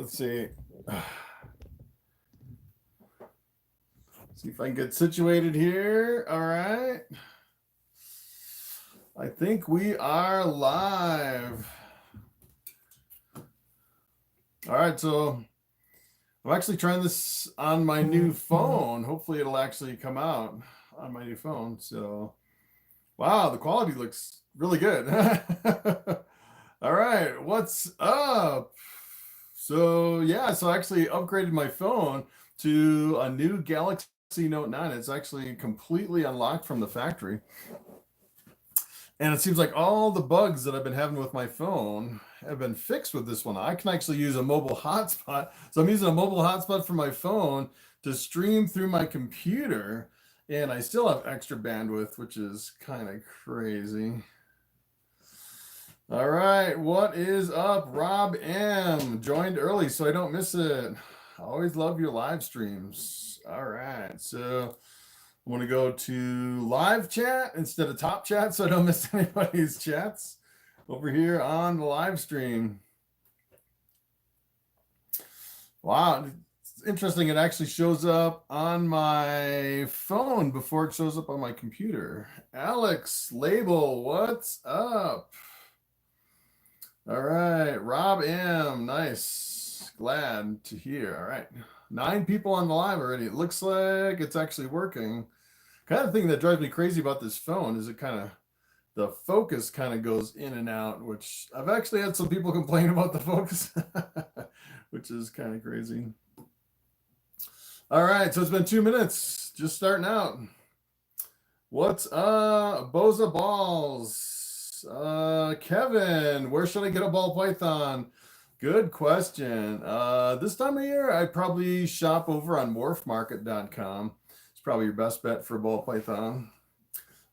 let's see. See if I can get situated here. All right. I think we are live. All right, so I'm actually trying this on my new phone. Hopefully it'll actually come out on my new phone. So, wow, the quality looks really good. All right, what's up? So yeah, so I actually upgraded my phone to a new Galaxy Note 9. It's actually completely unlocked from the factory. And it seems like all the bugs that I've been having with my phone have been fixed with this one. I can actually use a mobile hotspot. So I'm using a mobile hotspot for my phone to stream through my computer. And I still have extra bandwidth, which is kind of crazy. All right, what is up? Rob M. joined early so I don't miss it. I always love your live streams. All right, so I'm going to go to live chat instead of top chat so I don't miss anybody's chats over here on the live stream. Wow, it's interesting. It actually shows up on my phone before it shows up on my computer. Alex Label, what's up? All right, Rob M, nice. Glad to hear. All right, 9 people on the live already. It looks like it's actually working. Kind of thing that drives me crazy about this phone is the focus kind of goes in and out, which I've actually had some people complain about the focus, which is kind of crazy. All right, so it's been 2 minutes, just starting out. What's up, Boza Balls? Kevin, where should I get a Ball Python? Good question. This time of year, I'd probably shop over on Morphmarket.com. It's probably your best bet for Ball Python.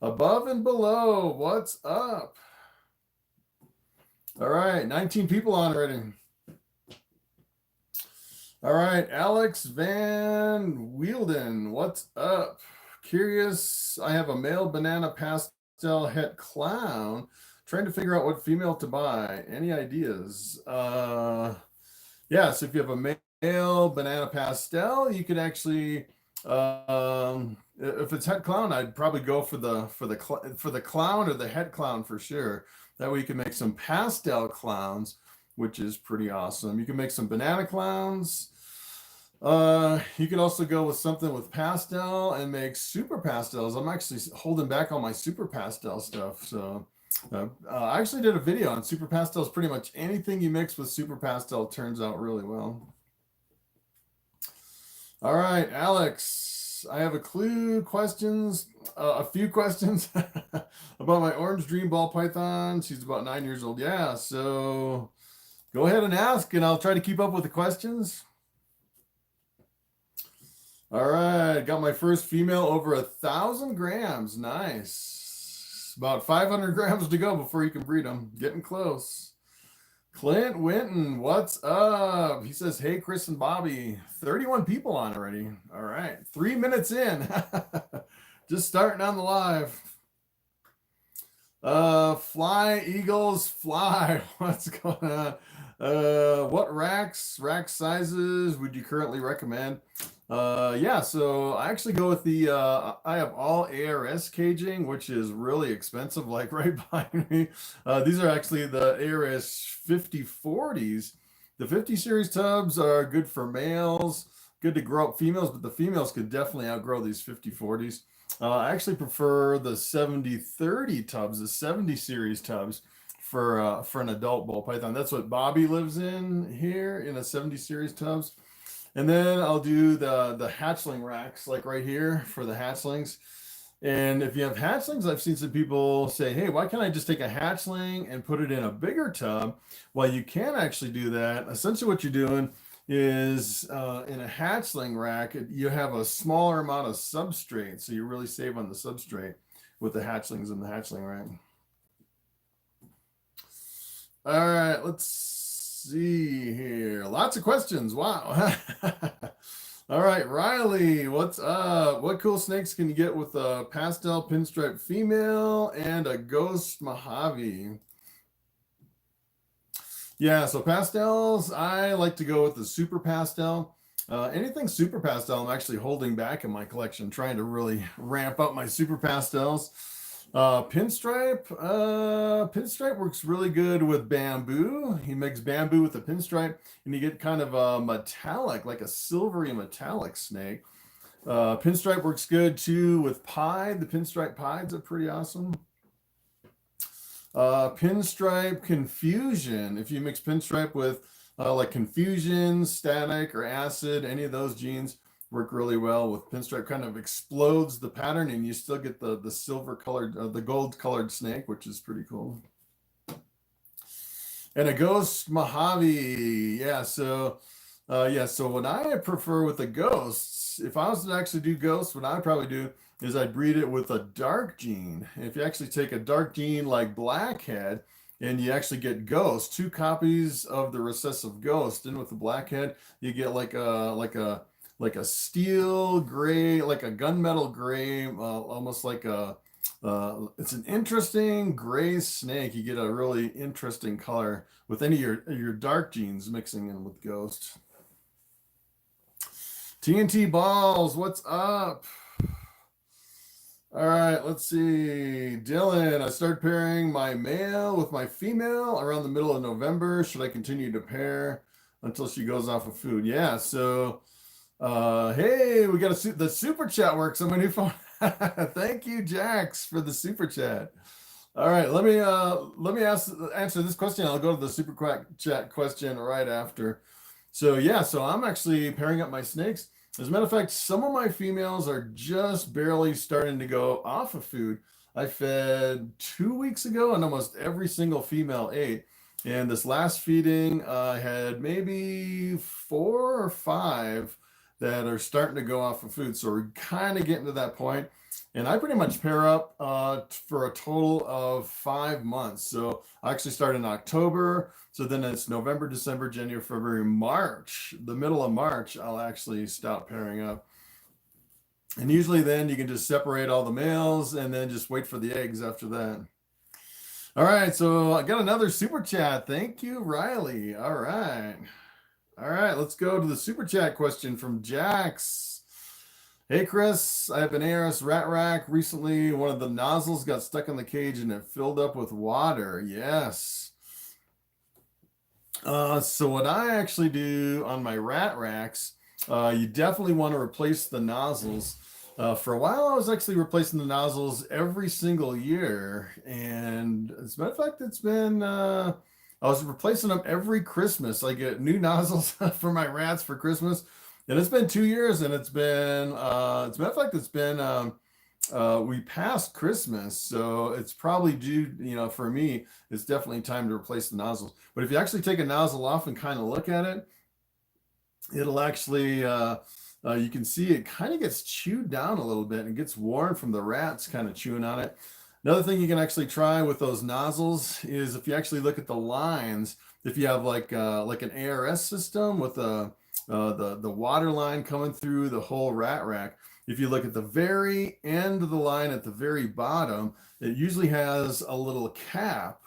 Above and below, what's up? All right, 19 people on already. All right, Alex Van Wielden, what's up? Curious, I have a male banana pastel het clown. Trying to figure out what female to buy. Any ideas? Yeah, so if you have a male banana pastel, you could actually, if it's het clown, I'd probably go for the clown or the het clown for sure. That way you can make some pastel clowns, which is pretty awesome. You can make some banana clowns. You could also go with something with pastel and make super pastels. I'm actually holding back on my super pastel stuff. So I actually did a video on super pastels. Pretty much anything you mix with super pastel turns out really well. All right, Alex, I have a few questions about my Orange Dream Ball Python. She's about 9 years old. Yeah, so go ahead and ask, and I'll try to keep up with the questions. All right, got my first female over 1,000 grams. Nice. About 500 grams to go before you can breed them. Getting close. Clint Winton, what's up? He says, hey, Chris and Bobby. 31 people on already. All right, 3 minutes in. Just starting on the live. Fly, Eagles, fly. What's going on? What rack sizes would you currently recommend? Yeah, so I actually go with the I have all ARS caging, which is really expensive, like right behind me. These are actually the ARS 5040s. The 50 series tubs are good for males, good to grow up females, but the females could definitely outgrow these 5040s. I actually prefer the 7030 tubs, the 70 series tubs for an adult ball python. That's what Bobby lives in here, in a 70 series tubs. And then I'll do the hatchling racks, like right here for the hatchlings. And if you have hatchlings, I've seen some people say, hey, why can't I just take a hatchling and put it in a bigger tub? Well, you can actually do that. Essentially what you're doing is in a hatchling rack, you have a smaller amount of substrate. So you really save on the substrate with the hatchlings in the hatchling rack. All right, let's see here. Lots of questions. Wow. All right, Riley, what's up? What cool snakes can you get with a pastel pinstripe female and a ghost Mojave? Yeah, so pastels, I like to go with the super pastel. Anything super pastel, I'm actually holding back in my collection, trying to really ramp up my super pastels. Pinstripe works really good with bamboo. He makes bamboo with the pinstripe, and you get kind of a metallic, like a silvery metallic snake. Pinstripe works good too with pied. The pinstripe pieds are pretty awesome. Pinstripe confusion. If you mix pinstripe with like confusion, static, or acid, any of those genes work really well with pinstripe. Kind of explodes the pattern, and you still get the silver colored, the gold colored snake, which is pretty cool. And a ghost Mojave. Yeah, so what I prefer with the ghosts, if I was to actually do ghosts, what I'd probably do is I'd breed it with a dark gene. If you actually take a dark gene like blackhead and you actually get ghost, 2 copies of the recessive ghost, and with the blackhead, you get like a steel gray, like a gunmetal gray, almost like a it's an interesting gray snake. You get a really interesting color with any of your dark genes mixing in with ghost. TNT balls, what's up? All right, let's see. Dylan, I started pairing my male with my female around the middle of November. Should I continue to pair until she goes off of food? Yeah, so hey, we got the super chat works on my new phone. Thank you, Jax, for the super chat. All right, let me answer this question. I'll go to the super chat question right after. So yeah, so I'm actually pairing up my snakes. As a matter of fact, some of my females are just barely starting to go off of food. I fed 2 weeks ago, and almost every single female ate. And this last feeding, I had maybe 4 or 5 that are starting to go off of food. So we're kind of getting to that point. And I pretty much pair up for a total of 5 months. So I actually start in October. So then it's November, December, January, February, March. The middle of March, I'll actually stop pairing up. And usually then you can just separate all the males and then just wait for the eggs after that. All right, so I got another super chat. Thank you, Riley. All right. All right, let's go to the super chat question from Jax. Hey, Chris, I have an ARS rat rack. Recently, one of the nozzles got stuck in the cage and it filled up with water. Yes. So what I actually do on my rat racks, you definitely want to replace the nozzles. For a while, I was actually replacing the nozzles every single year. And as a matter of fact, it's been, I was replacing them every Christmas. I get new nozzles for my rats for Christmas. And it's been 2 years, and it's been, as a matter of fact, it's been, we passed Christmas, so it's probably due, for me, it's definitely time to replace the nozzles. But if you actually take a nozzle off and kind of look at it, it'll actually, you can see it kind of gets chewed down a little bit and gets worn from the rats kind of chewing on it. Another thing you can actually try with those nozzles is if you actually look at the lines, if you have like an ARS system with the water line coming through the whole rat rack. If you look at the very end of the line at the very bottom, it usually has a little cap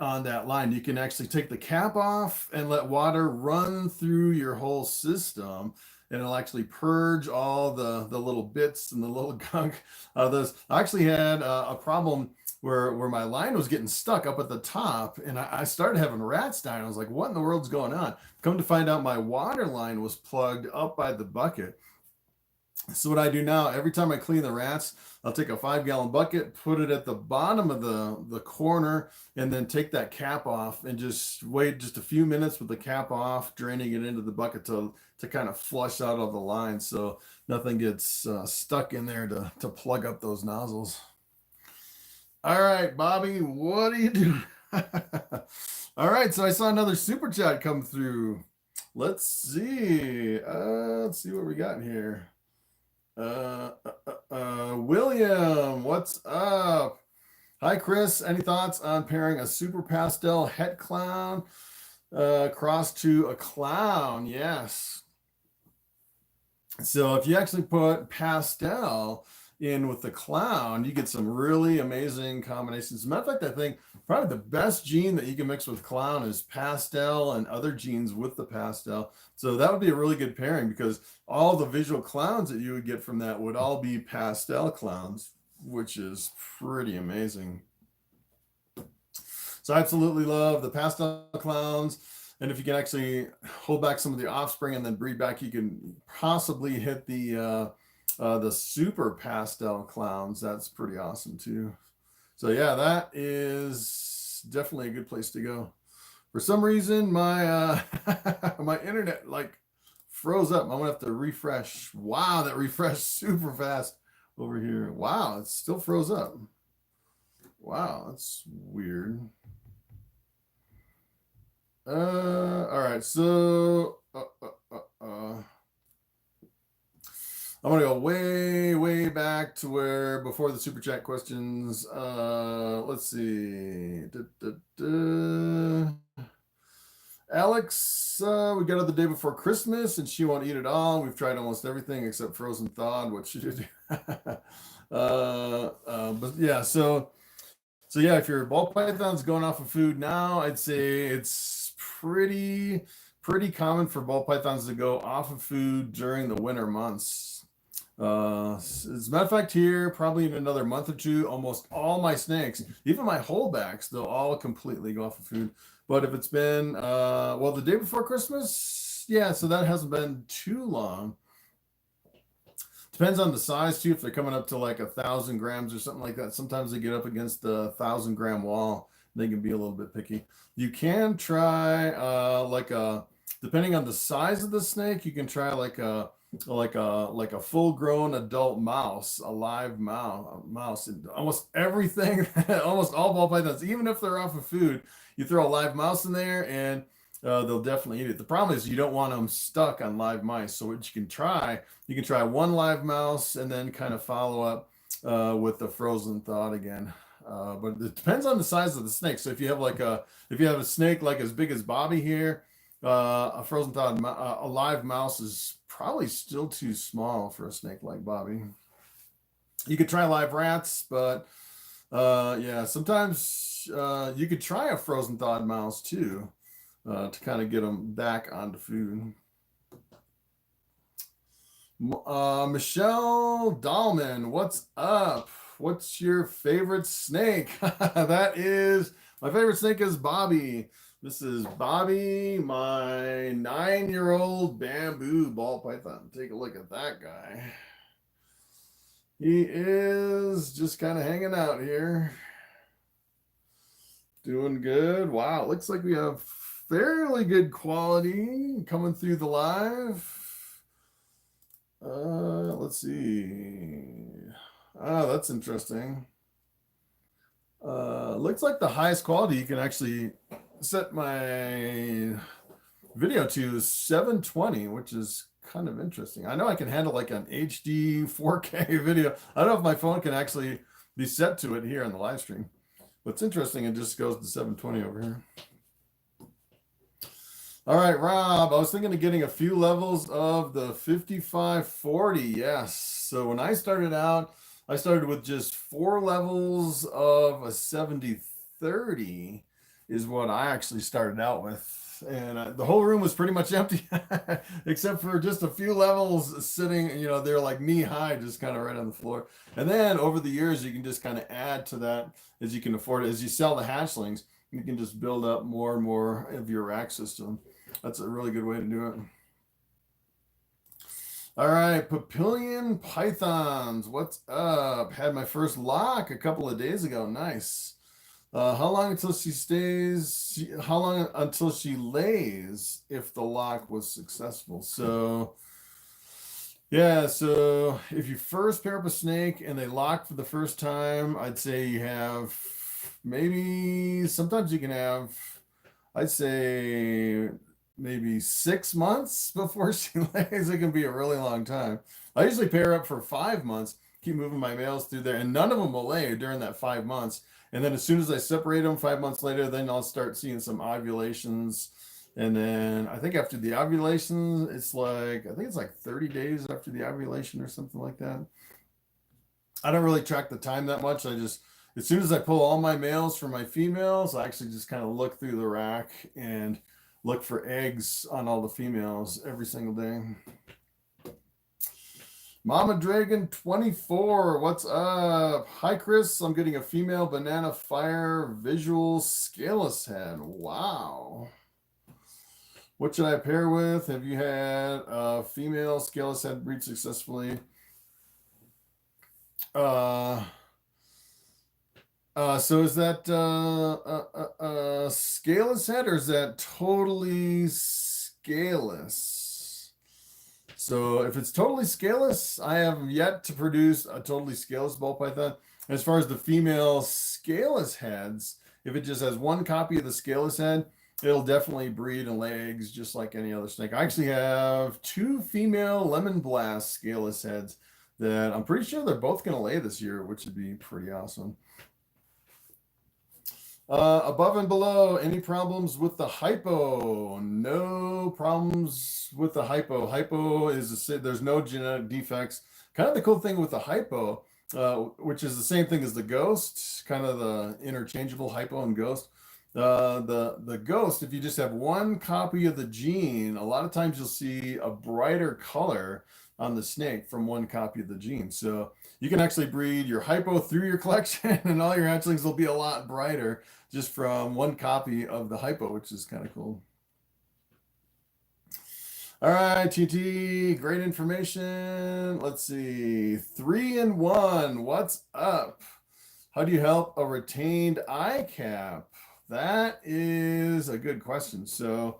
on that line. You can actually take the cap off and let water run through your whole system, and it'll actually purge all the little bits and the little gunk. I actually had a problem where my line was getting stuck up at the top, and I started having rats die. I was like, what in the world's going on? Come to find out, my water line was plugged up by the bucket. So what I do now, every time I clean the rats, I'll take a 5-gallon bucket, put it at the bottom of the corner, and then take that cap off and just wait just a few minutes with the cap off, draining it into the bucket to kind of flush out all the lines so nothing gets stuck in there to plug up those nozzles. All right, Bobby, what are you doing? All right, so I saw another super chat come through. Let's see. Let's see what we got here. William, what's up? Hi, Chris. Any thoughts on pairing a super pastel het clown cross to a clown? Yes. So if you actually put pastel in with the clown, you get some really amazing combinations. As a matter of fact, I think probably the best gene that you can mix with clown is pastel and other genes with the pastel. So that would be a really good pairing, because all the visual clowns that you would get from that would all be pastel clowns, which is pretty amazing. So I absolutely love the pastel clowns. And if you can actually hold back some of the offspring and then breed back, you can possibly hit the super pastel clowns. That's pretty awesome too. So yeah, that is definitely a good place to go. For some reason, my my internet like froze up. I'm gonna have to refresh. Wow, that refreshed super fast over here. Wow, it still froze up. Wow, that's weird. All right, so I'm gonna go way back to where before the super chat questions. Let's see. Alex, we got it the day before Christmas, and she won't eat it all. We've tried almost everything except frozen thawed. What should you do? But yeah, so yeah, if your ball python's going off of food now, I'd say it's pretty common for ball pythons to go off of food during the winter months. As a matter of fact, here probably in another month or two, almost all my snakes, even my holdbacks, they'll all completely go off of food. But if it's been well, the day before Christmas, yeah, so that hasn't been too long. Depends on the size too. If they're coming up to like 1,000 grams or something like that, sometimes they get up against the 1,000-gram wall. They can be a little bit picky. You can try depending on the size of the snake, you can try like a full-grown adult mouse, a live mouse. Almost everything, almost all ball pythons, even if they're off of food, you throw a live mouse in there and they'll definitely eat it. The problem is you don't want them stuck on live mice. So what you can try one live mouse and then kind of follow up with the frozen thawed again. But it depends on the size of the snake. So if you have a snake like as big as Bobby here, a frozen thawed a live mouse is probably still too small for a snake like Bobby. You could try live rats, but yeah, sometimes you could try a frozen thawed mouse too, to kind of get them back onto food. Michelle Dahlman, what's up? What's your favorite snake? That is, my favorite snake is Bobby. This is Bobby, my 9-year-old bamboo ball python. Take a look at that guy. He is just kind of hanging out here. Doing good. Wow, looks like we have fairly good quality coming through the live. Let's see. Oh, that's interesting. Looks like the highest quality you can actually set my video to is 720, which is kind of interesting. I know I can handle like an HD 4K video. I don't know if my phone can actually be set to it here on the live stream. What's interesting, it just goes to 720 over here. All right, Rob, I was thinking of getting a few levels of the 5540. Yes. So when I started out, I started with just 4 levels of a 7030 is what I actually started out with. And the whole room was pretty much empty, except for just a few levels sitting, you know, they're like knee high, just kind of right on the floor. And then over the years, you can just kind of add to that as you can afford it. As you sell the hatchlings, you can just build up more and more of your rack system. That's a really good way to do it. All right, Papillion Pythons, what's up? Had my first lock a couple of days ago. Nice. How long until she stays? How long until she lays if the lock was successful? So, yeah, so if you first pair up a snake and they lock for the first time, I'd say you have sometimes you can have, I'd say maybe 6 months before she lays. It can be a really long time. I usually pair up for 5 months, keep moving my males through there, and none of them will lay during that 5 months. And then as soon as I separate them 5 months later, then I'll start seeing some ovulations. And then I think after the ovulation, I think it's like 30 days after the ovulation or something like that. I don't really track the time that much. I just, as soon as I pull all my males for my females, I actually just kind of look through the rack and look for eggs on all the females every single day. Mama Dragon 24, what's up? Hi, Chris. I'm getting a female banana fire visual scaleless head. Wow. What should I pair with? Have you had a female scaleless head breed successfully? So is that scaleless head, or is that totally scaleless? So if it's totally scaleless, I have yet to produce a totally scaleless ball python. As far as the female scaleless heads, if it just has one copy of the scaleless head, it'll definitely breed and lay eggs just like any other snake. I actually have 2 female lemon blast scaleless heads that I'm pretty sure they're both going to lay this year, which would be pretty awesome. Above and below, any problems with the hypo? No problems with the hypo. Hypo is there's no genetic defects. Kind of the cool thing with the hypo, which is the same thing as the ghost, kind of the interchangeable hypo and ghost. The ghost, if you just have one copy of the gene, a lot of times you'll see a brighter color on the snake from one copy of the gene. So you can actually breed your hypo through your collection and all your hatchlings will be a lot brighter just from one copy of the hypo, which is kind of cool. All right, TT, great information. Let's see, 3-in-1, what's up? How do you help a retained eye cap? That is a good question. So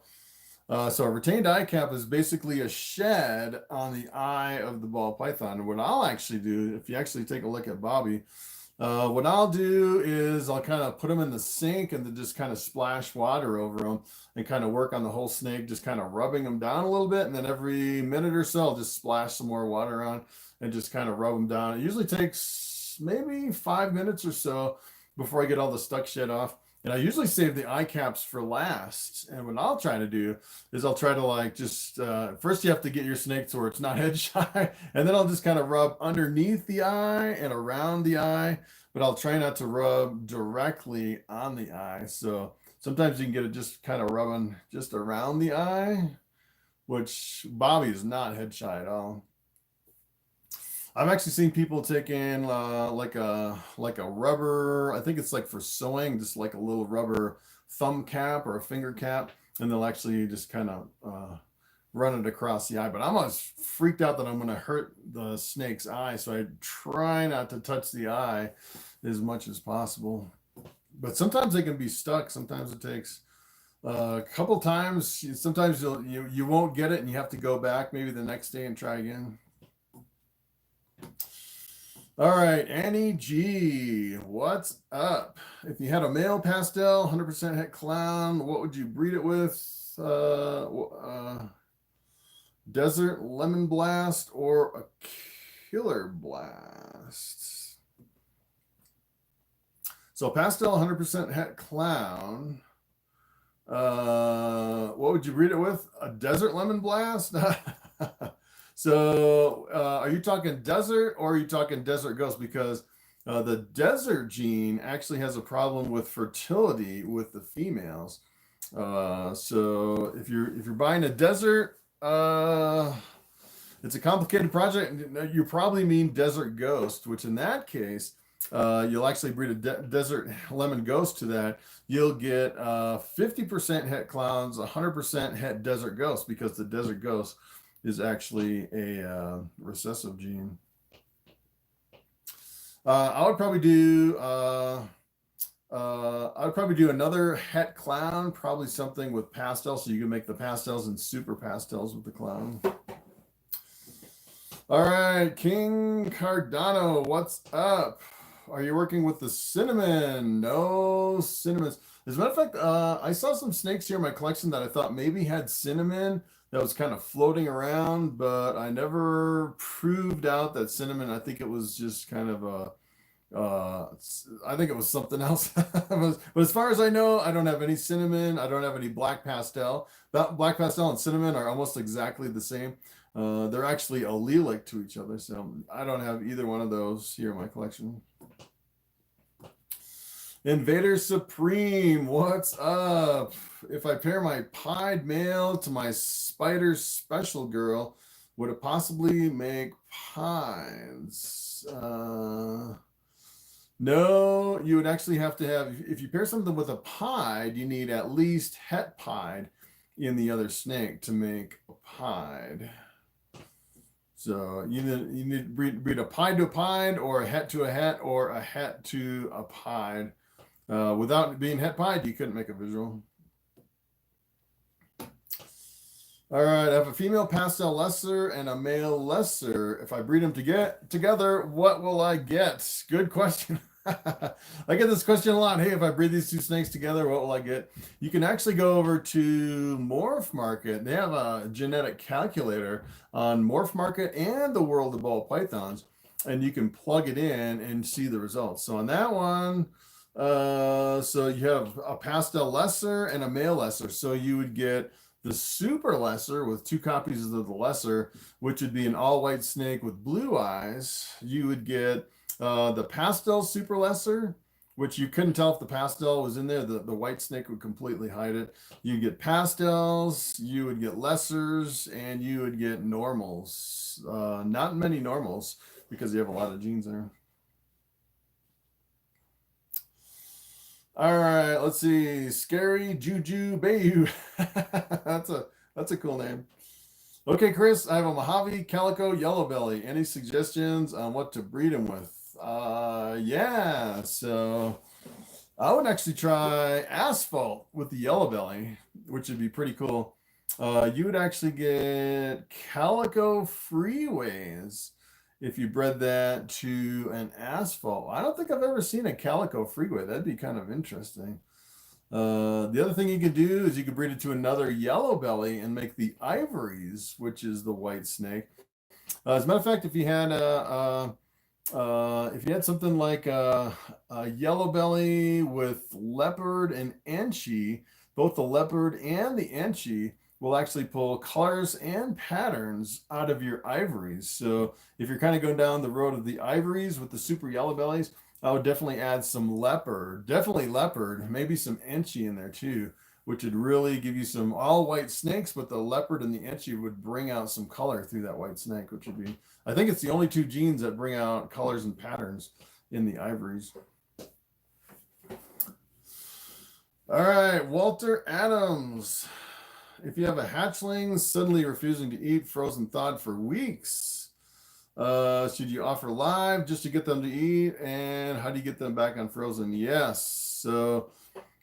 a retained eye cap is basically a shed on the eye of the ball python. And what I'll actually do, if you actually take a look at Bobby, what I'll do is I'll kind of put them in the sink and then just kind of splash water over them and kind of work on the whole snake, just kind of rubbing them down a little bit. And then every minute or so, I'll just splash some more water on and just kind of rub them down. It usually takes maybe 5 minutes or so before I get all the stuck shit off. And I usually save the eye caps for last. And what I'll try to do is I'll try to like just, first you have to get your snake to where it's not head shy. And then I'll just kind of rub underneath the eye and around the eye. But I'll try not to rub directly on the eye. So sometimes you can get it just kind of rubbing just around the eye, which Bobby is not head shy at all. I've actually seen people taking like a rubber, I think it's like for sewing, just like a little rubber thumb cap or a finger cap, and they'll actually just kind of run it across the eye. But I'm always freaked out that I'm going to hurt the snake's eye, so I try not to touch the eye as much as possible. But sometimes they can be stuck. Sometimes it takes a couple times. Sometimes you won't get it, and you have to go back maybe the next day and try again. All right, Annie G, what's up? If you had a male pastel, 100% het clown, what would you breed it with? Desert Lemon Blast or a Killer Blast? So pastel, 100% het clown. What would you breed it with? A Desert Lemon Blast? So are you talking desert or are you talking desert ghost? Because the desert gene actually has a problem with fertility with the females. So if you're buying a desert, it's a complicated project. You probably mean desert ghost, which in that case, you'll actually breed a desert lemon ghost to that. You'll get 50% het clowns, 100% het desert ghost, because the desert ghost is actually a recessive gene. I would probably do another het clown, probably something with pastel, so you can make the pastels and super pastels with the clown. All right, King Cardano, what's up? Are you working with the cinnamon? No cinnamons. As a matter of fact, I saw some snakes here in my collection that I thought maybe had cinnamon that was kind of floating around, but I never proved out that cinnamon. I think it was just kind of I think it was something else. But as far as I know, I don't have any cinnamon. I don't have any black pastel. Black pastel and cinnamon are almost exactly the same. They're actually allelic to each other, so I don't have either one of those here in my collection. Invader Supreme, what's up? If I pair my pied male to my spider special girl, would it possibly make pies? No, you would actually have to have, if you pair something with a pied, you need at least het pied in the other snake to make a pied. So you need to breed a pied to a pied, or a het to a het, or a het to a pied. Without it being het pied, you couldn't make a visual. All right, I have a female pastel lesser and a male lesser. If I breed them together, what will I get? Good question. I get this question a lot. Hey, if I breed these two snakes together, what will I get? You can actually go over to Morphmarket. They have a genetic calculator on Morphmarket and the World of Ball Pythons, and you can plug it in and see the results. So on that one, so you have a pastel lesser and a male lesser. So you would get the super lesser with 2 copies of the lesser, which would be an all white snake with blue eyes. You would get the pastel super lesser, which you couldn't tell if the pastel was in there. The white snake would completely hide it. You get pastels, you would get lessers, and you would get normals. Not many normals because you have a lot of genes there. All right, let's see. Scary Juju Bayou. That's a cool name. Okay, Chris, I have a Mojave Calico Yellow Belly. Any suggestions on what to breed him with? Yeah, so I would actually try Asphalt with the yellow belly, which would be pretty cool. You would actually get Calico Freeways if you bred that to an Asphalt. I don't think I've ever seen a Calico Freeway. That'd be kind of interesting. The other thing you could do is you could breed it to another yellow belly and make the Ivories, which is the white snake. As a matter of fact, if you had something like a yellow belly with leopard and enchi, both the leopard and the enchi will actually pull colors and patterns out of your Ivories. So if you're kind of going down the road of the Ivories with the super yellow bellies, I would definitely add some leopard, maybe some enchi in there too, which would really give you some all white snakes, but the leopard and the enchi would bring out some color through that white snake, which would be, I think it's the only 2 genes that bring out colors and patterns in the Ivories. All right, Walter Adams. If you have a hatchling suddenly refusing to eat frozen thawed for weeks, should you offer live just to get them to eat? And how do you get them back on frozen? Yes. So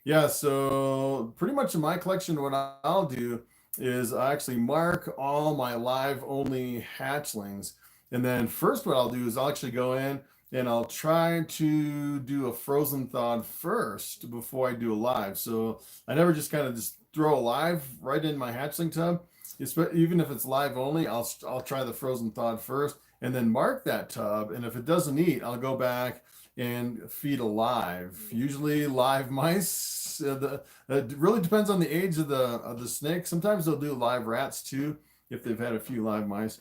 yeah, so pretty much in my collection, what I'll do is I actually mark all my live only hatchlings. And then first what I'll do is I'll actually go in and I'll try to do a frozen thawed first before I do a live. So I never just kind of just throw a live right in my hatchling tub. Even if it's live only, I'll try the frozen thawed first and then mark that tub. And if it doesn't eat, I'll go back and feed a live. Usually live mice. It really depends on the age of the snake. Sometimes they'll do live rats too if they've had a few live mice.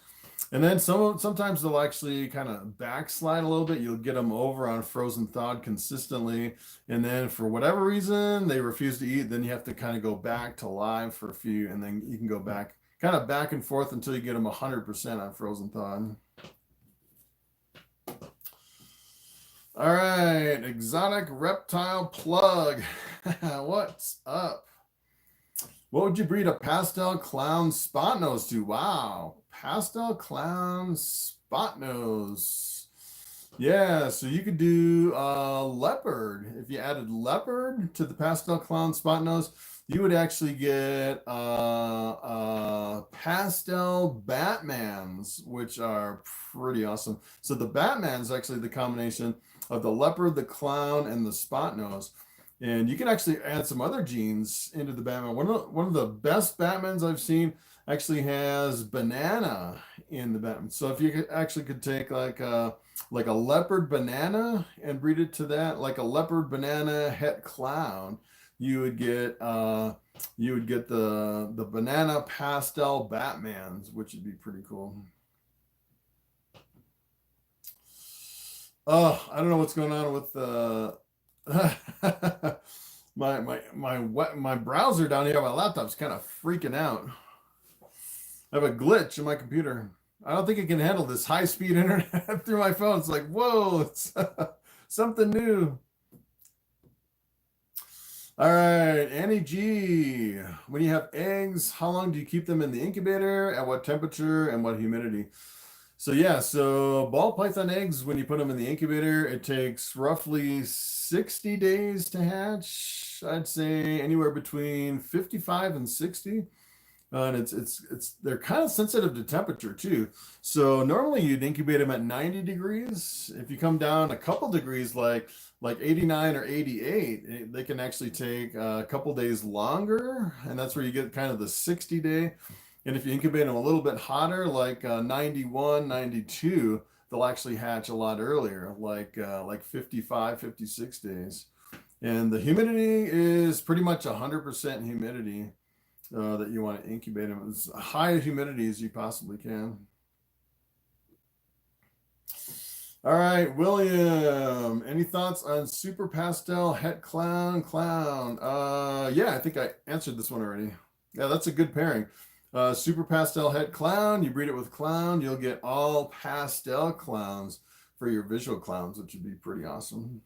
And then sometimes they'll actually kind of backslide a little bit. You'll get them over on frozen thawed consistently. And then for whatever reason, they refuse to eat. Then you have to kind of go back to live for a few. And then you can go back, kind of back and forth until you get them 100% on frozen thawed. All right, exotic reptile plug. What's up? What would you breed a pastel clown spot nose to? Wow, pastel clown spot nose. Yeah, so you could do leopard. If you added leopard to the pastel clown spot nose, you would actually get pastel Batmans, which are pretty awesome. So the Batman is actually the combination of the leopard, the clown, and the spot nose. And you can actually add some other genes into the Batman. One of the best Batmans I've seen actually has banana in the bottom. So if you could take like a leopard banana and breed it to that, like a leopard banana het clown, you would get the banana pastel Batmans, which would be pretty cool. Oh, I don't know what's going on with my browser down here on my laptop's kind of freaking out. I have a glitch in my computer. I don't think it can handle this high-speed internet through my phone. It's like, whoa, it's something new. All right, Annie G. When you have eggs, how long do you keep them in the incubator? At what temperature and what humidity? So yeah, so ball python eggs, when you put them in the incubator, it takes roughly 60 days to hatch. I'd say anywhere between 55 and 60. And they're kind of sensitive to temperature too. So normally you'd incubate them at 90 degrees. If you come down a couple degrees, like 89 or 88, they can actually take a couple days longer. And that's where you get kind of the 60-day. And if you incubate them a little bit hotter, like 91, 92, they'll actually hatch a lot earlier, like 55, 56 days. And the humidity is pretty much 100% humidity that you want to incubate them as high humidity as you possibly can. All right, William, any thoughts on Super Pastel Het Clown? Yeah, I think I answered this one already. Yeah, that's a good pairing. Super Pastel Het Clown, you breed it with clown, you'll get all pastel clowns for your visual clowns, which would be pretty awesome.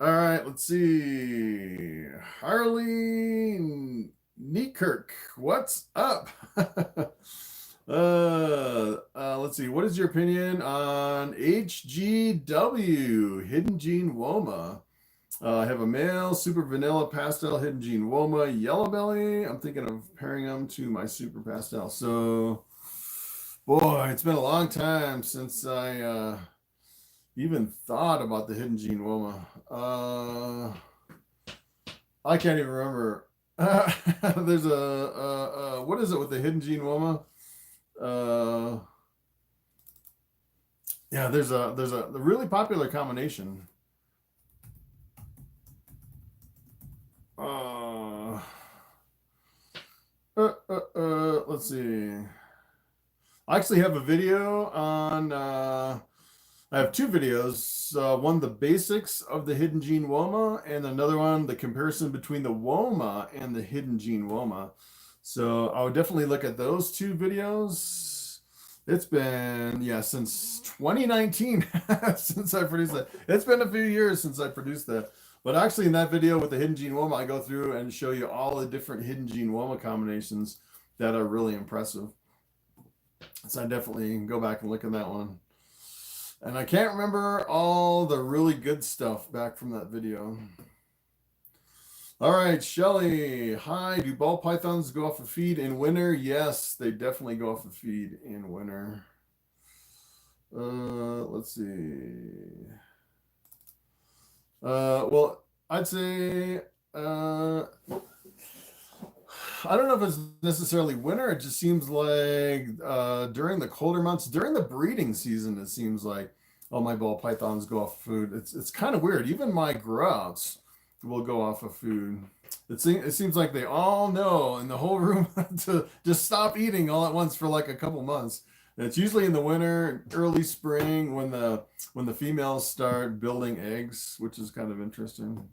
All right, let's see. Harley Neekirk, what's up? Let's see. What is your opinion on HGW, Hidden Gene Woma? I have a male super vanilla pastel hidden gene Woma yellow belly. I'm thinking of pairing them to my super pastel. So, boy, it's been a long time since I even thought about the hidden gene Woma. I can't even remember. There's what is it with the hidden gene Woma? Yeah, there's a really popular combination. Let's see. I actually have a video on I have two videos, one the basics of the hidden gene Woma, and another one the comparison between the Woma and the hidden gene Woma. So I would definitely look at those two videos. It's been, yeah, since 2019 since I produced that. It's been a few years since I produced that. But actually in that video with the hidden gene Woma, I go through and show you all the different hidden gene Woma combinations that are really impressive. So I definitely go back and look at that one. And I can't remember all the really good stuff back from that video. All right, Shelly. Hi, do ball pythons go off a feed in winter? Yes, they definitely go off a feed in winter. Let's see. Well, I'd say, I don't know if it's necessarily winter. It just seems like during the colder months, during the breeding season, it seems like, oh, my ball pythons go off food. It's kind of weird. Even my grouts will go off of food. It seems like they all know in the whole room to just stop eating all at once for like a couple months. And it's usually in the winter, early spring, when the females start building eggs, which is kind of interesting.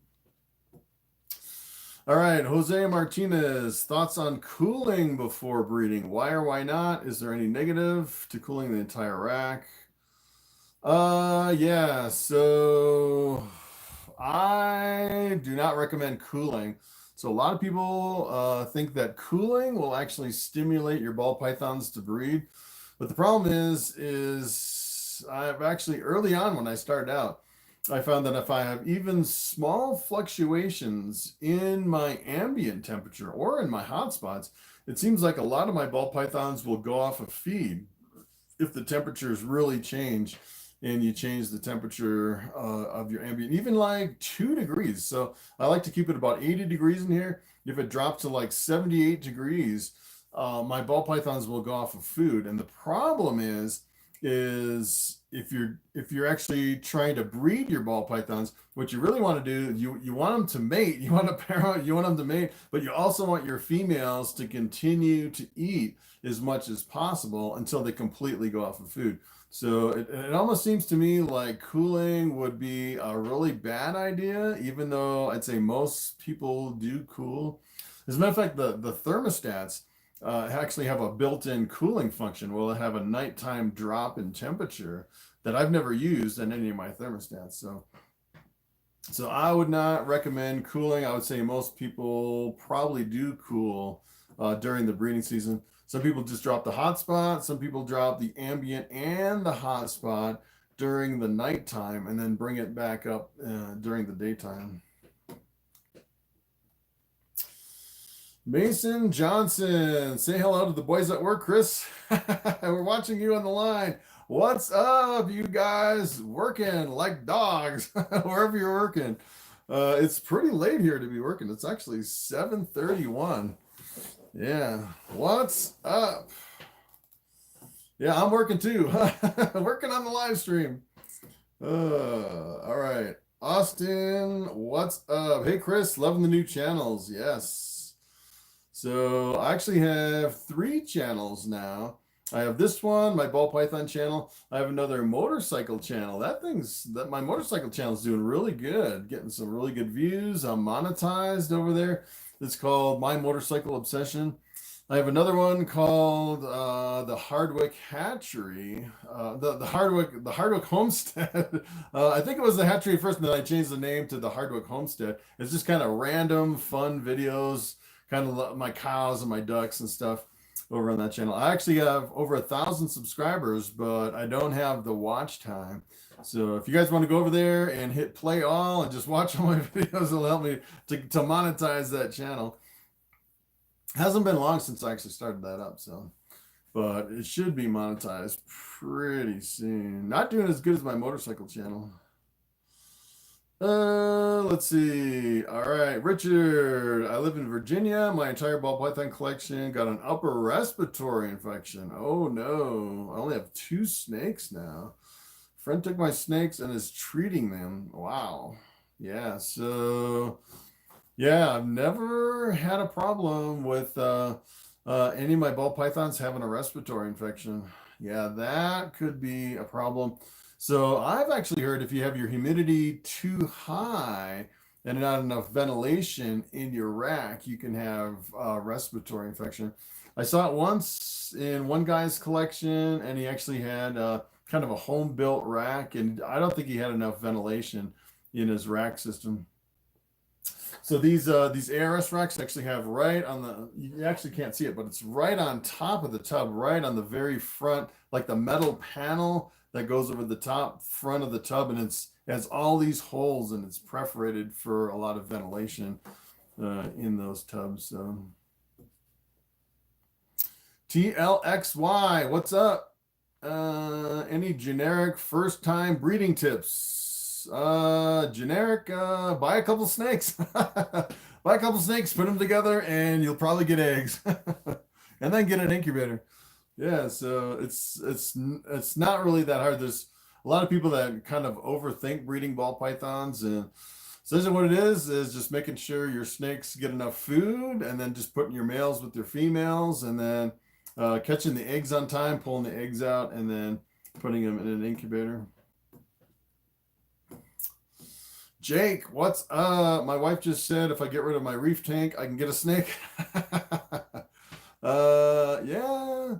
All right, Jose Martinez, thoughts on cooling before breeding? Why or why not? Is there any negative to cooling the entire rack? Yeah, so I do not recommend cooling. So a lot of people think that cooling will actually stimulate your ball pythons to breed. But the problem is I've actually, early on when I started out, I found that if I have even small fluctuations in my ambient temperature or in my hotspots, it seems like a lot of my ball pythons will go off of feed if the temperatures really change. and you change the temperature of your ambient, even like 2 degrees. So I like to keep it about 80 degrees in here. If it drops to like 78 degrees, my ball pythons will go off of food. And the problem is if you're actually trying to breed your ball pythons, what you really want to do, you want them to mate, you want to pair out, you want them to mate, but you also want your females to continue to eat as much as possible until they completely go off of food. So it almost seems to me like cooling would be a really bad idea, even though I'd say most people do cool. As a matter of fact, the thermostats actually have a built-in cooling function. Well, they have a nighttime drop in temperature that I've never used in any of my thermostats. So I would not recommend cooling. I would say most people probably do cool during the breeding season. Some people just drop the hot spot. Some people drop the ambient and the hot spot during the nighttime and then bring it back up during the daytime. Mason Johnson, say hello to the boys at work, Chris. We're watching you on the line. What's up, you guys? Working like dogs wherever you're working. It's pretty late here to be working. It's actually 7:31. Yeah. What's up? Yeah, I'm working too. Working on the live stream. All right. Austin, what's up? Hey, Chris, loving the new channels. Yes. So I actually have 3 channels now. I have this one, my Ball Python channel. I have another motorcycle channel. My motorcycle channel is doing really good, getting some really good views. I'm monetized over there. It's called My Motorcycle Obsession. I have another one called the Hardwick Hatchery, the Hardwick Homestead. I think it was the hatchery first, and then I changed the name to the Hardwick Homestead. It's just kind of random, fun videos, kind of my cows and my ducks and stuff over on that channel. I actually have over 1,000 subscribers, but I don't have the watch time. So if you guys want to go over there and hit play all and just watch all my videos, it'll help me to monetize that channel. Hasn't been long since I actually started that up, so, but it should be monetized pretty soon. Not doing as good as my motorcycle channel. Let's see. All right, Richard. I live in Virginia. My entire ball python collection got an upper respiratory infection. Oh no, I only have 2 snakes now. Friend took my snakes and is treating them. Wow. Yeah, so yeah, I've never had a problem with any of my ball pythons having a respiratory infection. Yeah, that could be a problem. So I've actually heard if you have your humidity too high and not enough ventilation in your rack, you can have a respiratory infection. I saw it once in one guy's collection, and he actually had kind of a home-built rack, and I don't think he had enough ventilation in his rack system. So these ARS racks actually have right on the, you actually can't see it, but it's right on top of the tub, right on the very front, like the metal panel that goes over the top front of the tub, and it has all these holes, and it's perforated for a lot of ventilation in those tubs. So TLXY, what's up? Any generic first time breeding tips? Generic, buy a couple snakes. Buy a couple snakes, put them together, and you'll probably get eggs. And then get an incubator. Yeah, so it's not really that hard. There's a lot of people that kind of overthink breeding ball pythons, and essentially what it is just making sure your snakes get enough food, and then just putting your males with your females, and then catching the eggs on time, pulling the eggs out, and then putting them in an incubator. Jake, what's up? My wife just said if I get rid of my reef tank, I can get a snake. Yeah.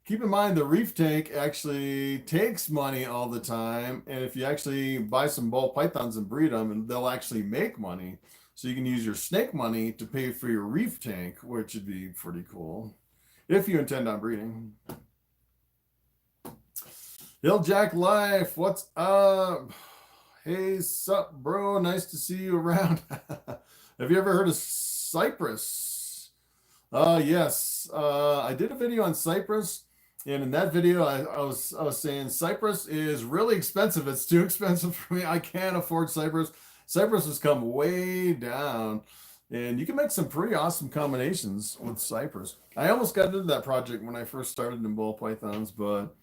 Keep in mind the reef tank actually takes money all the time, and if you actually buy some ball pythons and breed them, and they'll actually make money. So you can use your snake money to pay for your reef tank, which would be pretty cool if you intend on breeding. Hilljack Life, what's up? Hey, sup, bro? Nice to see you around. Have you ever heard of Cypress? Yes. I did a video on Cypress. And in that video, I was saying Cyprus is really expensive. It's too expensive for me. I can't afford Cyprus. Cyprus has come way down, and you can make some pretty awesome combinations with Cyprus. I almost got into that project when I first started in ball pythons, but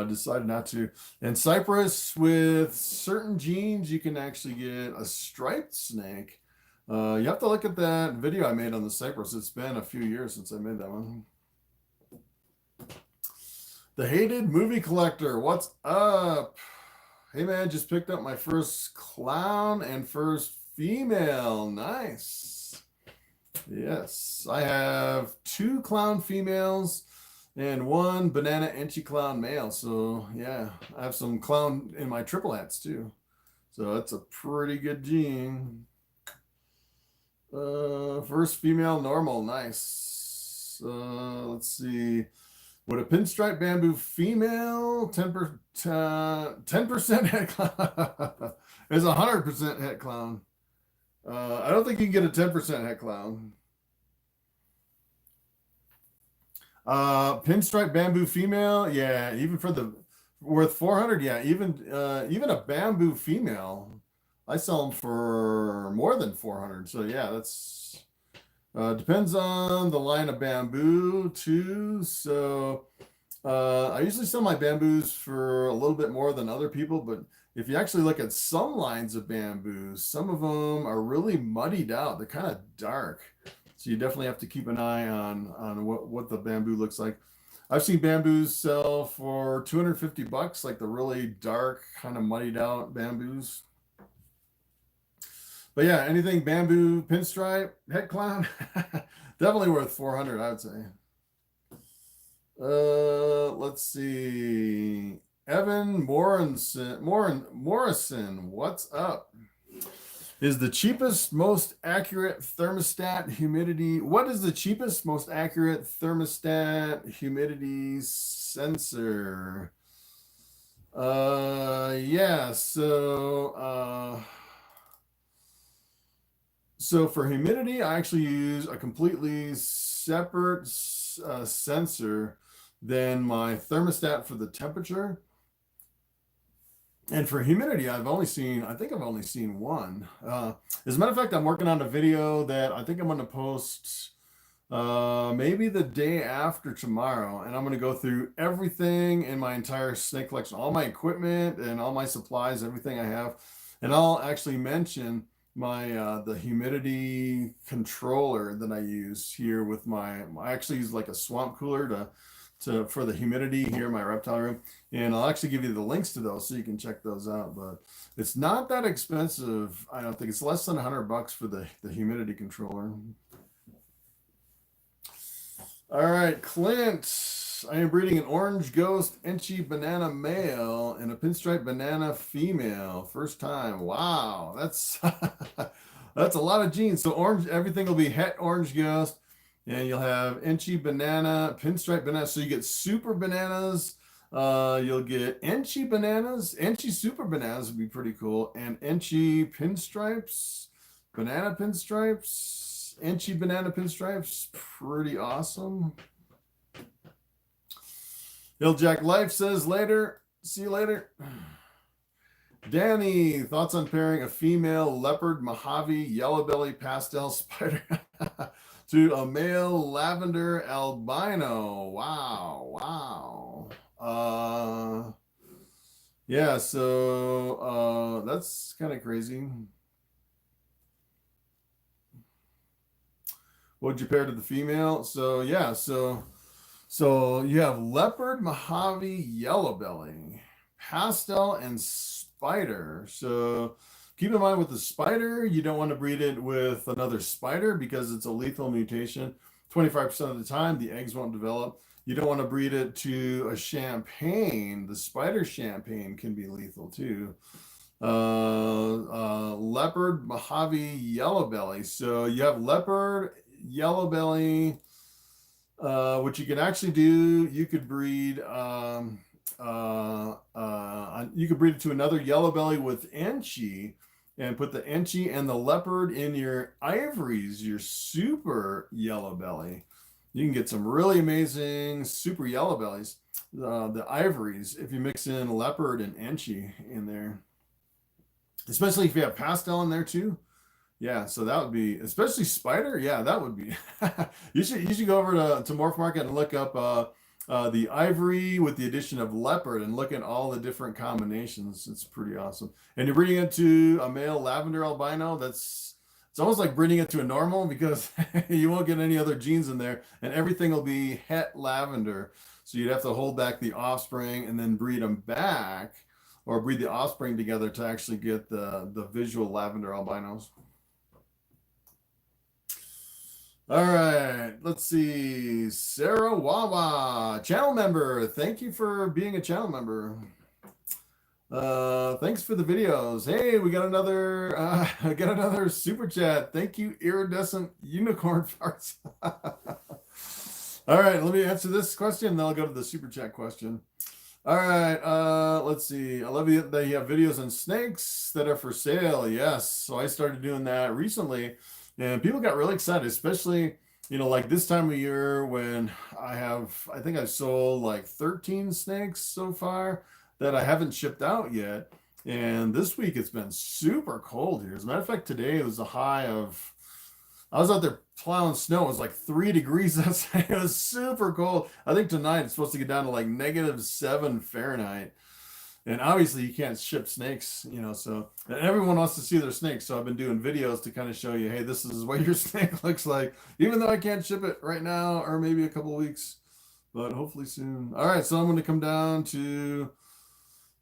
decided not to. And Cyprus, with certain genes, you can actually get a striped snake. You have to look at that video I made on the Cyprus. It's been a few years since I made that one. The hated movie collector, what's up? Hey man, just picked up my first clown and first female. Nice. Yes, I have 2 clown females and 1 banana enchi clown male. So yeah, I have some clown in my triple hats too. So that's a pretty good gene. First female normal, nice. Let's see. Would a pinstripe bamboo female 10% head clown is 100% head clown. I don't think you can get a 10% head clown. Pinstripe bamboo female, yeah, even for the worth 400, yeah, even a bamboo female, I sell them for more than 400. So yeah, that's depends on the line of bamboo too. So I usually sell my bamboos for a little bit more than other people, but if you actually look at some lines of bamboos, some of them are really muddied out. They're kind of dark. So you definitely have to keep an eye on what the bamboo looks like. I've seen bamboos sell for 250 bucks, like the really dark, kind of muddied out bamboos. But yeah, anything bamboo, pinstripe, head clown, definitely worth 400, I would say. Let's see. Evan Morrison, what's up? Is the cheapest, most accurate thermostat humidity? What is the cheapest, most accurate thermostat humidity sensor? Yeah, so for humidity, I actually use a completely separate sensor than my thermostat for the temperature. And for humidity, I think I've only seen one. As a matter of fact, I'm working on a video that I think I'm going to post maybe the day after tomorrow. And I'm going to go through everything in my entire snake collection, all my equipment and all my supplies, everything I have. And I'll actually mention my the humidity controller that I use here with I actually use like a swamp cooler for the humidity here in my reptile room, and I'll actually give you the links to those so you can check those out. But it's not that expensive. I don't think it's less than 100 bucks for the humidity controller. All right, Clint. I am breeding an orange ghost enchi banana male and a pinstripe banana female. First time. Wow, that's that's a lot of genes. So orange, everything will be het orange ghost, and you'll have enchi banana, pinstripe banana. So you get super bananas. You'll get enchi bananas. Enchi super bananas would be pretty cool. And enchi pinstripes, banana pinstripes, enchi banana pinstripes, pretty awesome. Hilljack Life says later. See you later. Danny, thoughts on pairing a female leopard Mojave yellow belly pastel spider to a male lavender albino? Wow. Yeah, so that's kind of crazy. What'd you pair to the female? So yeah, so you have leopard, Mojave, yellow belly, pastel, and spider. So keep in mind with the spider, you don't want to breed it with another spider because it's a lethal mutation. 25% of the time, the eggs won't develop. You don't want to breed it to a champagne. The spider champagne can be lethal too. Leopard, Mojave, yellow belly. So you have leopard, yellow belly. What you can actually do, you could breed it to another yellow belly with enchi and put the enchi and the leopard in your ivories, your super yellow belly. You can get some really amazing super yellow bellies, the ivories, if you mix in leopard and enchi in there, especially if you have pastel in there too. Yeah, so that would be, especially spider. Yeah, that would be. You should go over to Morphmarket and look up the ivory with the addition of leopard and look at all the different combinations. It's pretty awesome. And you're breeding it to a male lavender albino. It's almost like breeding it to a normal, because you won't get any other genes in there, and everything will be het lavender. So you'd have to hold back the offspring and then breed them back, or breed the offspring together to actually get the visual lavender albinos. All right, let's see. Sarah Wawa, channel member. Thank you for being a channel member. Thanks for the videos. Hey, we got another super chat. Thank you, iridescent unicorn farts. All right, let me answer this question, then I'll go to the super chat question. All right, let's see. I love that you have videos on snakes that are for sale. Yes, so I started doing that recently. And people got really excited, especially, like this time of year when I think I've sold like 13 snakes so far that I haven't shipped out yet. And this week it's been super cold here. As a matter of fact, today it was a high of, I was out there plowing snow. It was like 3 degrees outside. It was super cold. I think tonight it's supposed to get down to like -7 Fahrenheit. And obviously you can't ship snakes, so and everyone wants to see their snakes. So I've been doing videos to kind of show you, hey, this is what your snake looks like, even though I can't ship it right now or maybe a couple of weeks, but hopefully soon. All right, so I'm going to come down to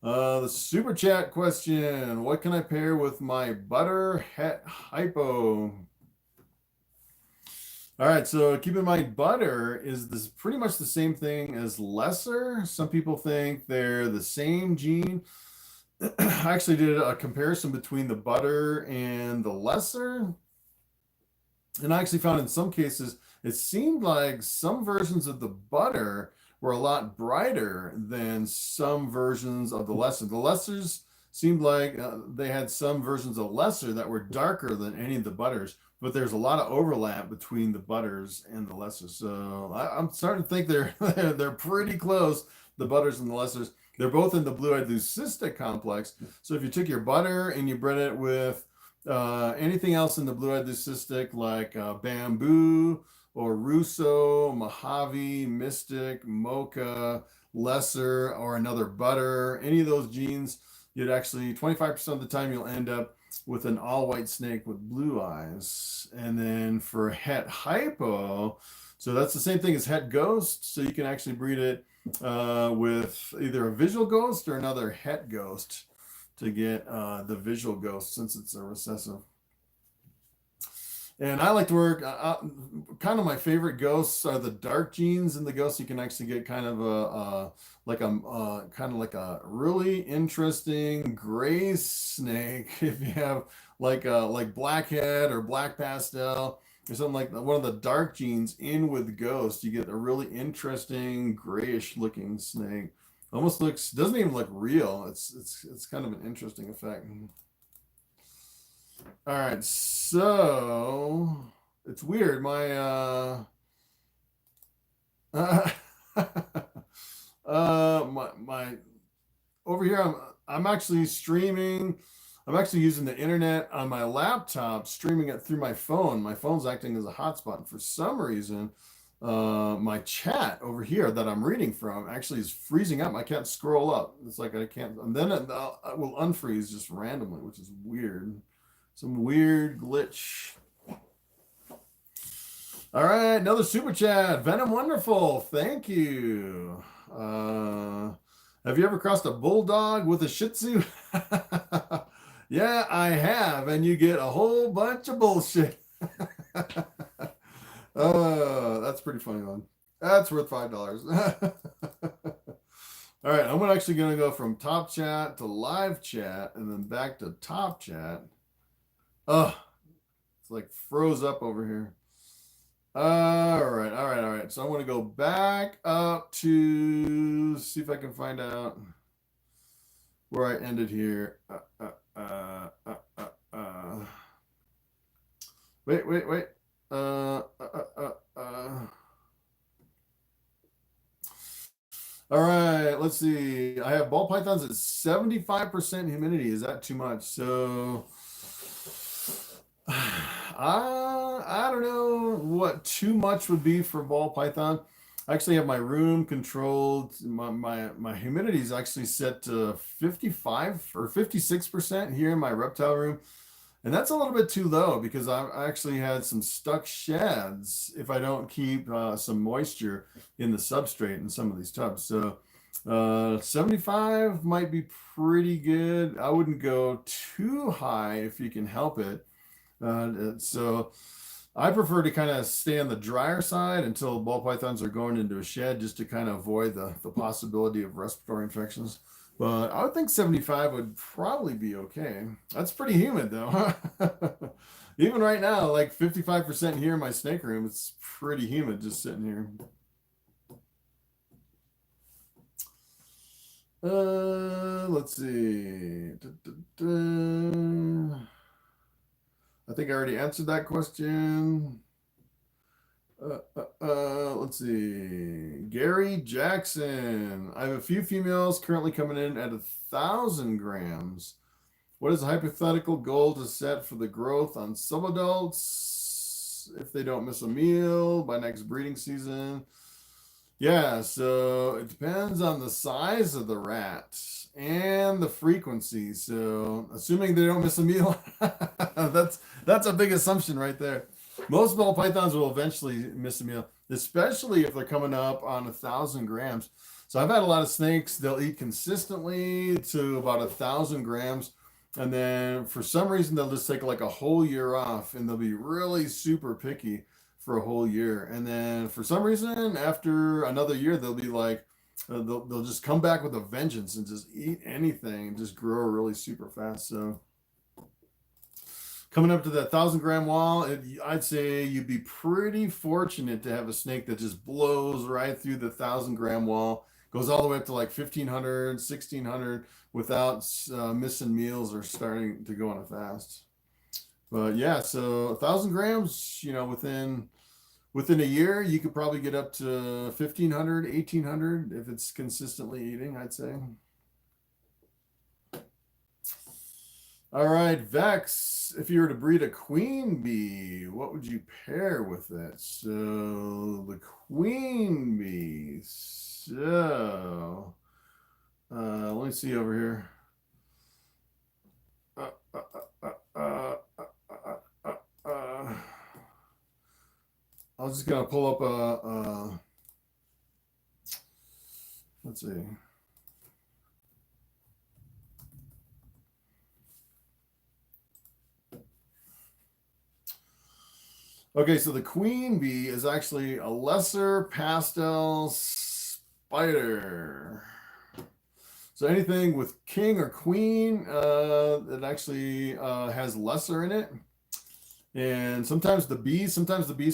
the super chat question. What can I pair with my butter het hypo? All right, so keep in mind, butter is this pretty much the same thing as lesser. Some people think they're the same gene. I actually did a comparison between the butter and the lesser, and I actually found in some cases it seemed like some versions of the butter were a lot brighter than some versions of the lesser. The lessers seemed like they had some versions of lesser that were darker than any of the butters, but there's a lot of overlap between the butters and the lessers. So I'm starting to think they're pretty close, the butters and the lessers. They're both in the blue-eyed leucistic complex. So if you took your butter and you bred it with anything else in the blue-eyed leucistic, like bamboo or Russo, Mojave, Mystic, Mocha, Lesser, or another butter, any of those genes, you'd actually, 25% of the time, you'll end up with an all-white snake with blue eyes. And then for het hypo, so that's the same thing as het ghost. So you can actually breed it with either a visual ghost or another het ghost to get the visual ghost, since it's a recessive. And I like to work, kind of my favorite ghosts are the dark genes in the ghosts. You can actually get kind of a really interesting gray snake if you have like blackhead or black pastel or something like that. One of the dark genes in with ghost, you get a really interesting grayish looking snake. Almost doesn't even look real. It's kind of an interesting effect. All right, so it's weird. My my over here, I'm actually streaming. I'm actually using the internet on my laptop, streaming it through my phone. My phone's acting as a hotspot. And for some reason, my chat over here that I'm reading from actually is freezing up. I can't scroll up. It's like I can't, and then it will unfreeze just randomly, which is weird. Some weird glitch. All right, another super chat. Venom Wonderful, thank you. Have you ever crossed a bulldog with a Shih Tzu? Yeah, I have, and you get a whole bunch of bullshit. Oh, that's pretty funny one. That's worth $5. All right, I'm actually going to go from top chat to live chat and then back to top chat. Oh, it's like froze up over here. All right. So I'm going to go back up to see if I can find out where I ended here. Wait. All right, let's see. I have ball pythons at 75% humidity. Is that too much? So I don't know what too much would be for ball python. I actually have my room controlled. My humidity is actually set to 55 or 56% here in my reptile room. And that's a little bit too low because I actually had some stuck shads if I don't keep some moisture in the substrate in some of these tubs. So 75 might be pretty good. I wouldn't go too high if you can help it. So I prefer to kind of stay on the drier side until ball pythons are going into a shed just to kind of avoid the possibility of respiratory infections. But I would think 75 would probably be okay. That's pretty humid though. Even right now, like 55% here in my snake room, it's pretty humid just sitting here. Let's see. I think I already answered that question. Let's see. Gary Jackson. I have a few females currently coming in at 1,000 grams. What is a hypothetical goal to set for the growth on subadults if they don't miss a meal by next breeding season? Yeah, so it depends on the size of the rat and the frequency. So assuming they don't miss a meal, that's a big assumption right there. Most ball pythons will eventually miss a meal, especially if they're coming up on 1,000 grams. So I've had a lot of snakes, they'll eat consistently to about 1,000 grams. And then for some reason, they'll just take like a whole year off and they'll be really super picky for a whole year. And then for some reason, after another year, they'll be like, they'll just come back with a vengeance and just eat anything and just grow really super fast. So coming up to that 1,000 gram wall, I'd say you'd be pretty fortunate to have a snake that just blows right through the 1,000 gram wall, goes all the way up to like 1,500, 1,600 without missing meals or starting to go on a fast. But yeah, so 1,000 grams, within a year, you could probably get up to 1,500, 1,800 if it's consistently eating, I'd say. All right, Vex, if you were to breed a queen bee, what would you pair with it? So the queen bee. So let me see over here. I was just gonna pull up let's see. Okay, so the queen bee is actually a lesser pastel spider. So anything with king or queen, it actually has lesser in it. And sometimes the bees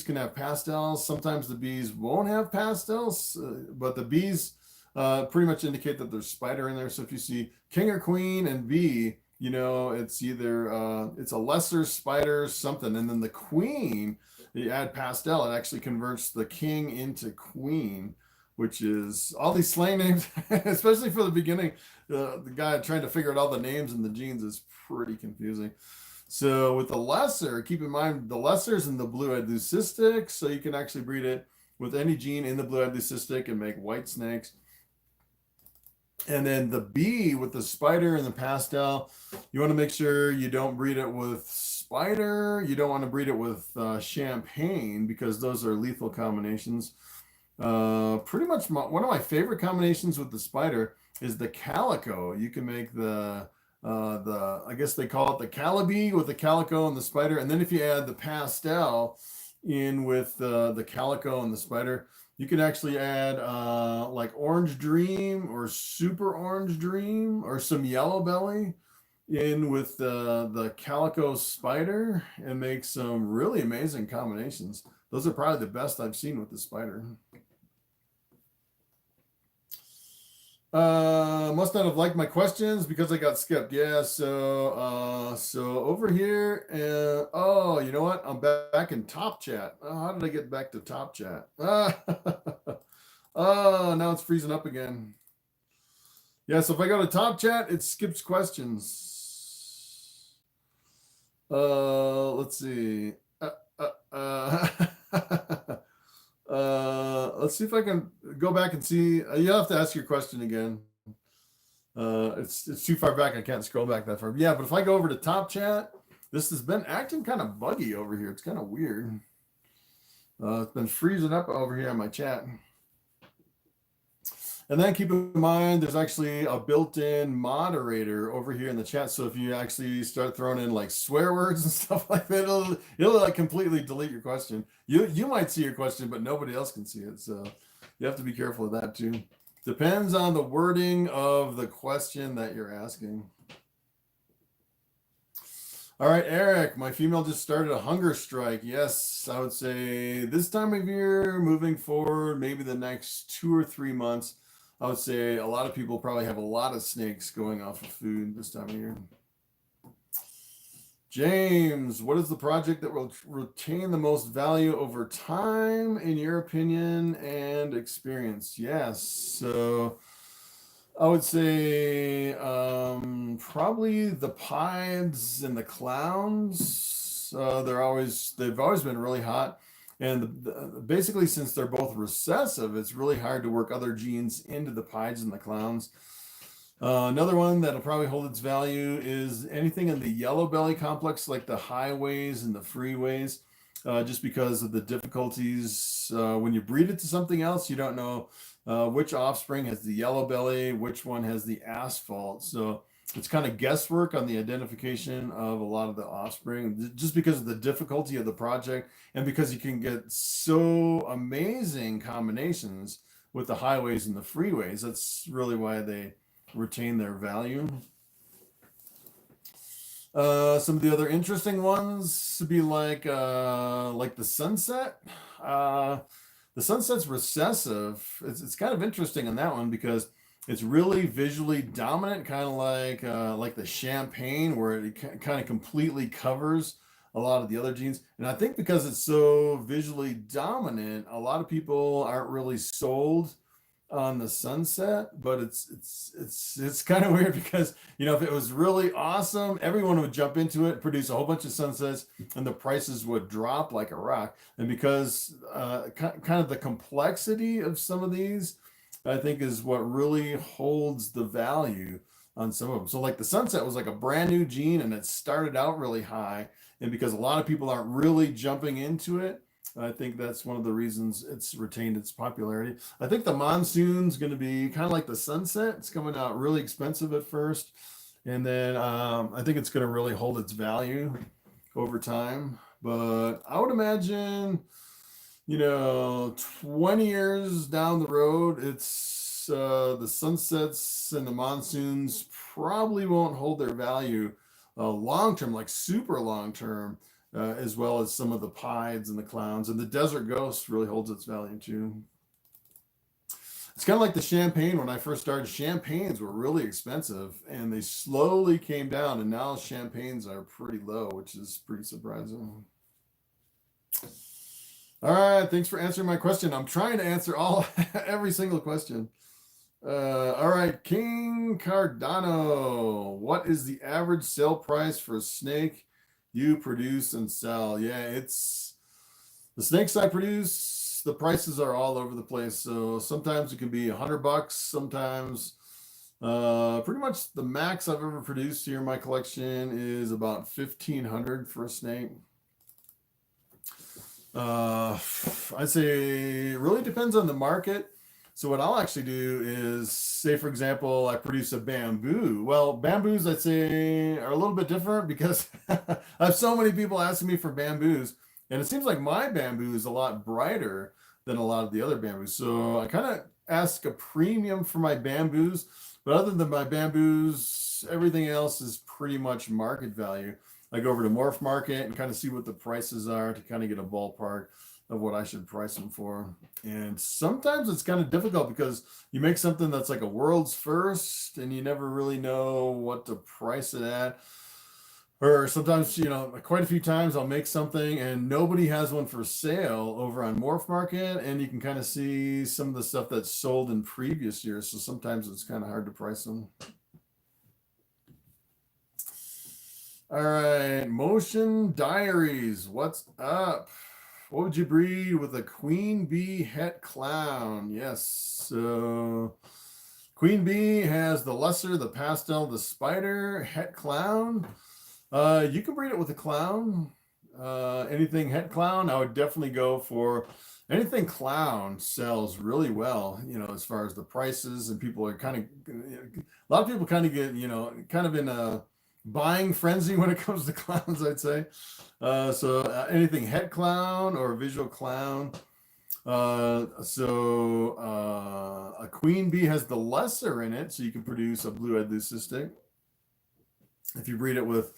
can have pastels. Sometimes the bees won't have pastels, but the bees pretty much indicate that there's spider in there. So if you see king or queen and bee, it's either it's a lesser spider something, and then the queen, you add pastel, it actually converts the king into queen, which is all these slang names, especially for the beginning. The guy trying to figure out all the names and the genes is pretty confusing. So with the lesser, keep in mind the lesser's in the blue-eyed leucistic, so you can actually breed it with any gene in the blue-eyed leucistic and make white snakes. And then the bee with the spider and the pastel, you want to make sure you don't breed it with spider. You don't want to breed it with champagne because those are lethal combinations. Pretty much one of my favorite combinations with the spider is the calico. You can make I guess they call it the calabi with the calico and the spider. And then if you add the pastel in with the calico and the spider, you can actually add like orange dream or super orange dream or some yellow belly in with the calico spider and make some really amazing combinations. Those are probably the best I've seen with the spider. Must not have liked my questions because I got skipped. Yeah, so over here, oh, you know what? I'm back in top chat. How did I get back to top chat? Oh, now it's freezing up again. Yeah, so if I go to top chat, it skips questions. Let's see. Let's see if I can go back and see. You'll have to ask your question again. It's too far back. I can't scroll back that far. Yeah, but if I go over to top chat, this has been acting kind of buggy over here. It's kind of weird. It's been freezing up over here on my chat. And then keep in mind, there's actually a built-in moderator over here in the chat. So if you actually start throwing in like swear words and stuff like that, it'll like completely delete your question. You might see your question, but nobody else can see it. So you have to be careful of that too. Depends on the wording of the question that you're asking. All right, Eric, my female just started a hunger strike. Yes, I would say this time of year, moving forward, maybe the next 2 or 3 months, I would say a lot of people probably have a lot of snakes going off of food this time of year. James, what is the project that will retain the most value over time, in your opinion and experience? Yes, so I would say probably the pieds and the clowns. They've always been really hot. And basically, since they're both recessive, it's really hard to work other genes into the pieds and the clowns. Another one that'll probably hold its value is anything in the yellow belly complex, like the highways and the freeways, just because of the difficulties. When you breed it to something else, you don't know which offspring has the yellow belly, which one has the asphalt. So it's kind of guesswork on the identification of a lot of the offspring, just because of the difficulty of the project, and because you can get so amazing combinations with the highways and the freeways. That's really why they retain their value. Some of the other interesting ones to be like the sunset. The sunset's recessive. It's kind of interesting on that one because it's really visually dominant, kind of like the champagne, where it kind of completely covers a lot of the other genes. And I think because it's so visually dominant, a lot of people aren't really sold on the sunset. But it's kind of weird because, you know, if it was really awesome, everyone would jump into it, produce a whole bunch of sunsets, and the prices would drop like a rock. And because kind of the complexity of some of these, I think, is what really holds the value on some of them. So like the sunset was like a brand new gene, and it started out really high. And because a lot of people aren't really jumping into it, I think that's one of the reasons it's retained its popularity. I think the monsoon's going to be kind of like the sunset. It's coming out really expensive at first, and then I think it's going to really hold its value over time. But I would imagine, you know, 20 years down the road, it's the sunsets and the monsoons probably won't hold their value long term, like super long term, as well as some of the pieds and the clowns. And the desert ghost really holds its value too. It's kind of like the champagne. When I first started, champagnes were really expensive, and they slowly came down, and now champagnes are pretty low, which is pretty surprising. All right, thanks for answering my question. I'm trying to answer every single question. All right, King Cardano, what is the average sale price for a snake you produce and sell? Yeah, it's the snakes I produce, the prices are all over the place. So sometimes it can be $100, sometimes pretty much the max I've ever produced here in my collection is about $1,500 for a snake. I'd say it really depends on the market. So what I'll actually do is, say for example, I produce a bamboo. Well, bamboos I'd say are a little bit different because I have so many people asking me for bamboos, and it seems like my bamboo is a lot brighter than a lot of the other bamboos. So I kind of ask a premium for my bamboos, but other than my bamboos, everything else is pretty much market value. I go over to Morphmarket and kind of see what the prices are to kind of get a ballpark of what I should price them for. And sometimes it's kind of difficult because you make something that's like a world's first and you never really know what to price it at. or sometimes, you know, quite a few times I'll make something and nobody has one for sale over on Morphmarket, and you can kind of see some of the stuff that's sold in previous years. So sometimes it's kind of hard to price them. All right, Motion Diaries, what's up? What would you breed with a queen bee het clown? Yes, so queen bee has the lesser, the pastel, the spider, het clown. You can breed it with a clown. Anything het clown, I would definitely go for anything clown sells really well, you know, as far as the prices, and people are kind of, a lot of people kind of get, you know, kind of in a buying frenzy when it comes to clowns, I'd say. So anything het clown or visual clown. A queen bee has the lesser in it, so you can produce a blue-eyed leucistic. If you breed it with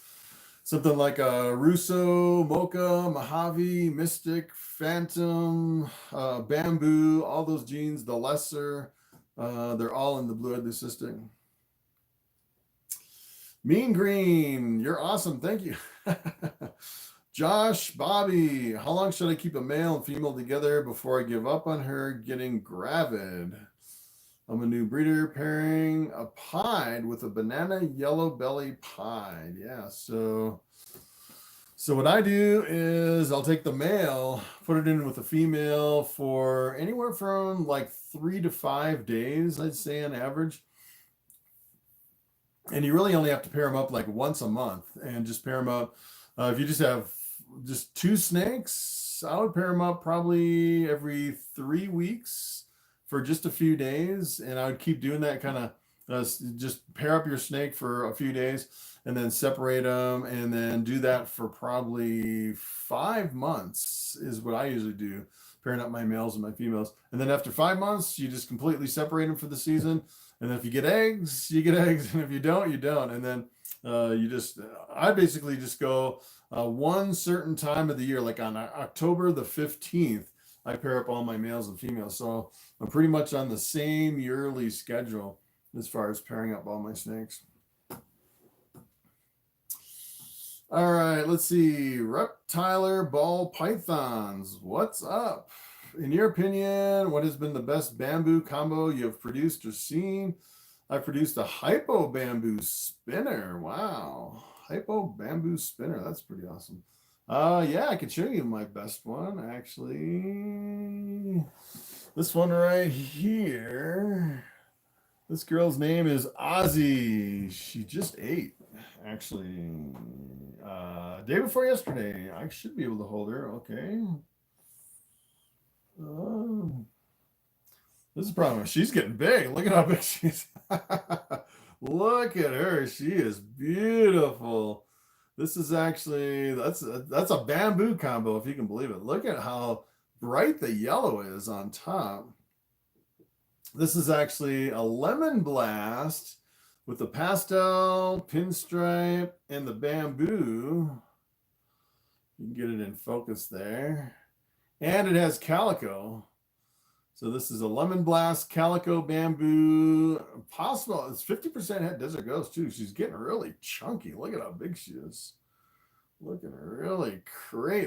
something like a Russo, Mocha, Mojave, Mystic, Phantom, Bamboo, all those genes, the lesser, they're all in the blue-eyed leucistic. Mean Green, you're awesome. Thank you. Josh, Bobby, how long should I keep a male and female together before I give up on her getting gravid? I'm a new breeder pairing a pied with a banana yellow belly pied. Yeah, so what I do is I'll take the male, put it in with the female for anywhere from like 3 to 5 days, I'd say on average. And you really only have to pair them up like once a month, and just pair them up. If you just have just 2 snakes, I would pair them up probably every 3 weeks for just a few days. And I would keep doing that, kind of just pair up your snake for a few days and then separate them, and then do that for probably 5 months is what I usually do, pairing up my males and my females. And then after 5 months, you just completely separate them for the season. And then if you get eggs, you get eggs. And if you don't, you don't. And then I basically just go one certain time of the year, like on October the 15th, I pair up all my males and females. So I'm pretty much on the same yearly schedule as far as pairing up all my snakes. All right, let's see. Reptiler Ball Pythons, what's up? In your opinion, what has been the best bamboo combo you have produced or seen? I produced a hypo bamboo spinner. Wow. Hypo bamboo spinner. That's pretty awesome. Yeah, I could show you my best one, actually. This one right here. This girl's name is Ozzy. She just ate, actually. Day before yesterday. I should be able to hold her. Okay. This is a problem. She's getting big. Look at how big she is. Look at her. She is beautiful. This is actually, that's a bamboo combo, if you can believe it. Look at how bright the yellow is on top. This is actually a lemon blast with the pastel, pinstripe, and the bamboo. You can get it in focus there. And it has calico. So this is a lemon blast, calico, bamboo. Possible, it's 50% het desert ghost too. She's getting really chunky. Look at how big she is. Looking really crazy.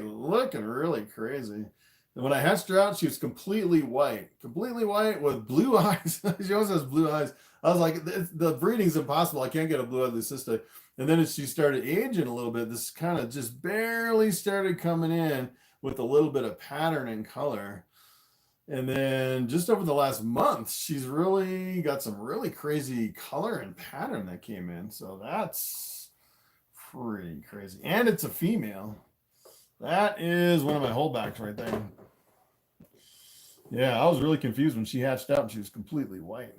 And when I hatched her out, she was completely white with blue eyes. She always has blue eyes. I was like, the breeding's impossible. I can't get a blue-eyed leucistic. And then as she started aging a little bit, this kind of just barely started coming in with a little bit of pattern and color. And then just over the last month, she's really got some really crazy color and pattern that came in. So that's pretty crazy. And it's a female. That is one of my holdbacks right there. Yeah, I was really confused when she hatched out and she was completely white.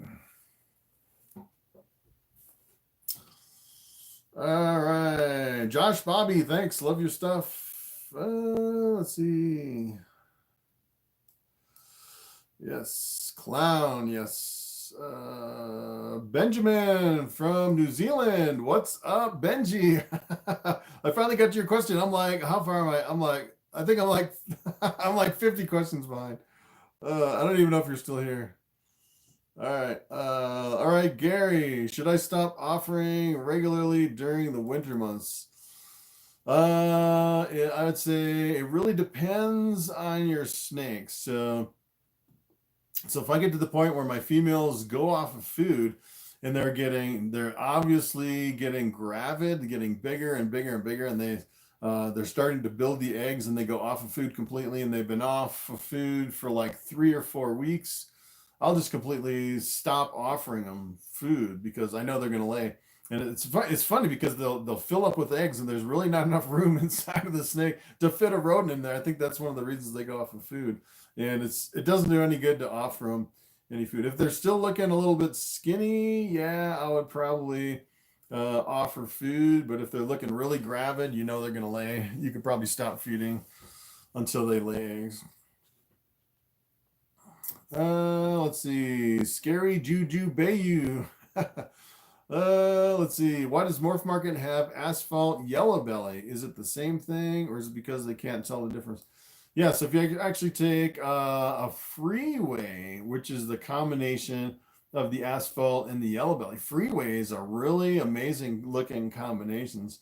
All right. Josh, Bobby, thanks. Love your stuff. Let's see. Yes. Clown. Yes. Benjamin from New Zealand. What's up, Benji? I finally got your question. I'm like, how far am I? I think I'm like, I'm like 50 questions behind. I don't even know if you're still here. All right, Gary. Should I stop offering regularly during the winter months? I would say it really depends on your snakes. So if I get to the point where my females go off of food and they're obviously getting gravid, getting bigger and bigger and bigger, and they're starting to build the eggs and they go off of food completely and they've been off of food for like 3 or 4 weeks, I'll just completely stop offering them food because I know they're going to lay. And it's funny because they'll fill up with eggs and there's really not enough room inside of the snake to fit a rodent in there. I think that's one of the reasons they go off of food. And it doesn't do any good to offer them any food. If they're still looking a little bit skinny, yeah, I would probably offer food. But if they're looking really gravid, you know they're going to lay. You could probably stop feeding until they lay eggs. Let's see. Scary Juju Bayu. Let's see. Why does Morphmarket have asphalt yellow belly? Is it the same thing or is it because they can't tell the difference? Yeah, so if you actually take a freeway, which is the combination of the asphalt and the yellow belly, freeways are really amazing looking combinations.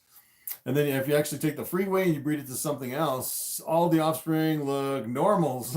And then if you actually take the freeway and you breed it to something else, all the offspring look normals.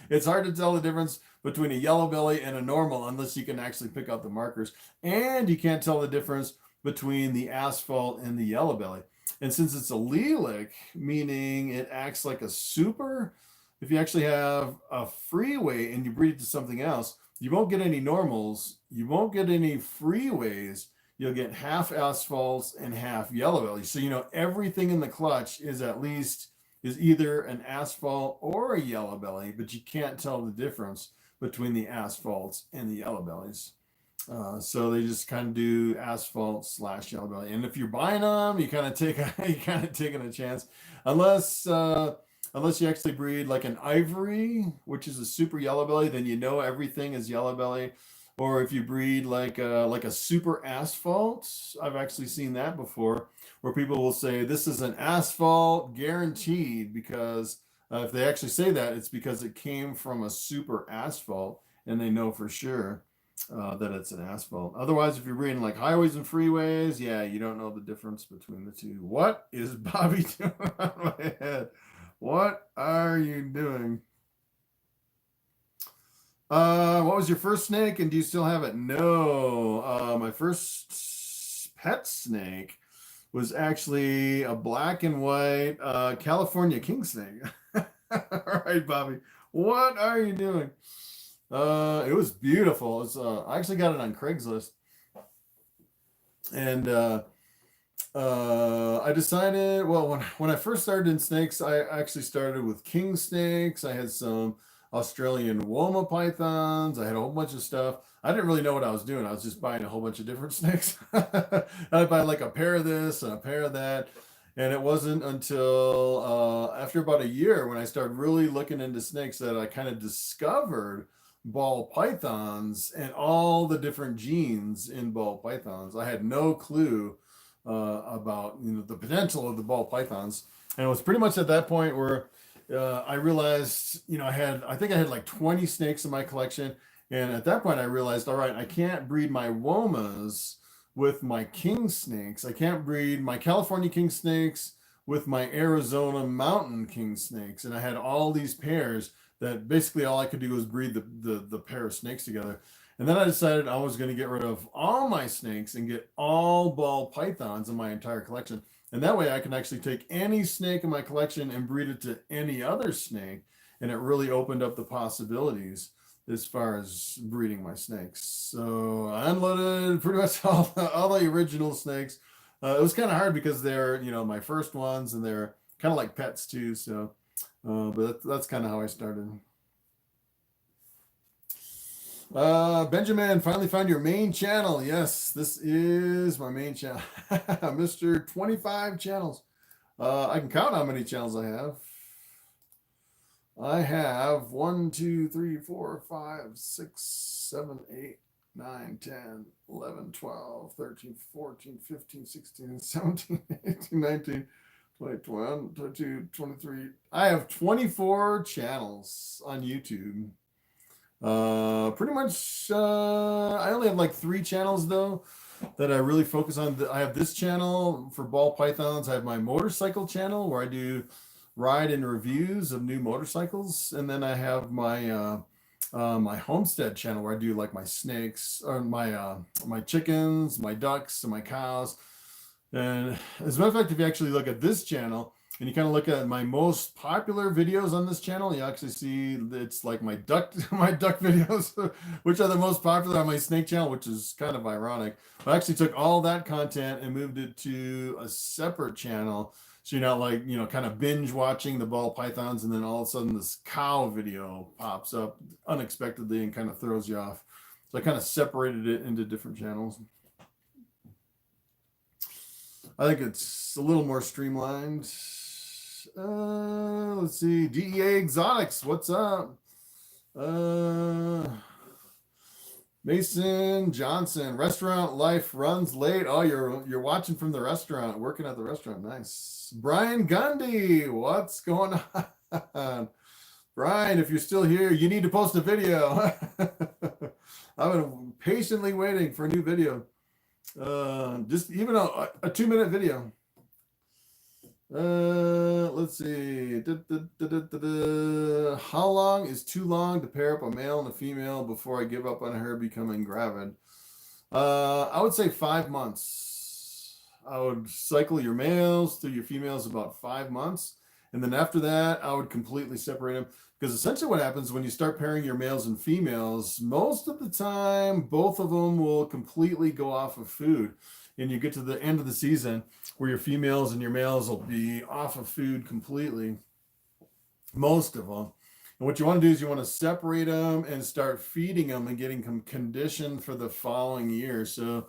It's hard to tell the difference between a yellow belly and a normal unless you can actually pick out the markers. And you can't tell the difference between the asphalt and the yellow belly. And since it's allelic, meaning it acts like a super, if you actually have a freeway and you breed it to something else, you won't get any normals, you won't get any freeways, you'll get half asphalts and half yellow belly. So, you know, everything in the clutch is either an asphalt or a yellow belly, but you can't tell the difference between the asphalts and the yellow bellies. So they just kind of do asphalt / yellow belly. And if you're buying them, you kind of taking a chance, unless you actually breed like an ivory, which is a super yellow belly, then you know everything is yellow belly. Or if you breed like a super asphalt, I've actually seen that before, where people will say this is an asphalt guaranteed because if they actually say that, it's because it came from a super asphalt and they know for sure that it's an asphalt. Otherwise, if you're breeding like highways and freeways, yeah, you don't know the difference between the two. What is Bobby doing on my head? What are you doing? What was your first snake and do you still have it? No, my first pet snake was actually a black and white California king snake. All right, Bobby, what are you doing? It was beautiful. I actually got it on Craigslist, and I decided, well, when I first started in snakes, I actually started with king snakes. I had some Australian Woma pythons. I had a whole bunch of stuff. I didn't really know what I was doing. I was just buying a whole bunch of different snakes. I'd buy like a pair of this and a pair of that. And it wasn't until after about a year when I started really looking into snakes that I kind of discovered ball pythons and all the different genes in ball pythons. I had no clue about the potential of the ball pythons. And it was pretty much at that point where I realized, I think I had like 20 snakes in my collection. And at that point I realized, all right, I can't breed my womas with my king snakes. I can't breed my California king snakes with my Arizona mountain king snakes. And I had all these pairs that basically all I could do was breed the pair of snakes together. And then I decided I was going to get rid of all my snakes and get all ball pythons in my entire collection. And that way I can actually take any snake in my collection and breed it to any other snake. And it really opened up the possibilities as far as breeding my snakes. So I unloaded pretty much all the original snakes. It was kind of hard because they're, my first ones and they're kind of like pets too. So, but that's kind of how I started. Benjamin, finally found your main channel. Yes, this is my main channel. Mr. 25 channels. I can count how many channels I have. I have 1, 2, 3, 4, 5, 6, 7, 8, 9, 10, 11, 12, 13, 14, 15, 16, 17, 18, 19, 20, 21, 22, 23. I have 24 channels on YouTube. Pretty much, I only have like 3 channels though. that I really focus on. I have this channel for ball pythons. I have my motorcycle channel where I do ride and reviews of new motorcycles, and then I have my my homestead channel where I do like my snakes or my chickens, my ducks, and my cows. And as a matter of fact, if you actually look at this channel and you kind of look at my most popular videos on this channel, you actually see it's like my duck videos, which are the most popular on my snake channel, which is kind of ironic. I actually took all that content and moved it to a separate channel. So you're not like, you know, kind of binge watching the ball pythons and then all of a sudden this cow video pops up unexpectedly and kind of throws you off. So I kind of separated it into different channels. I think it's a little more streamlined. Let's see. DEA Exotics, what's up? Mason Johnson, restaurant life runs late. Oh, you're watching from the restaurant, working at the restaurant. Nice. Brian Gundy, what's going on? Brian, if you're still here, you need to post a video. I've been patiently waiting for a new video. Just even a 2-minute video. Let's see. How long is too long to pair up a male and a female before I give up on her becoming gravid? I would say 5 months. I would cycle your males through your females about 5 months. And then after that, I would completely separate them. Because essentially what happens when you start pairing your males and females, most of the time, both of them will completely go off of food. And you get to the end of the season where your females and your males will be off of food completely. Most of them. And what you want to do is you want to separate them and start feeding them and getting them conditioned for the following year. So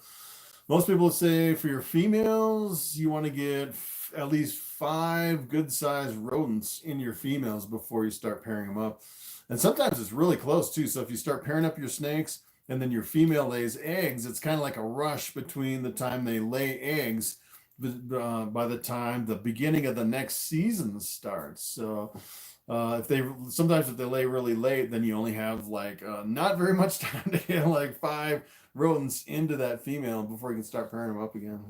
most people say for your females, you want to get at least 5 good-sized rodents in your females before you start pairing them up. And sometimes it's really close too. So if you start pairing up your snakes and then your female lays eggs, it's kind of like a rush between the time they lay eggs by the time the beginning of the next season starts. So if they lay really late, then you only have like not very much time to get like 5 rodents into that female before you can start pairing them up again.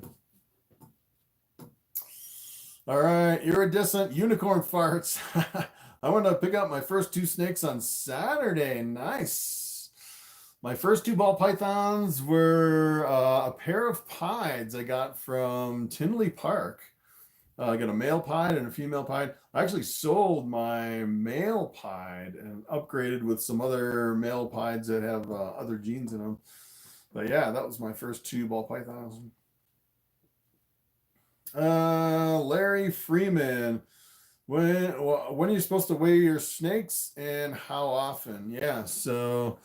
All right, iridescent unicorn farts. I want to pick up my first 2 snakes on Saturday. Nice. My first 2 ball pythons were a pair of pieds I got from Tinley Park. I got a male pied and a female pied. I actually sold my male pied and upgraded with some other male pieds that have other genes in them. But yeah, that was my first 2 ball pythons. Larry Freeman, when are you supposed to weigh your snakes and how often? Yeah, so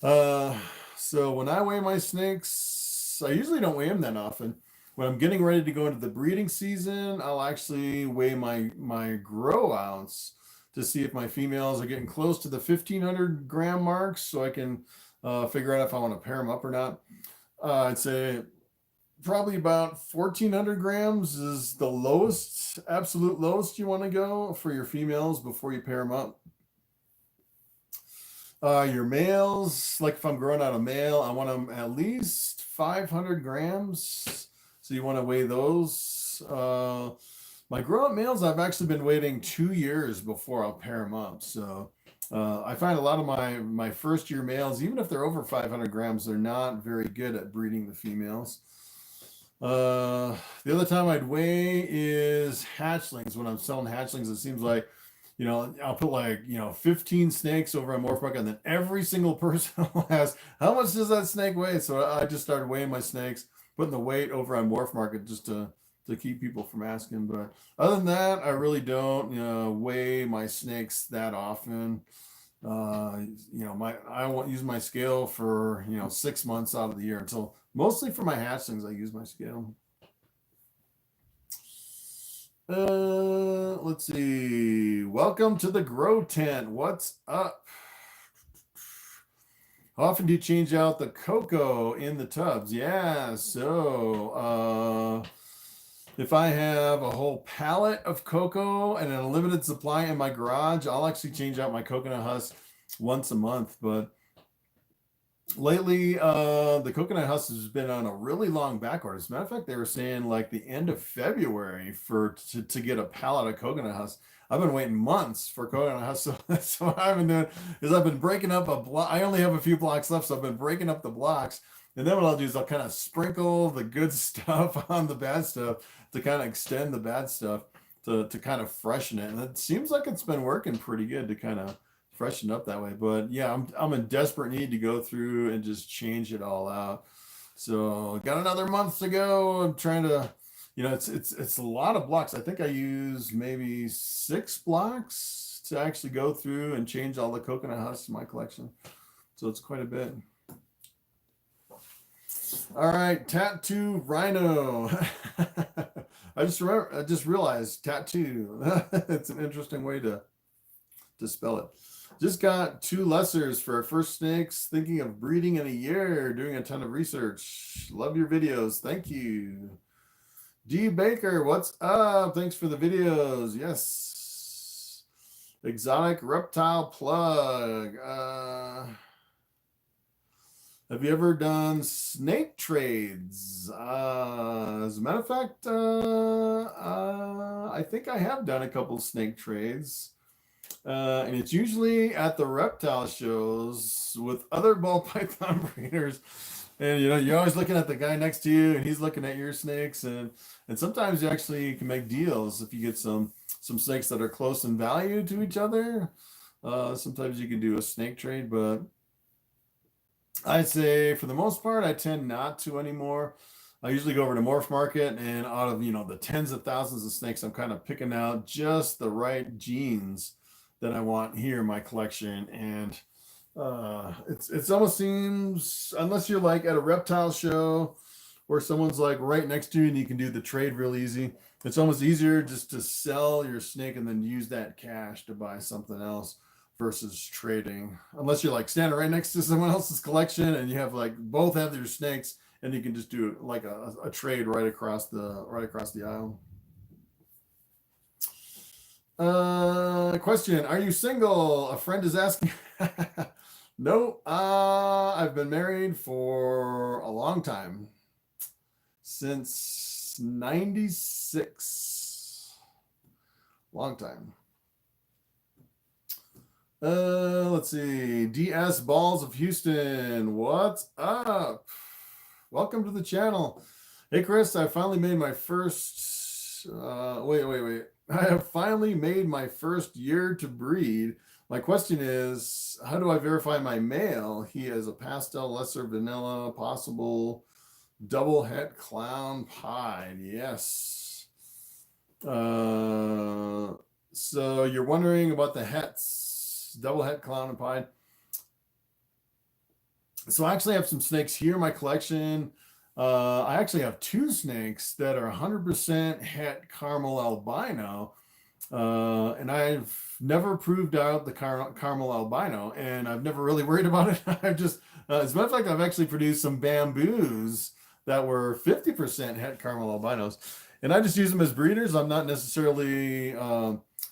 when I weigh my snakes, I usually don't weigh them that often. When I'm getting ready to go into the breeding season, I'll actually weigh my grow outs to see if my females are getting close to the 1,500 gram mark, so I can figure out if I want to pair them up or not. I'd say probably about 1,400 grams is the lowest, absolute lowest you want to go for your females before you pair them up. Your males, like if I'm growing out a male, I want them at least 500 grams. So you want to weigh those. My grow-up males, I've actually been waiting 2 years before I'll pair them up. So I find a lot of my first year males, even if they're over 500 grams, they're not very good at breeding the females. The other time I'd weigh is hatchlings. When I'm selling hatchlings, it seems like, you know, I'll put like, 15 snakes over on Morphmarket, and then every single person will ask, how much does that snake weigh? So I just started weighing my snakes, putting the weight over on Morphmarket just to keep people from asking. But other than that, I really don't weigh my snakes that often. I won't use my scale for 6 months out of the year, until mostly for my hatchlings I use my scale. Let's see. Welcome to the grow tent. What's up? How often do you change out the cocoa in the tubs? Yeah, so if I have a whole pallet of cocoa and an unlimited supply in my garage, I'll actually change out my coconut husk once a month. But lately, the coconut husk has been on a really long back order. As a matter of fact, they were saying like the end of February to get a pallet of coconut husk. I've been waiting months for coconut husk. So that's what I've been doing is I've been breaking up a block. I only have a few blocks left, so I've been breaking up the blocks. And then what I'll do is I'll kind of sprinkle the good stuff on the bad stuff to kind of extend the bad stuff to kind of freshen it. And it seems like it's been working pretty good to kind of freshen up that way. But yeah, I'm in desperate need to go through and just change it all out. So got another month to go. I'm trying to, it's a lot of blocks. I think I use maybe 6 blocks to actually go through and change all the coconut husks in my collection. So it's quite a bit. All right, tattoo rhino. I just realized tattoo. It's an interesting way to spell it. Just got 2 lessers for our first snakes. Thinking of breeding in a year. Doing a ton of research. Love your videos. Thank you. D Baker, what's up? Thanks for the videos. Yes. Exotic reptile plug. Have you ever done snake trades? As a matter of fact, I think I have done a couple snake trades. And it's usually at the reptile shows with other ball python breeders. And you're always looking at the guy next to you and he's looking at your snakes. And sometimes you actually can make deals if you get some snakes that are close in value to each other. Sometimes you can do a snake trade, but I'd say for the most part, I tend not to anymore. I usually go over to Morphmarket, and out of the tens of thousands of snakes, I'm kind of picking out just the right genes that I want here in my collection. And it's almost seems, unless you're like at a reptile show where someone's like right next to you and you can do the trade real easy, it's almost easier just to sell your snake and then use that cash to buy something else versus trading, unless you're like standing right next to someone else's collection and you have like both have their snakes and you can just do like a trade right across the aisle. Question, are you single? A friend is asking. No, I've been married for a long time, since 96. Long time. Let's see. DS Balls of Houston. What's up? Welcome to the channel. Hey, Chris, I finally made my first, wait. I have finally made my first year to breed. My question is, how do I verify my male? He is a pastel, lesser vanilla, possible double het clown pied. Yes. So you're wondering about the hets, double het clown and pied. So I actually have some snakes here in my collection. I actually have 2 snakes that are 100% het caramel albino. And I've never proved out the caramel albino, and I've never really worried about it. I've just, as a matter of fact, I've actually produced some bamboos that were 50% het caramel albinos, and I just use them as breeders. I'm not necessarily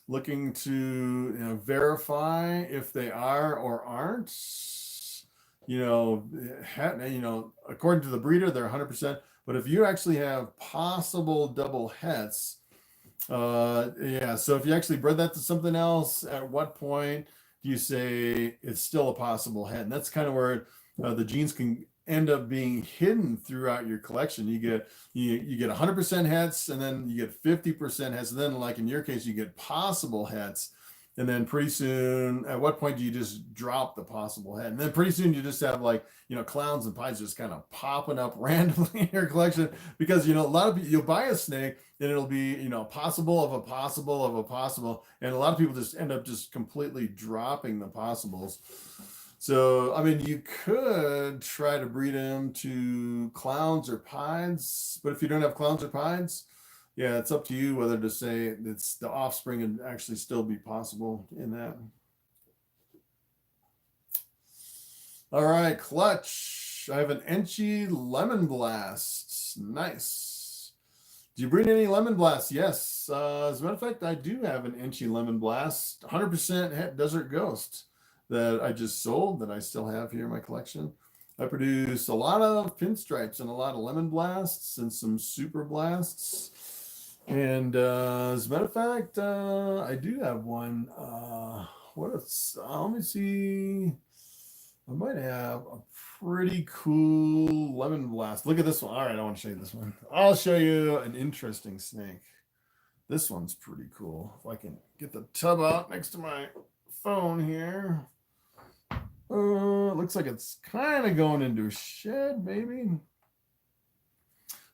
looking to verify if they are or aren't. According to the breeder, they're 100%. But if you actually have possible double hets, yeah. So if you actually bred that to something else, at what point do you say it's still a possible het? And that's kind of where the genes can end up being hidden throughout your collection. You get 100% hets, and then you get 50% hets, and then like in your case, you get possible hets. And then pretty soon, at what point do you just drop the possible het? And then pretty soon you just have like, clowns and pies just kind of popping up randomly in your collection, because, a lot of people, you'll buy a snake and it'll be, possible of a possible of a possible. And a lot of people just end up just completely dropping the possibles. So, I mean, you could try to breed them to clowns or pies, but if you don't have clowns or pies, yeah, it's up to you whether to say it's the offspring and actually still be possible in that. All right, clutch. I have an Enchy Lemon Blast. Nice. Do you breed any Lemon Blasts? Yes. As a matter of fact, I do have an Enchy Lemon Blast, 100% het Desert Ghost that I just sold, that I still have here in my collection. I produce a lot of pinstripes and a lot of lemon blasts and some super blasts. And as a matter of fact, I do have one. Let me see. I might have a pretty cool lemon blast. Look at this one. All right, I want to show you this one. I'll show you an interesting snake. This one's pretty cool. If I can get the tub out next to my phone here. Looks like it's kind of going into a shed, maybe.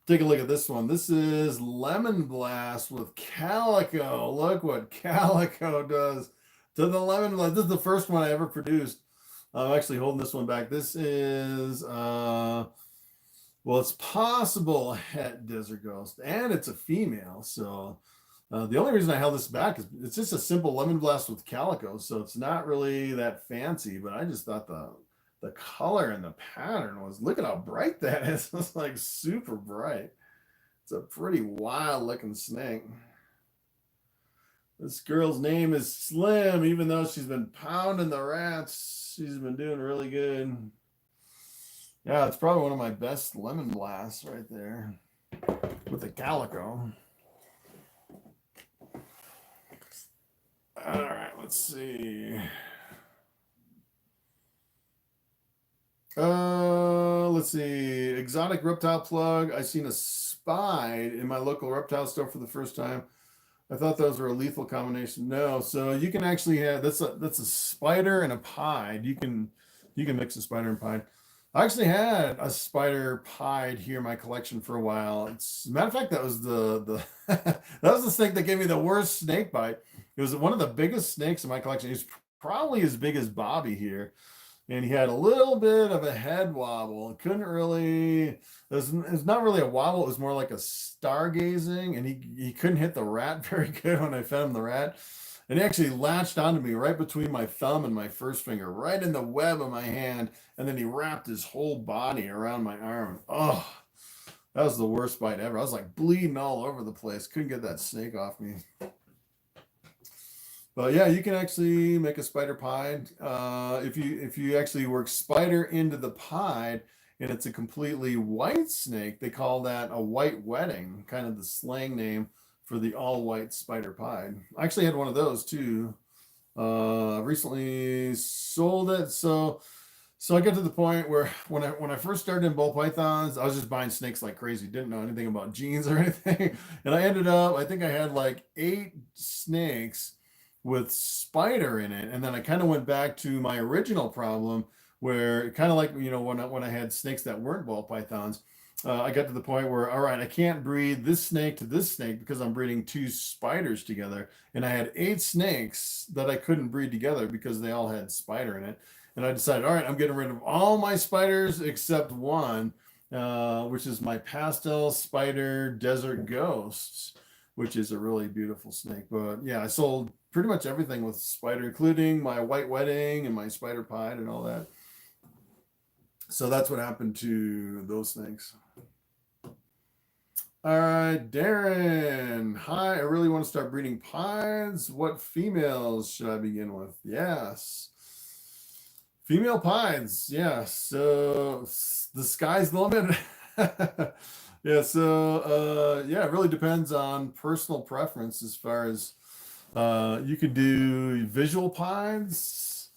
Take a look at this one. This is Lemon Blast with Calico. Look what Calico does to the lemon blast. This is the first one I ever produced. I'm actually holding this one back. This is, well, it's possible a het desert ghost, and it's a female. So the only reason I held this back is it's just a simple lemon blast with calico. So it's not really that fancy, but I just thought the color and the pattern was, look at how bright that is. It's like super bright. It's a pretty wild looking snake. This girl's name is Slim, even though she's been pounding the rats. She's been doing really good. Yeah, it's probably one of my best lemon blasts right there with the calico. All right, let's see. Let's see. Exotic reptile plug. I seen a spide in my local reptile store for the first time. I thought those were a lethal combination. No, so you can actually have that's a spider and a pied. You can mix a spider and pied. I actually had a spider pied here in my collection for a while. It's matter of fact, that was the that was the snake that gave me the worst snake bite. It was one of the biggest snakes in my collection. He was probably as big as Bobby here. And he had a little bit of a head wobble. Couldn't really, it was not really a wobble. It was more like a stargazing. And he couldn't hit the rat very good when I fed him the rat. And he actually latched onto me right between my thumb and my first finger, right in the web of my hand. And then he wrapped his whole body around my arm. Oh, that was the worst bite ever. I was like bleeding all over the place. Couldn't get that snake off me. But yeah, you can actually make a spider pied. If you actually work spider into the pied and it's a completely white snake, they call that a white wedding, kind of the slang name for the all white spider pied. I actually had one of those too. Recently sold it. So I got to the point where when I first started in Boll Pythons, I was just buying snakes like crazy. Didn't know anything about genes or anything. And I ended up, I think I had like 8 snakes with spider in it. And then I kind of went back to my original problem where kind of like, you know, when I had snakes that weren't ball pythons, I got to the point where, all right, I can't breed this snake to this snake because I'm breeding 2 spiders together. And I had 8 snakes that I couldn't breed together because they all had spider in it. And I decided, all right, I'm getting rid of all my spiders except one, which is my pastel spider desert ghosts, which is a really beautiful snake. But yeah, I sold pretty much everything with spider, including my white wedding and my spider pied and all that. So that's what happened to those snakes. All right, Darren. Hi, I really want to start breeding pieds. What females should I begin with? Yes. Female pieds. Yeah. So the sky's the limit. Yeah. So yeah, it really depends on personal preference as far as you could do visual pieds.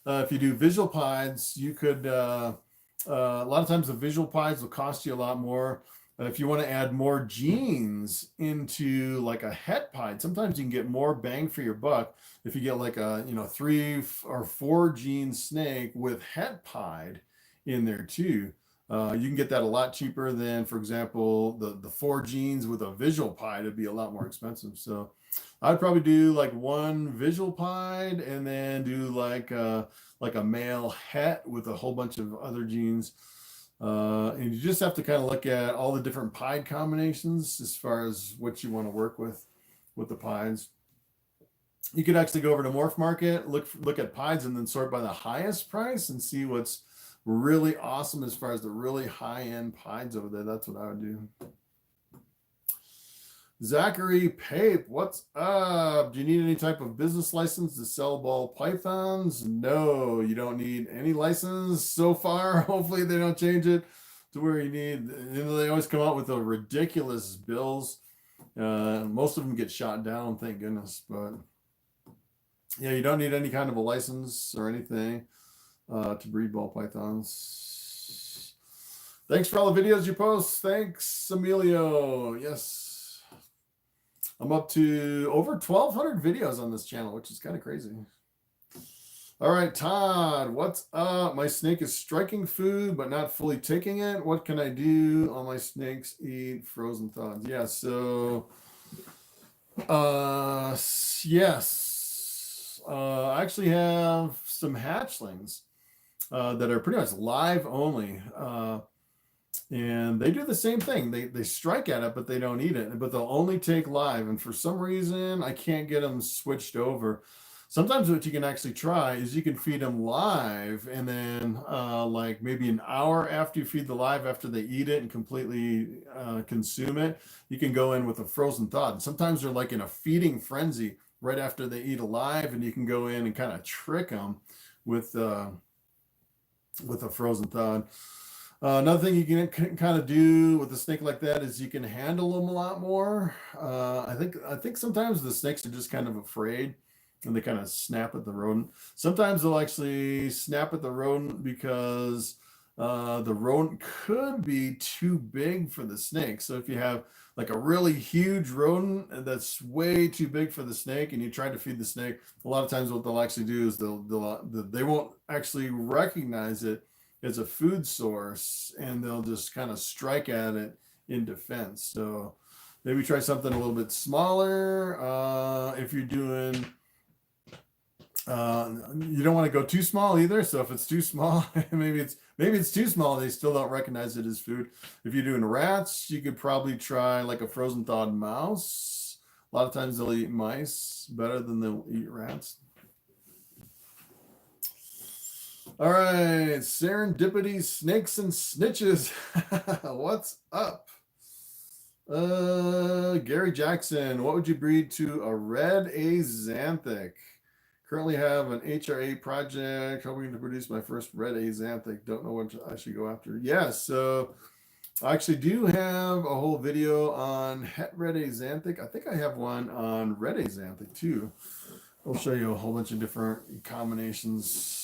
If you do visual pieds, you could, a lot of times the visual pieds will cost you a lot more. If you want to add more genes into like a het pied, sometimes you can get more bang for your buck if you get like a, 3 or 4 gene snake with het pied in there too. You can get that a lot cheaper than, for example, the 4 genes with a visual pied. It'd be a lot more expensive. So I'd probably do like 1 visual pied and then do like a male het with a whole bunch of other genes. And you just have to kind of look at all the different pied combinations as far as what you want to work with the pieds. You could actually go over to Morphmarket, look at pieds and then sort by the highest price and see what's really awesome as far as the really high-end pieds over there. That's what I would do. Zachary Pape, what's up? Do you need any type of business license to sell ball pythons? No, you don't need any license so far. Hopefully they don't change it to where you need, they always come out with the ridiculous bills. Most of them get shot down, thank goodness. But yeah, you don't need any kind of a license or anything to breed ball pythons. Thanks for all the videos you post. Thanks, Emilio. Yes. I'm up to over 1,200 videos on this channel, which is kind of crazy. All right, Todd, what's up? My snake is striking food, but not fully taking it. What can I do? All my snakes eat frozen thawed. Yeah, so, yes. I actually have some hatchlings that are pretty much live only. And they do the same thing. They strike at it, but they don't eat it. But they'll only take live. And for some reason, I can't get them switched over. Sometimes what you can actually try is you can feed them live, and then like maybe an hour after you feed the live, after they eat it and completely consume it, you can go in with a frozen thawed. And sometimes they're like in a feeding frenzy right after they eat alive, and you can go in and kind of trick them with a frozen thawed. Another thing you can kind of do with a snake like that is you can handle them a lot more. I think sometimes the snakes are just kind of afraid, and they kind of snap at the rodent. Sometimes they'll actually snap at the rodent because the rodent could be too big for the snake. So if you have like a really huge rodent that's way too big for the snake, and you try to feed the snake, a lot of times what they'll actually do is they won't actually recognize it as a food source, and they'll just kind of strike at it in defense. So maybe try something a little bit smaller. If you're doing, you don't want to go too small either. So if it's too small, maybe it's too small, they still don't recognize it as food. If you're doing rats, you could probably try like a frozen thawed mouse. A lot of times they'll eat mice better than they'll eat rats. All right, serendipity, snakes and snitches. What's up? Gary Jackson, what would you breed to a red axanthic? Currently have an HRA project, hoping to produce my first red axanthic. Don't know what I should go after. Yes, so I actually do have a whole video on het red axanthic. I think I have one on red axanthic too. I'll show you a whole bunch of different combinations.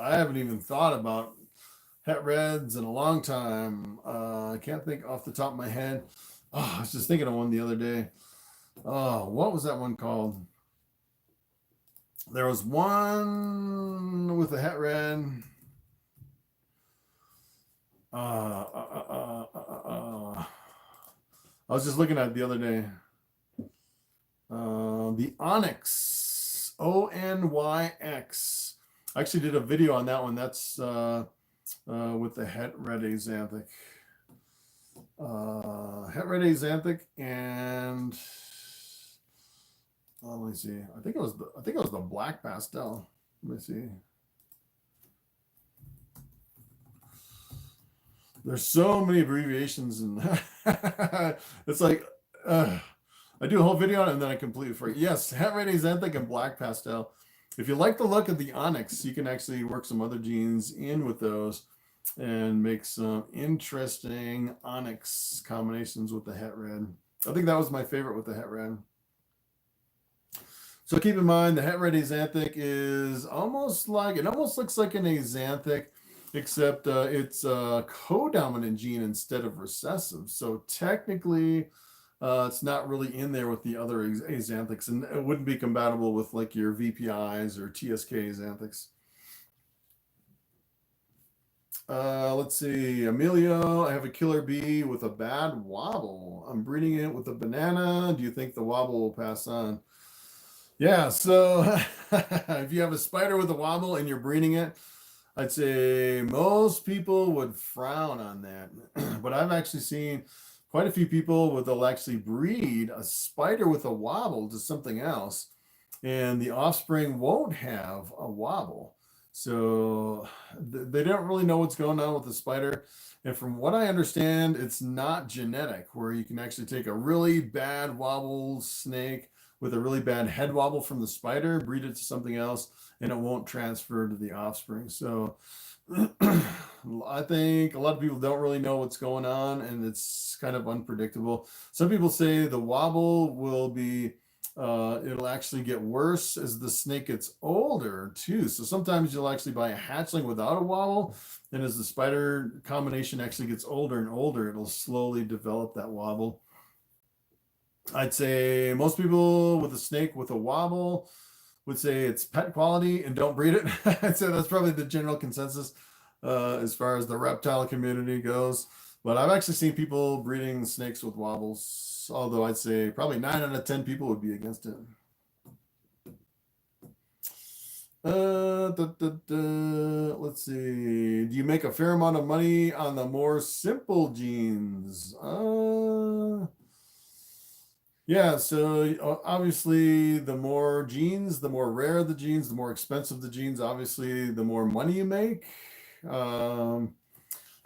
I haven't even thought about het reds in a long time. I can't think off the top of my head. Oh, I was just thinking of one the other day. Oh, what was that one called? There was one with a het red. I was just looking at it the other day. The Onyx, Onyx. I actually did a video on that one. That's with the het red axanthic. Het red axanthic, and let me see. I think it was the black pastel. Let me see. There's so many abbreviations, and it's like I do a whole video on it and then I completely forget. Yes, het red axanthic and black pastel. If you like the look of the Onyx, you can actually work some other genes in with those and make some interesting Onyx combinations with the het red. I think that was my favorite with the het red. So keep in mind, the het red axanthic is almost like, it almost looks like an axanthic, except it's a codominant gene instead of recessive. So technically, it's not really in there with the other axanthics, and it wouldn't be compatible with like your VPIs or TSK axanthics. Let's see, Emilio, I have a killer bee with a bad wobble. I'm breeding it with a banana. Do you think the wobble will pass on? Yeah, so if you have a spider with a wobble and you're breeding it, I'd say most people would frown on that. But I've actually seen quite a few people where they'll actually breed a spider with a wobble to something else, and the offspring won't have a wobble. So they don't really know what's going on with the spider. And from what I understand, it's not genetic, where you can actually take a really bad wobble snake with a really bad head wobble from the spider, breed it to something else, and it won't transfer to the offspring. So I think a lot of people don't really know what's going on, and it's kind of unpredictable. Some people say the wobble will be it'll actually get worse as the snake gets older too. So sometimes you'll actually buy a hatchling without a wobble, and as the spider combination actually gets older and older, it'll slowly develop that wobble. I'd say most people with a snake with a wobble would say it's pet quality and don't breed it. I'd say that's probably the general consensus as far as the reptile community goes. But I've actually seen people breeding snakes with wobbles, although I'd say probably 9 out of 10 people would be against it. Let's see. Do you make a fair amount of money on the more simple genes? Yeah, so obviously the more genes, the more rare the genes, the more expensive the genes, obviously the more money you make. You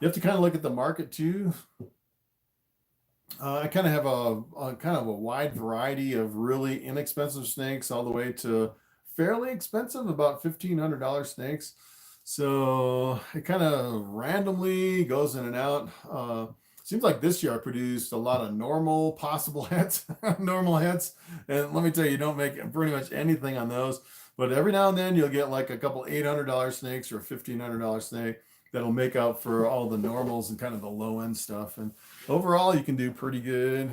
have to kind of look at the market too. I kind of have a wide variety of really inexpensive snakes all the way to fairly expensive, about $1,500 snakes. So it kind of randomly goes in and out. Seems like this year I produced a lot of normal possible hits, normal hits. And let me tell you, you don't make pretty much anything on those. But every now and then you'll get like a couple $800 snakes or a $1,500 snake that'll make up for all the normals and kind of the low end stuff. And overall, you can do pretty good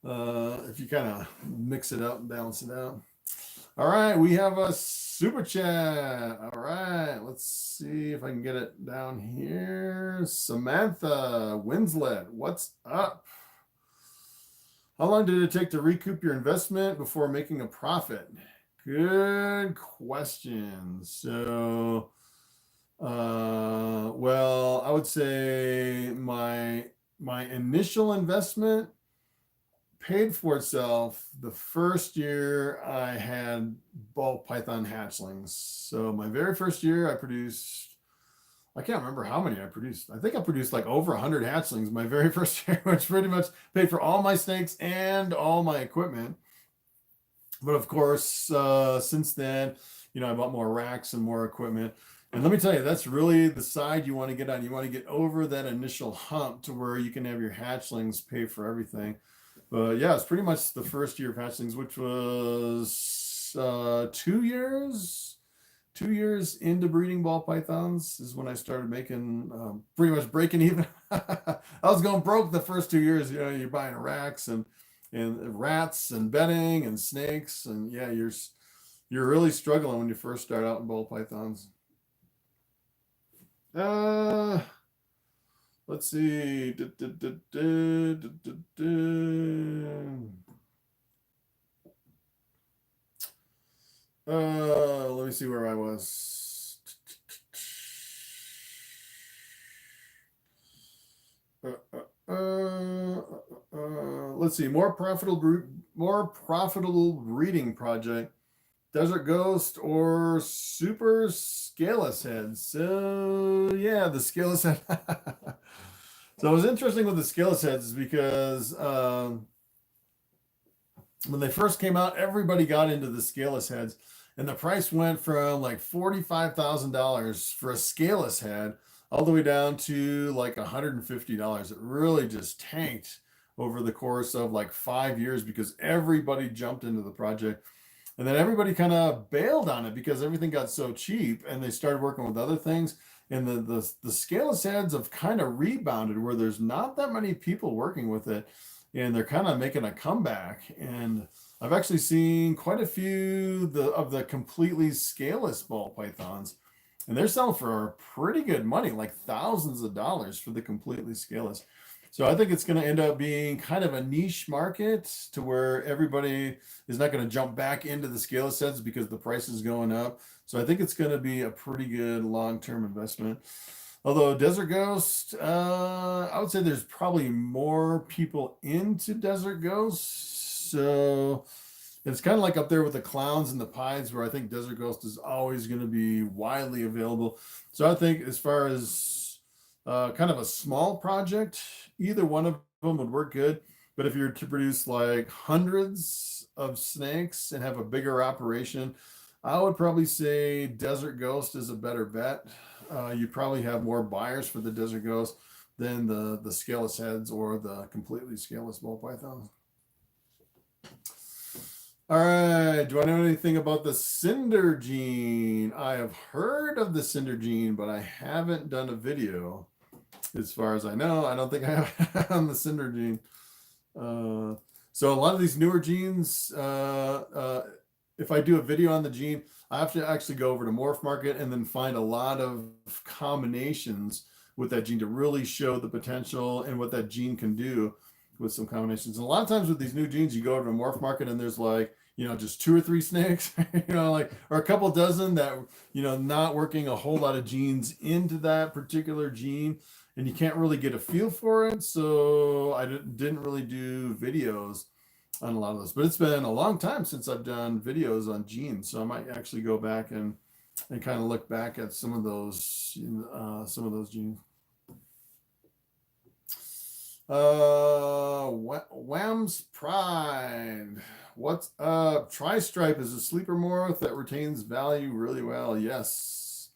if you kind of mix it up and balance it out. All right, we have a super chat. All right, let's see if I can get it down here. Samantha Winslet, what's up? How long did it take to recoup your investment before making a profit? Good question. So, well, I would say my initial investment paid for itself the first year I had Ball Python hatchlings. So my very first year I produced, I can't remember how many I produced. I think I produced like over 100 hatchlings my very first year, which pretty much paid for all my snakes and all my equipment. But of course, since then, you know, I bought more racks and more equipment. And let me tell you, that's really the side you want to get on. You want to get over that initial hump to where you can have your hatchlings pay for everything. But yeah, it's pretty much the first year of hatchlings, which was 2 years. 2 years into breeding ball pythons is when I started making pretty much breaking even. I was going broke the first 2 years. You know, you're buying racks and rats and bedding and snakes, and yeah, you're really struggling when you first start out in ball pythons. Let's see. Let me see where I was. Let's see. More profitable breeding project. Desert Ghost or Super Scaleless Head. So yeah, the Scaleless Head. So it was interesting with the Scaleless Heads is because when they first came out, everybody got into the Scaleless Heads, and the price went from like $45,000 for a Scaleless head all the way down to like $150. It really just tanked over the course of like 5 years because everybody jumped into the project. And then everybody kind of bailed on it because everything got so cheap, and they started working with other things. And the Scaleless heads have kind of rebounded where there's not that many people working with it, and they're kind of making a comeback. And I've actually seen quite a few of the completely scaleless ball pythons, and they're selling for pretty good money, like thousands of dollars for the completely scaleless. So I think it's going to end up being kind of a niche market to where everybody is not going to jump back into the scaleless heads because the price is going up. So I think it's going to be a pretty good long-term investment. Although Desert Ghost, I would say there's probably more people into Desert Ghost. So It's kind of like up there with the clowns and the pies, where I think Desert Ghost is always going to be widely available. So I think as far as kind of a small project, either one of them would work good. But if you're to produce like hundreds of snakes and have a bigger operation, I would probably say Desert Ghost is a better bet. You probably have more buyers for the Desert Ghost than the scaleless heads or the completely scaleless ball pythons. All right. Do I know anything about the Cinder Gene? I have heard of the Cinder Gene, but I haven't done a video. As far as I know, I don't think I have on the Cinder Gene. So a lot of these newer genes, if I do a video on the gene, I have to actually go over to Morphmarket and then find a lot of combinations with that gene to really show the potential and what that gene can do with some combinations. And a lot of times with these new genes, you go over to Morphmarket and there's like, just 2 or 3 snakes, like, or a couple dozen that, not working a whole lot of genes into that particular gene, and you can't really get a feel for it. So I didn't really do videos on a lot of those, but it's been a long time since I've done videos on genes. So I might actually go back and kind of look back at some of those genes. Wham's Pride. What's up? Tri-stripe is a sleeper morph that retains value really well. Yes.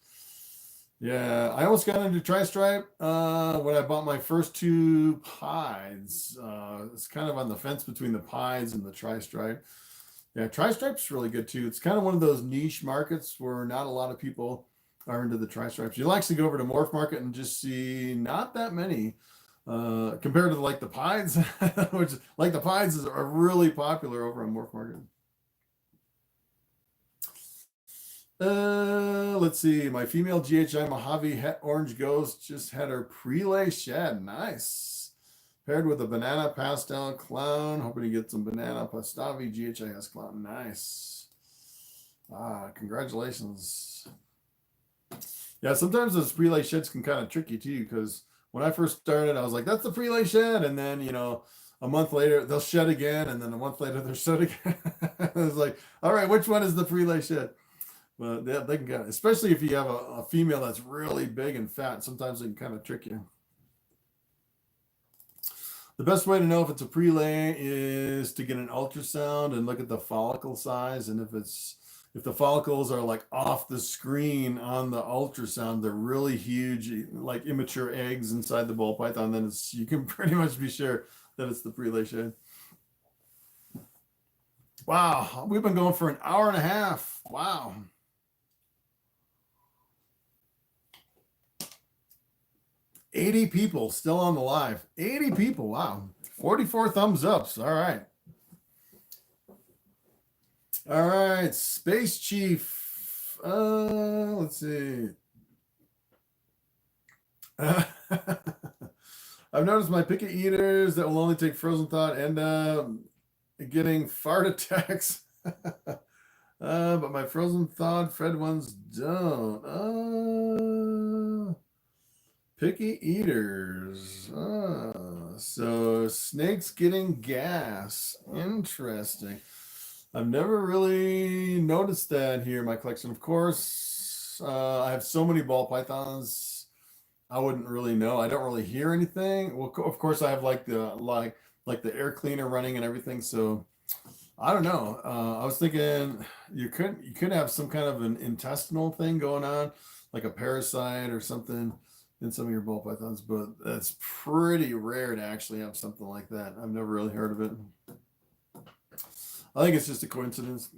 Yeah, I almost got into tri-stripe when I bought my first 2 pies. It's kind of on the fence between the pies and the tri-stripe. Yeah, tri-stripe's really good too. It's kind of one of those niche markets where not a lot of people are into the tri-stripes. You'll actually go over to Morphmarket and just see not that many. Compared to like the pies, which like the pies are really popular over on Morphmarket. Let's see. My female DJI Mojave Het Orange Ghost just had her prelay shed. Nice. Paired with a banana pastel clown. Hoping to get some banana pastavi GHIS clown. Nice. Congratulations. Yeah, sometimes those prelay sheds can kind of trick you too, because when I first started, I was like, that's the prelay shed. And then, a month later, they'll shed again. And then a month later, they're shed again. It's like, all right, which one is the prelay shed? But they can kind of, especially if you have a female that's really big and fat, sometimes they can kind of trick you. The best way to know if it's a prelay is to get an ultrasound and look at the follicle size. And if the follicles are like off the screen on the ultrasound, they're really huge, like immature eggs inside the ball python, then you can pretty much be sure that it's the prelay shed. Wow, we've been going for an hour and a half. Wow. $80 people still on the live. 80 people. Wow. 44 thumbs ups. All right. All right, Space Chief. Let's see. I've noticed my picket eaters that will only take frozen thawed end up getting fart attacks. But my frozen thawed fed ones don't. Picky eaters. So snakes getting gas. Interesting. I've never really noticed that here in my collection. Of course, I have so many ball pythons, I wouldn't really know. I don't really hear anything. Well, of course, I have like the air cleaner running and everything. So I don't know. I was thinking you could have some kind of an intestinal thing going on, like a parasite or something in some of your ball pythons, but that's pretty rare to actually have something like that. I've never really heard of it. I think it's just a coincidence.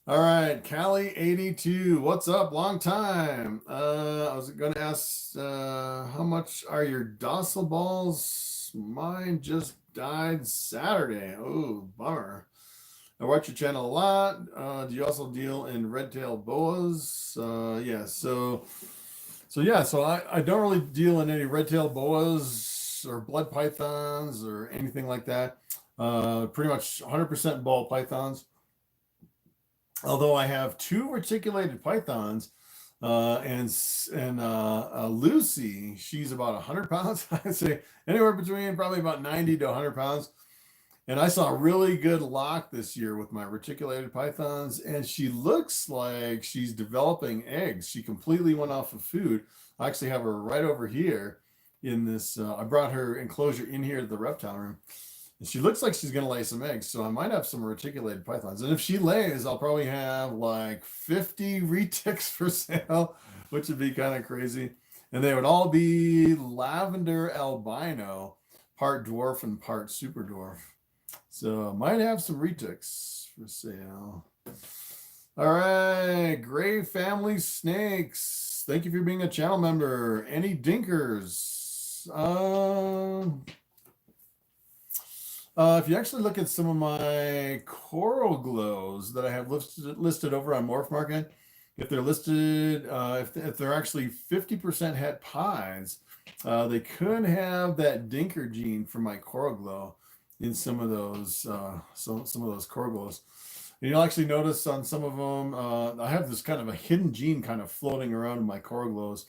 All right, Callie82, what's up? Long time. I was going to ask, how much are your docile balls? Mine just died Saturday. Oh, bummer. I watch your channel a lot. Do you also deal in red-tailed boas? Yeah, so I don't really deal in any red-tailed boas or blood pythons or anything like that. Pretty much 100% ball pythons. Although I have 2 reticulated pythons, and Lucy, she's about 100 pounds. I'd say anywhere between probably about 90 to 100 pounds. And I saw a really good lock this year with my reticulated pythons, and she looks like she's developing eggs. She completely went off of food. I actually have her right over here in this. I brought her enclosure in here to the reptile room. And she looks like she's going to lay some eggs. So I might have some reticulated pythons. And if she lays, I'll probably have like 50 retics for sale, which would be kind of crazy. And they would all be lavender albino, part dwarf and part super dwarf. So I might have some retics for sale. All right, Gray Family Snakes. Thank you for being a channel member. Any dinkers? If you actually look at some of my coral glows that I have listed over on Morphmarket, if they're listed, if they're actually 50% het pies, they could have that dinker gene for my coral glow in some of those some of those coral glows. And you'll actually notice on some of them, I have this kind of a hidden gene kind of floating around in my coral glows,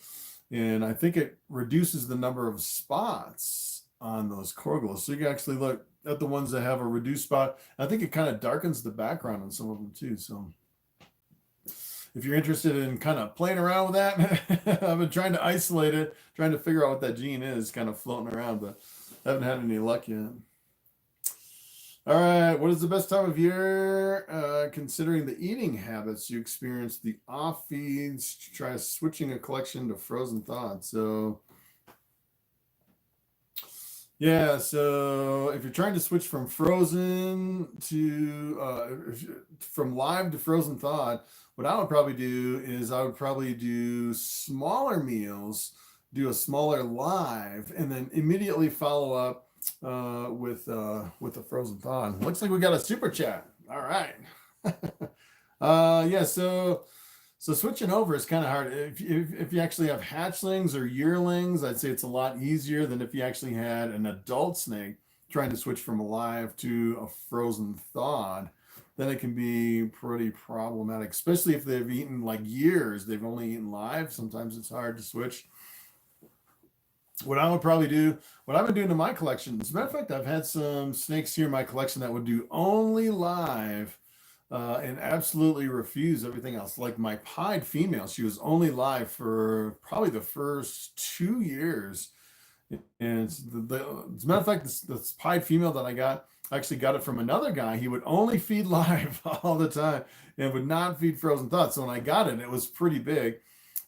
and I think it reduces the number of spots on those coral glows. So you can actually look at the ones that have a reduced spot. I think it kind of darkens the background on some of them too. So if you're interested in kind of playing around with that, I've been trying to isolate it, trying to figure out what that gene is kind of floating around, but I haven't had any luck yet. All right, what is the best time of year considering the eating habits you experience the off feeds to try switching a collection to frozen thawed? So yeah, so if you're trying to switch from frozen to from live to frozen thawed, what I would probably do is I would probably do smaller meals, do a smaller live, and then immediately follow up with a frozen thawed. Looks like we got a super chat. All right. Yeah, so switching over is kind of hard. If you actually have hatchlings or yearlings, I'd say it's a lot easier than if you actually had an adult snake trying to switch from a live to a frozen thawed. Then it can be pretty problematic, especially if they've eaten like years. They've only eaten live. Sometimes it's hard to switch. What I would probably do, what I've been doing in my collection, as a matter of fact, I've had some snakes here in my collection that would do only live and absolutely refuse everything else. Like my pied female, she was only live for probably the first 2 years. And as a matter of fact, this pied female that I actually got it from another guy. He would only feed live all the time and would not feed frozen thawed. So when I got it, it was pretty big.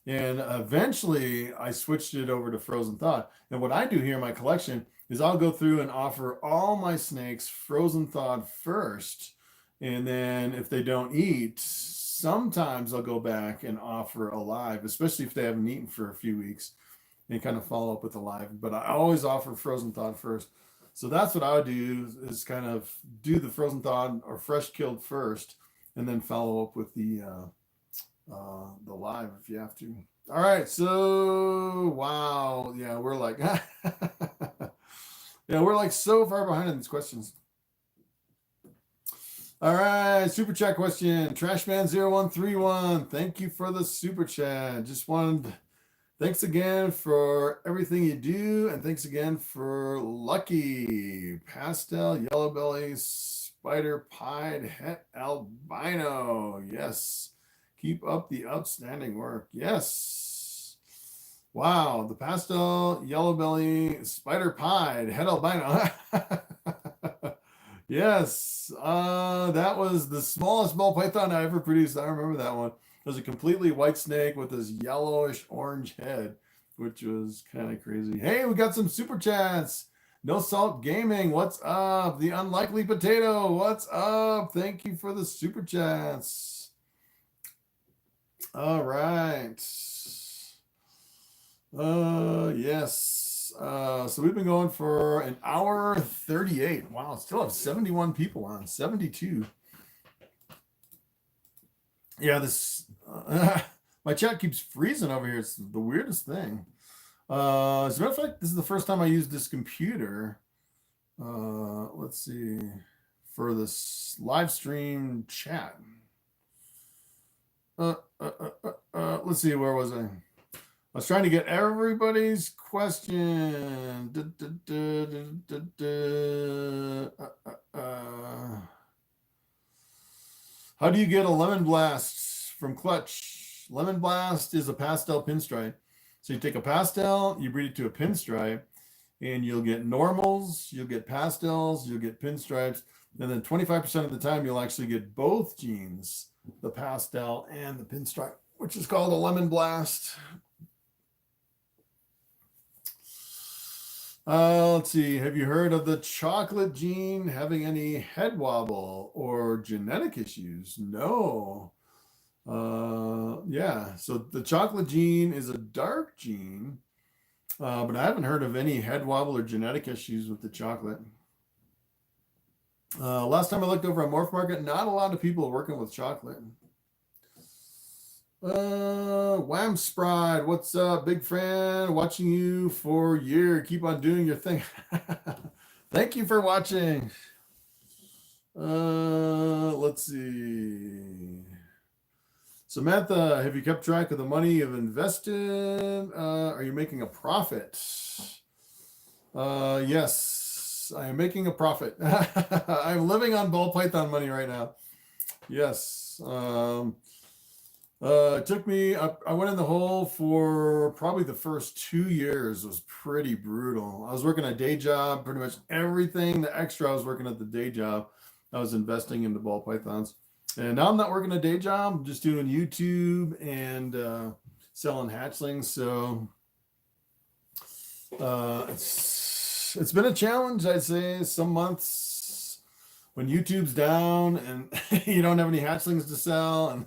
And eventually I switched it over to frozen thawed. And what I do here in my collection is I'll go through and offer all my snakes frozen thawed first. And then if they don't eat, sometimes I'll go back and offer a live, especially if they haven't eaten for a few weeks, and kind of follow up with a live. But I always offer frozen thawed first. So that's what I would do, is kind of do the frozen thawed or fresh killed first, and then follow up with the live if you have to. All right, so wow, yeah, we're like yeah, we're like so far behind in these questions. All right, super chat question, Trashman0131. Thank you for the super chat. Just wanted, thanks again for everything you do, and thanks again for Lucky Pastel Yellow Belly Spider Pied Het Albino. Yes. Keep up the outstanding work. Yes. Wow. The pastel, yellow belly, spider pied, het albino. Yes. That was the smallest ball python I ever produced. I remember that one. It was a completely white snake with this yellowish orange head, which was kind of crazy. Hey, we got some super chats. No Salt Gaming, what's up? The Unlikely Potato, what's up? Thank you for the super chats. All right. Yes. So we've been going for an hour 38. Wow, still have 71 people on, 72. Yeah, this my chat keeps freezing over here. It's the weirdest thing. As a matter of fact, this is the first time I used this computer. Let's see, for this live stream chat. Let's see, where was I? I was trying to get everybody's question. How do you get a lemon blast from clutch? Lemon blast is a pastel pinstripe. So you take a pastel, you breed it to a pinstripe, and you'll get normals, you'll get pastels, you'll get pinstripes, and then 25% of the time you'll actually get both genes, the pastel and the pinstripe, which is called a lemon blast. Let's see. Have you heard of the chocolate gene having any head wobble or genetic issues? No. Yeah. So the chocolate gene is a dark gene, but I haven't heard of any head wobble or genetic issues with the chocolate. Last time I looked over on Morphmarket, not a lot of people working with chocolate. Wham Sprite, what's up, big fan? Watching you for a year. Keep on doing your thing. Thank you for watching. Let's see. Samantha, have you kept track of the money you've invested? Are you making a profit? Yes, I am making a profit. I'm living on Ball Python money right now. Yes. It took me, I went in the hole for probably the first 2 years. It was pretty brutal. I was working a day job, pretty much everything, the extra I was working at the day job, I was investing into ball pythons. And now I'm not working a day job, I'm just doing YouTube and selling hatchlings. So it's been a challenge, I'd say. Some months when YouTube's down and you don't have any hatchlings to sell, and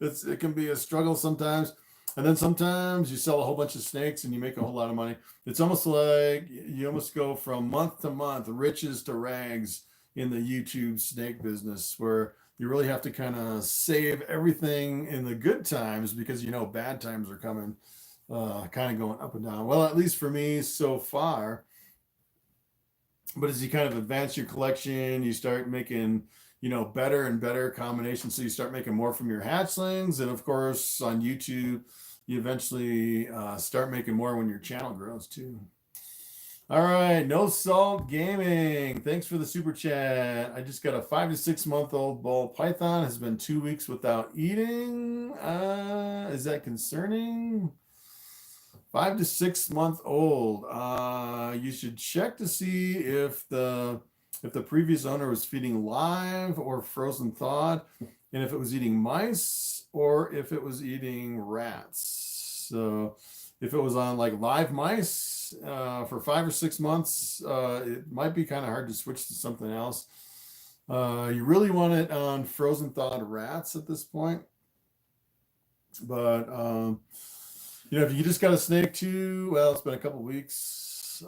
it can be a struggle sometimes. And then sometimes you sell a whole bunch of snakes and you make a whole lot of money. It's almost like you almost go from month to month, riches to rags in the YouTube snake business, where you really have to kind of save everything in the good times because you know bad times are coming, kind of going up and down. Well, at least for me so far. But as you kind of advance your collection, you start making, you know, better and better combinations. So you start making more from your hatchlings. And of course, on YouTube, you eventually start making more when your channel grows too. All right, No Salt Gaming. Thanks for the super chat. I just got a 5 to 6 month old Ball Python. Has been 2 weeks without eating. Is that concerning? 5 to 6 month old. You should check to see if the previous owner was feeding live or frozen thawed, and if it was eating mice or if it was eating rats. So if it was on like live mice for 5 or 6 months, it might be kind of hard to switch to something else. You really want it on frozen thawed rats at this point. But you know, if you just got a snake too, well, it's been a couple weeks.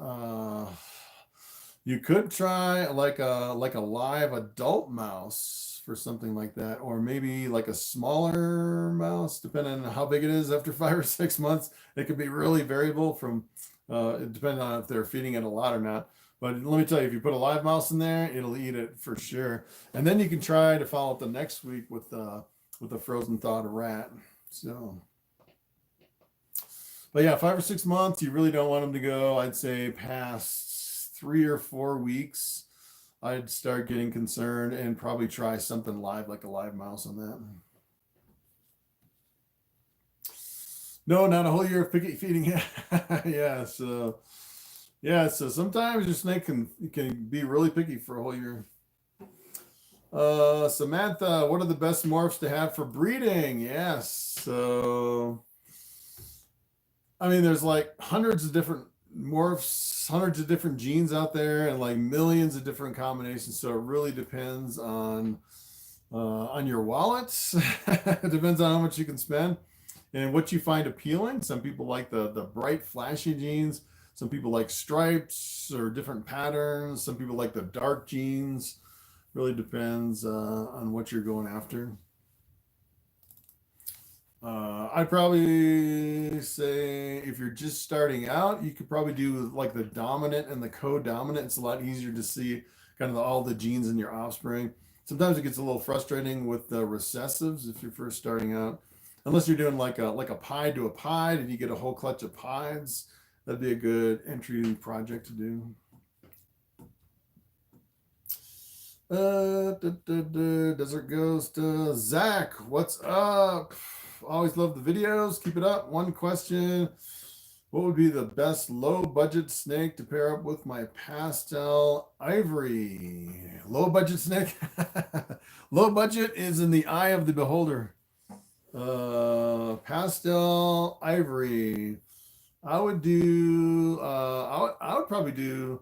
You could try like a live adult mouse for something like that, or maybe like a smaller mouse, depending on how big it is. After 5 or 6 months, it could be really variable from depending on if they're feeding it a lot or not. But let me tell you, if you put a live mouse in there, it'll eat it for sure. And then you can try to follow up the next week with a frozen thawed rat. So. But yeah, 5 or 6 months, you really don't want them to go, I'd say, past 3 or 4 weeks. I'd start getting concerned and probably try something live, like a live mouse on that. No, not a whole year of picky feeding. Yeah, so sometimes your snake can be really picky for a whole year. Samantha, what are the best morphs to have for breeding? Yes, so I mean, there's like hundreds of different morphs, hundreds of different genes out there, and like millions of different combinations. So it really depends on your wallet. It depends on how much you can spend and what you find appealing. Some people like the bright, flashy genes. Some people like stripes or different patterns. Some people like the dark genes. Really depends on what you're going after. I'd probably say if you're just starting out, you could probably do like the dominant and the co-dominant. It's a lot easier to see kind of all the genes in your offspring. Sometimes it gets a little frustrating with the recessives if you're first starting out. unless you're doing like a pied to a pied and you get a whole clutch of pieds, that'd be a good entry project to do. Desert Ghost, Zach, what's up? Always love the videos. Keep it up. One question. What would be the best low budget snake to pair up with my pastel ivory? Low budget snake? Low budget is in the eye of the beholder. Pastel ivory. I would do, I would probably do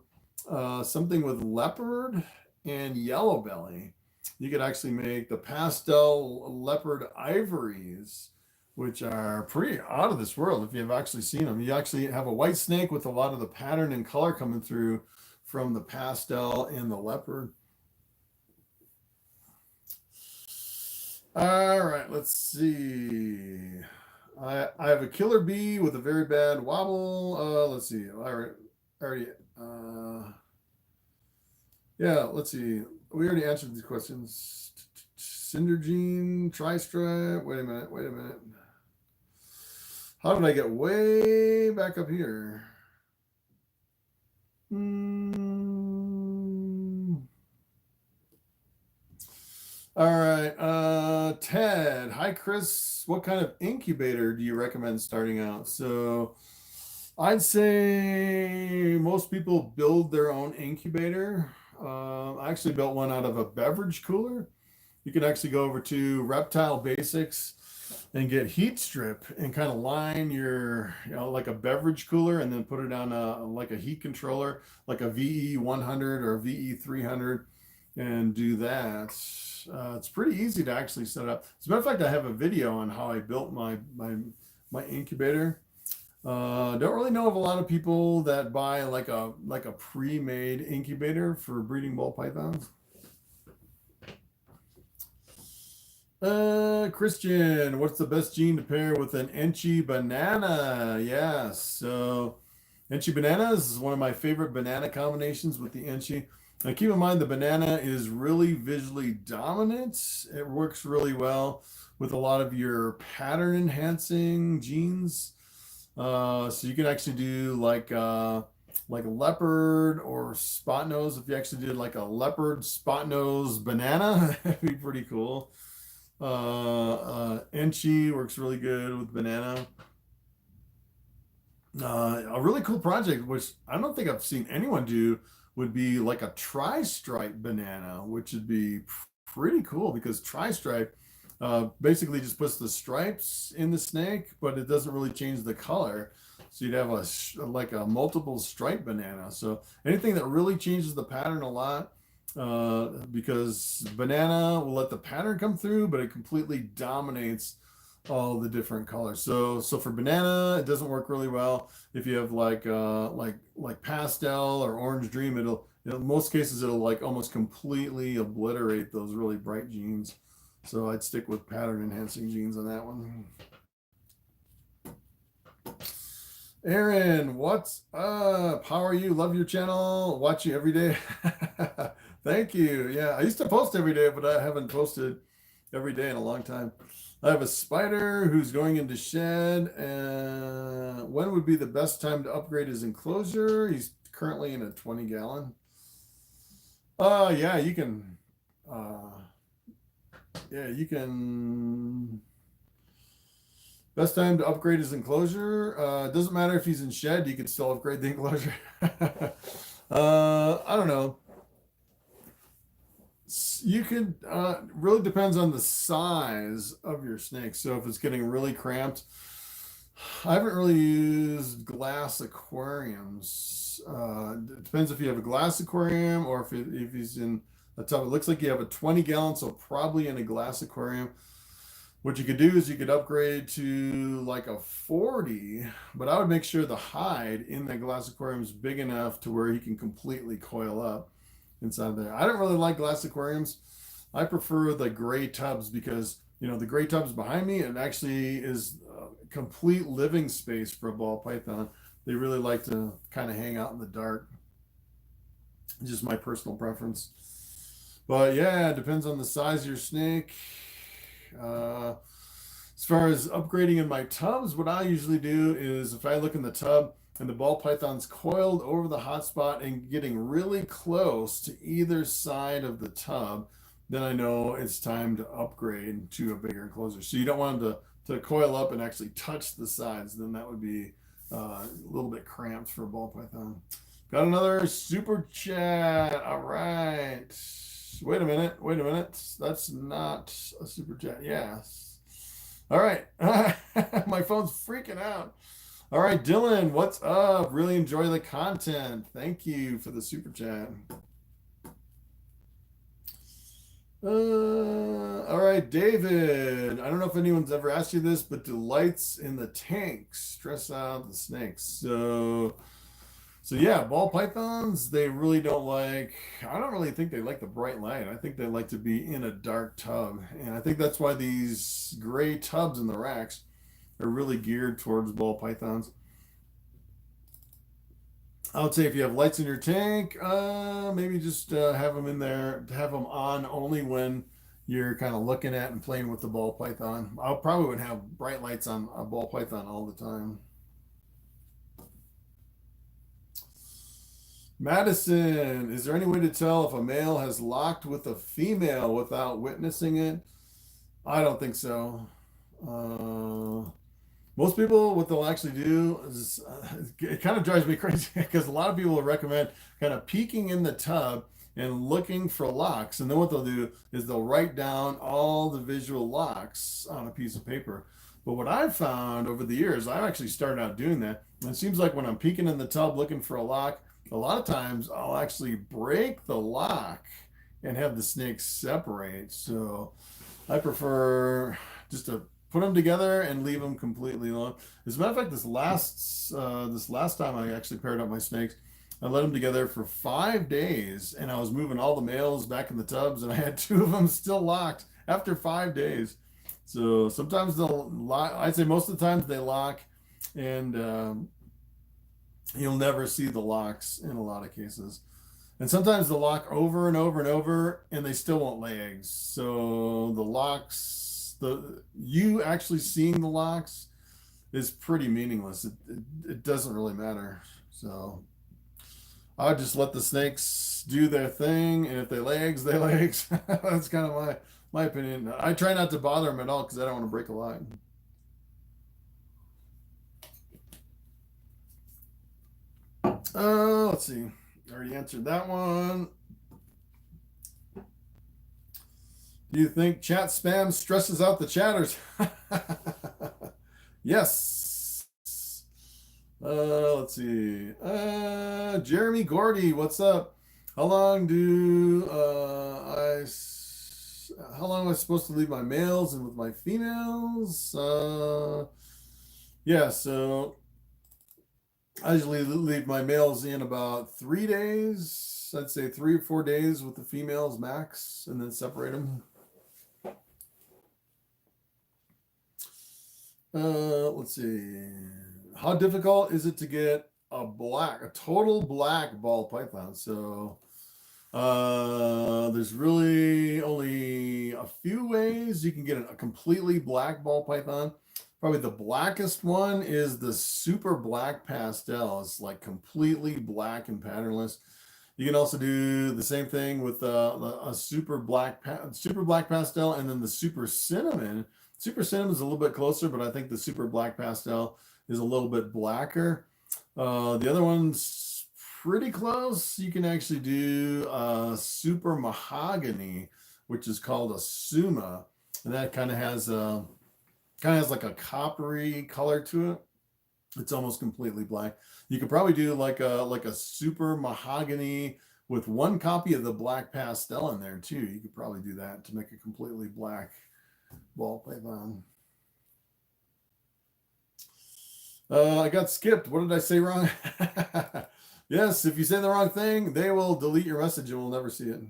something with leopard and yellow belly. You could actually make the pastel leopard ivories, which are pretty out of this world if you've actually seen them. You actually have a white snake with a lot of the pattern and color coming through from the pastel and the leopard. All right, let's see. I have a killer bee with a very bad wobble. Let's see. Yeah, let's see. We already answered these questions. Cindergene, Tri-Stripe. Wait a minute. How did I get way back up here? All right. Ted. Hi, Chris. What kind of incubator do you recommend starting out? So I'd say most people build their own incubator. I actually built one out of a beverage cooler. You can actually go over to Reptile Basics and get heat strip and kind of line your, like a beverage cooler, and then put it on like a heat controller, like a VE100 or a VE300, and do that. It's pretty easy to actually set up. As a matter of fact, I have a video on how I built my incubator. Don't really know of a lot of people that buy like a pre-made incubator for breeding ball pythons. Christian, what's the best gene to pair with an Enchi banana? Yes, so Enchi bananas is one of my favorite banana combinations with the Enchi. Now keep in mind the banana is really visually dominant. It works really well with a lot of your pattern enhancing genes. So you can actually do like a leopard or spot nose. If you actually did like a leopard spot nose banana, that'd be pretty cool. Enchi works really good with banana. A really cool project, which I don't think I've seen anyone do, would be like a tri-stripe banana, which would be pretty cool because tri-stripe basically just puts the stripes in the snake, but it doesn't really change the color. So you'd have like a multiple stripe banana. So anything that really changes the pattern a lot, because banana will let the pattern come through, but it completely dominates all the different colors. So for banana, it doesn't work really well. If you have like pastel or orange dream, it'll, in most cases, it'll like almost completely obliterate those really bright genes. So I'd stick with pattern enhancing genes on that one. Aaron, what's up? How are you? Love your channel. Watch you every day. Thank you. Yeah, I used to post every day, but I haven't posted every day in a long time. I have a spider who's going into shed. When would be the best time to upgrade his enclosure? He's currently in a 20-gallon. Yeah, you can. You can. Best time to upgrade his enclosure. Doesn't matter if he's in shed, you can still upgrade the enclosure. I don't know. You could, really depends on the size of your snake. So if it's getting really cramped, I haven't really used glass aquariums. It depends if you have a glass aquarium or if he's in a tub. It looks like you have a 20-gallon, so probably in a glass aquarium. What you could do is you could upgrade to like a 40, but I would make sure the hide in that glass aquarium is big enough to where he can completely coil up inside there. I don't really like glass aquariums. I prefer the gray tubs because, the gray tubs behind me, it actually is a complete living space for a ball python. They really like to kind of hang out in the dark. Just my personal preference. But yeah, it depends on the size of your snake. As far as upgrading in my tubs, what I usually do is if I look in the tub and the ball python's coiled over the hotspot and getting really close to either side of the tub, then I know it's time to upgrade to a bigger enclosure. So you don't want them to coil up and actually touch the sides. Then that would be a little bit cramped for a ball python. Got another super chat. All right. Wait a minute. That's not a super chat. Yes. All right. My phone's freaking out. All right, Dylan, what's up? Really enjoy the content. Thank you for the super chat. All right, David. I don't know if anyone's ever asked you this, but do lights in the tanks stress out the snakes? So yeah, ball pythons, they really don't like, I don't really think they like the bright light. I think they like to be in a dark tub. And I think that's why these gray tubs in the racks are really geared towards ball pythons. I would say if you have lights in your tank, maybe just have them in there, have them on only when you're kind of looking at and playing with the ball python. I probably would have bright lights on a ball python all the time. Madison, is there any way to tell if a male has locked with a female without witnessing it? I don't think so. Most people, what they'll actually do is, it kind of drives me crazy because a lot of people will recommend kind of peeking in the tub and looking for locks. And then what they'll do is they'll write down all the visual locks on a piece of paper. But what I've found over the years, I've actually started out doing that. And it seems like when I'm peeking in the tub looking for a lock, a lot of times I'll actually break the lock and have the snakes separate. So I prefer just to put them together and leave them completely alone. As a matter of fact, this last time I actually paired up my snakes, I let them together for 5 days, and I was moving all the males back in the tubs, and I had 2 of them still locked after 5 days. So sometimes they'll lock. I'd say most of the times they lock, and you'll never see the locks in a lot of cases. And sometimes they'll lock over and over and over, and they still won't lay eggs. So the locks, you actually seeing the locks is pretty meaningless. It doesn't really matter. So I would just let the snakes do their thing, and if they lay eggs, they lay eggs. That's kind of my opinion. I try not to bother them at all because I don't want to break a line. Let's see. I already answered that one. Do you think chat spam stresses out the chatters? Yes. Let's see. Jeremy Gordy, what's up? How long am I supposed to leave my males and with my females? Yeah, so I usually leave my males in about 3 days. I'd say 3 or 4 days with the females max, and then separate them. Let's see. How difficult is it to get a total black ball python? So there's really only a few ways you can get a completely black ball python. Probably the blackest one is the super black pastel. It's like completely black and patternless. You can also do the same thing with a super black pastel, and then the super cinnamon. Super cinnamon is a little bit closer, but I think the super black pastel is a little bit blacker. The other one's pretty close. You can actually do super mahogany, which is called a suma, and that kind of has like a coppery color to it. It's almost completely black. You could probably do like a super mahogany with one copy of the black pastel in there too. You could probably do that to make a completely black ball python. I got skipped. What did I say wrong? Yes, if you say the wrong thing, they will delete your message and we'll never see it.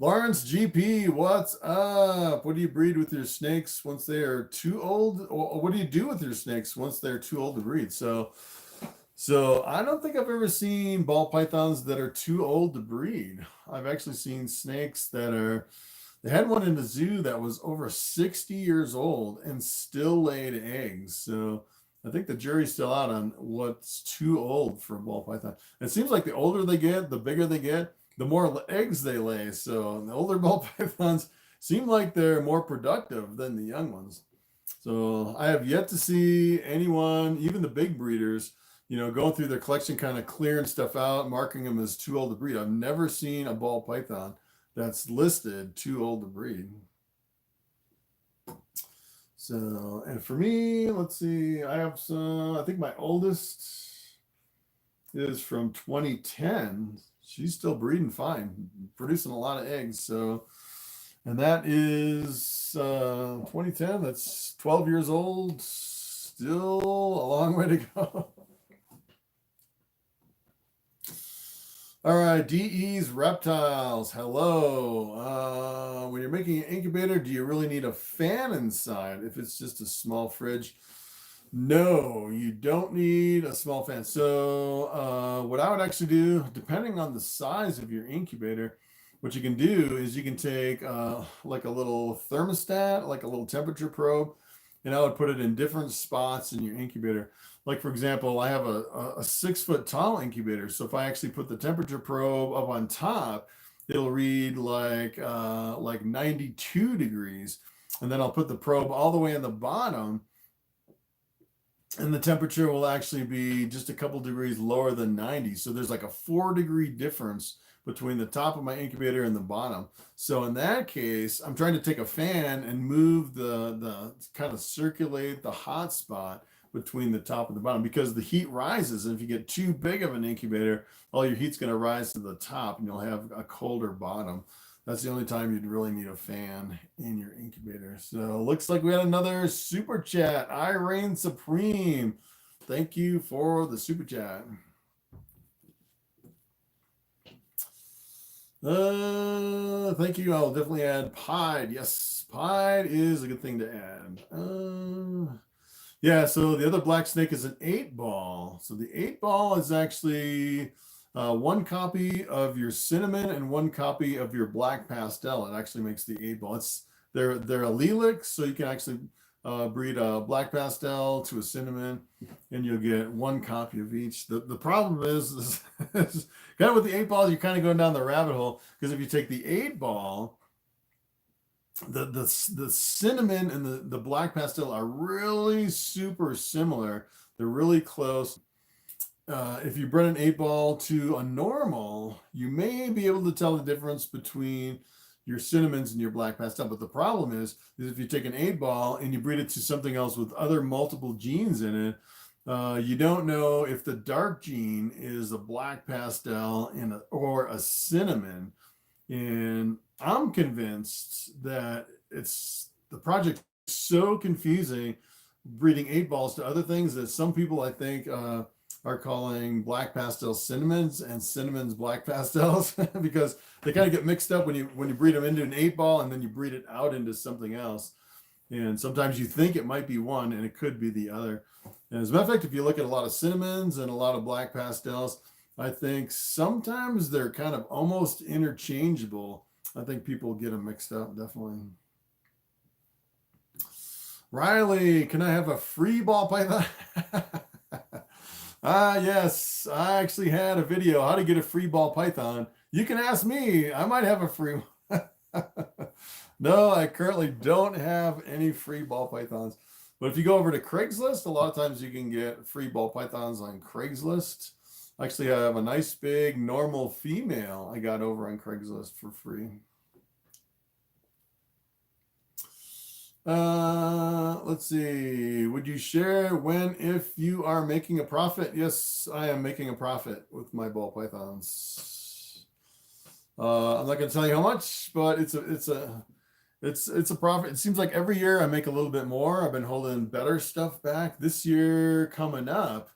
Lawrence GP, what's up? What do you breed with your snakes once they are too old? Or what do you do with your snakes once they're too old to breed? So I don't think I've ever seen ball pythons that are too old to breed. I've actually seen snakes that are They had one in the zoo that was over 60 years old and still laid eggs. So I think the jury's still out on what's too old for a ball python. It seems like the older they get, the bigger they get, the more eggs they lay. So the older ball pythons seem like they're more productive than the young ones. So I have yet to see anyone, even the big breeders, going through their collection, kind of clearing stuff out, marking them as too old to breed. I've never seen a ball python that's listed too old to breed. So, and for me, let's see, I have some, I think my oldest is from 2010. She's still breeding fine, producing a lot of eggs. So, and that is 2010. That's 12 years old. Still a long way to go. All right, DE's Reptiles. Hello. When you're making an incubator, do you really need a fan inside if it's just a small fridge? No, you don't need a small fan. So what I would actually do, depending on the size of your incubator, what you can do is you can take like a little thermostat, like a little temperature probe, and I would put it in different spots in your incubator. Like, for example, I have a 6 foot tall incubator. So if I actually put the temperature probe up on top, it'll read like 92 degrees. And then I'll put the probe all the way in the bottom, and the temperature will actually be just a couple degrees lower than 90. So there's like a 4-degree difference between the top of my incubator and the bottom. So in that case, I'm trying to take a fan and move the kind of circulate the hot spot between the top and the bottom, because the heat rises. And if you get too big of an incubator, all your heat's going to rise to the top and you'll have a colder bottom. That's the only time you'd really need a fan in your incubator. So looks like we had another super chat. I reign supreme. Thank you for the super chat. Thank you. I'll definitely add pied. Yes, pied is a good thing to add. Yeah, so the other black snake is an 8-ball. So the 8-ball is actually one copy of your cinnamon and one copy of your black pastel. It actually makes the 8-ball. They're allelic, so you can actually breed a black pastel to a cinnamon, and you'll get one copy of each. The problem is kind of with the 8-balls, you're kind of going down the rabbit hole, because if you take the 8-ball, the cinnamon and the black pastel are really super similar. They're really close. If you bring an 8-ball to a normal, you may be able to tell the difference between your cinnamons and your black pastel. But the problem is if you take an 8-ball and you breed it to something else with other multiple genes in it, you don't know if the dark gene is a black pastel or a cinnamon. And I'm convinced that the project is so confusing, breeding 8-balls to other things, that some people, I think, are calling black pastel cinnamons and cinnamons black pastels because they kind of get mixed up when you breed them into an 8-ball and then you breed it out into something else. And sometimes you think it might be one and it could be the other. And as a matter of fact, if you look at a lot of cinnamons and a lot of black pastels, I think sometimes they're kind of almost interchangeable. I think people get them mixed up, definitely. Riley, can I have a free ball python? Yes, I actually had a video how to get a free ball python. You can ask me. I might have a free one. No, I currently don't have any free ball pythons. But if you go over to Craigslist, a lot of times you can get free ball pythons on Craigslist. Actually, I have a nice big normal female I got over on Craigslist for free. Let's see. Would you share when, if you are making a profit? Yes, I am making a profit with my ball pythons. I'm not going to tell you how much, but it's a profit. It seems like every year I make a little bit more. I've been holding better stuff back. This year coming up,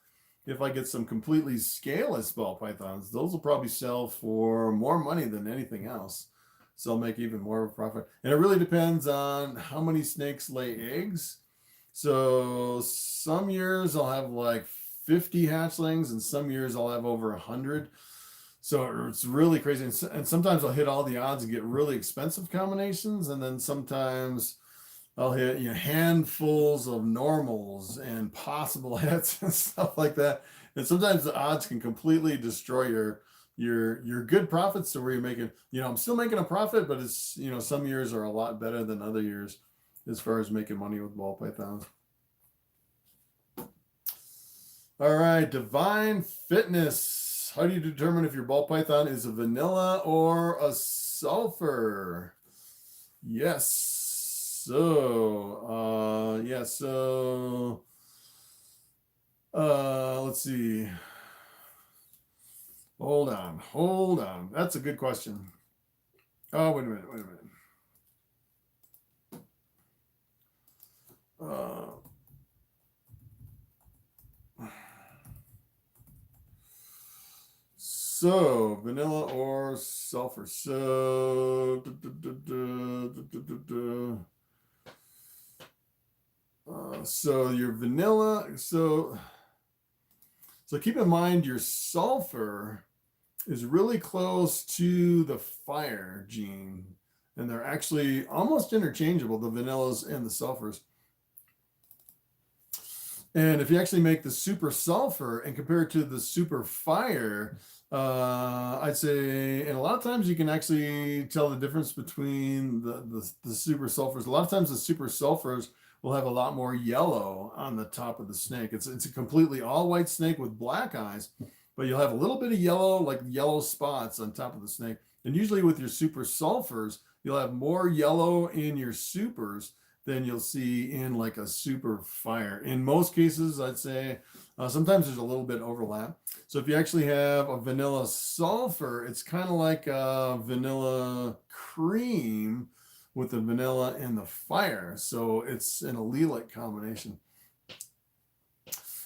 if I get some completely scaleless ball pythons, those will probably sell for more money than anything else. So I'll make even more of a profit. And it really depends on how many snakes lay eggs. So some years I'll have like 50 hatchlings, and some years I'll have over 100. So it's really crazy. And sometimes I'll hit all the odds and get really expensive combinations. And then sometimes I'll hit, you know, handfuls of normals and possible hits and stuff like that. And sometimes the odds can completely destroy your good profits. So where you're making, you know, I'm still making a profit, but it's, you know, some years are a lot better than other years as far as making money with ball pythons. All right, Divine Fitness. How do you determine if your ball python is a vanilla or a sulfur? Yes. So, let's see. Hold on. That's a good question. Oh, wait a minute. So vanilla or sulfur. So so your vanilla. So keep in mind your sulfur is really close to the fire gene, and they're actually almost interchangeable, the vanillas and the sulfurs. And if you actually make the super sulfur and compare it to the super fire, I'd say, and a lot of times you can actually tell the difference between the super sulfurs. A lot of times the super sulfurs will have a lot more yellow on the top of the snake. It's a completely all white snake with black eyes, but you'll have a little bit of yellow, like yellow spots on top of the snake. And usually with your super sulfurs, you'll have more yellow in your supers than you'll see in like a super fire. In most cases, I'd say sometimes there's a little bit overlap. So if you actually have a vanilla sulfur, it's kind of like a vanilla cream with the vanilla and the fire. So it's an allelic combination.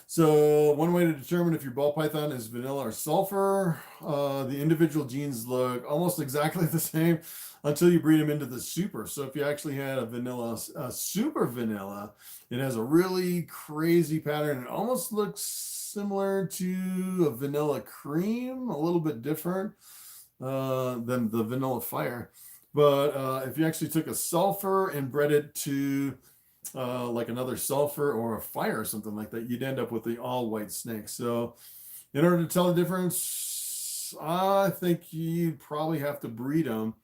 So one way to determine if your ball python is vanilla or sulfur, the individual genes look almost exactly the same until you breed them into the super. So if you actually had a vanilla, super vanilla, it has a really crazy pattern. It almost looks similar to a vanilla cream, a little bit different than the vanilla fire. But if you actually took a sulfur and bred it to like another sulfur or a fire or something like that, you'd end up with the all white snake. So in order to tell the difference, I think you'd probably have to breed them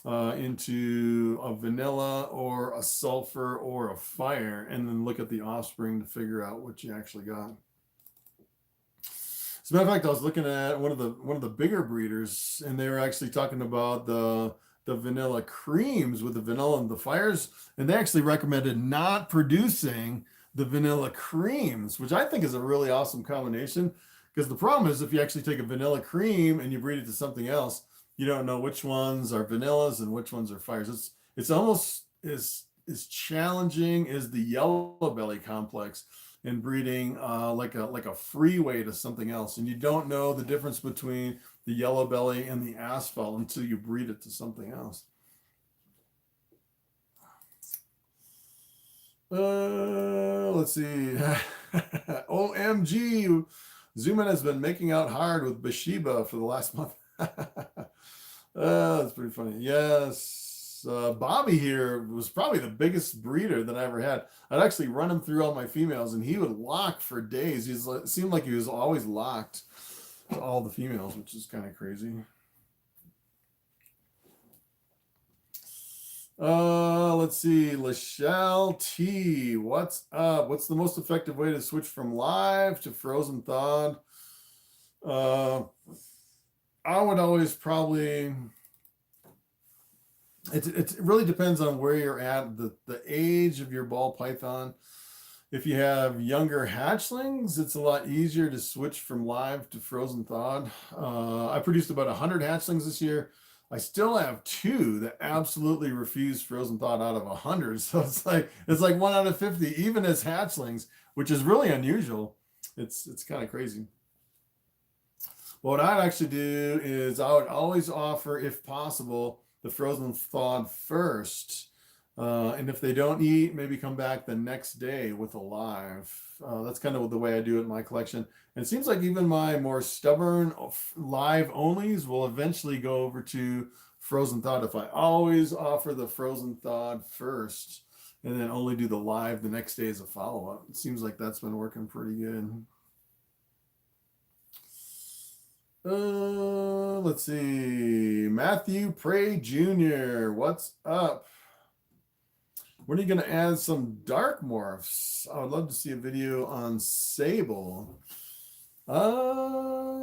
into a vanilla or a sulfur or a fire, and then look at the offspring to figure out what you actually got. As a matter of fact, I was looking at one of the bigger breeders, and they were actually talking about the vanilla creams with the vanilla and the fires, and they actually recommended not producing the vanilla creams, which I think is a really awesome combination. Because the problem is, if you actually take a vanilla cream and you breed it to something else, you don't know which ones are vanillas and which ones are fires. It's almost as challenging as the yellow belly complex in breeding like a freeway to something else, and you don't know the difference between the yellow belly and the asphalt until you breed it to something else. Let's see. OMG, Zuman has been making out hard with Bathsheba for the last month. That's pretty funny. Yes. Bobby here was probably the biggest breeder that I ever had. I'd actually run him through all my females, and he would lock for days. It seemed like he was always locked to all the females, which is kind of crazy. Let's see. Lachelle T. What's up? What's the most effective way to switch from live to frozen thawed? I would always probably, it really depends on where you're at, the age of your ball python. If you have younger hatchlings, it's a lot easier to switch from live to frozen thawed. I produced about 100 hatchlings this year. I still have 2 that absolutely refuse frozen thawed out of 100. So it's like 1 out of 50, even as hatchlings, which is really unusual. It's kind of crazy. What I'd actually do is I would always offer, if possible, the frozen thawed first. And if they don't eat, maybe come back the next day with a live. That's kind of the way I do it in my collection. And it seems like even my more stubborn live onlys will eventually go over to frozen thawed if I always offer the frozen thawed first and then only do the live the next day as a follow-up. It seems like that's been working pretty good. Let's see. Matthew Prey Jr. What's up? When are you going to add some dark morphs? I would love to see a video on Sable.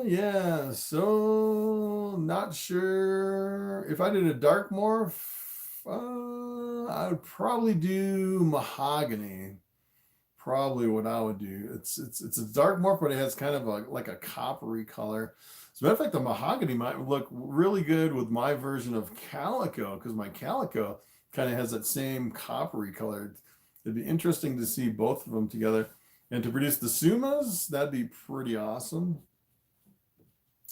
Yeah, so not sure. If I did a dark morph, I would probably do mahogany. Probably what I would do. It's a dark morph, but it has kind of like a coppery color. As a matter of fact, the mahogany might look really good with my version of calico, because my calico kind of has that same coppery color. It'd be interesting to see both of them together. And to produce the sumas, that'd be pretty awesome.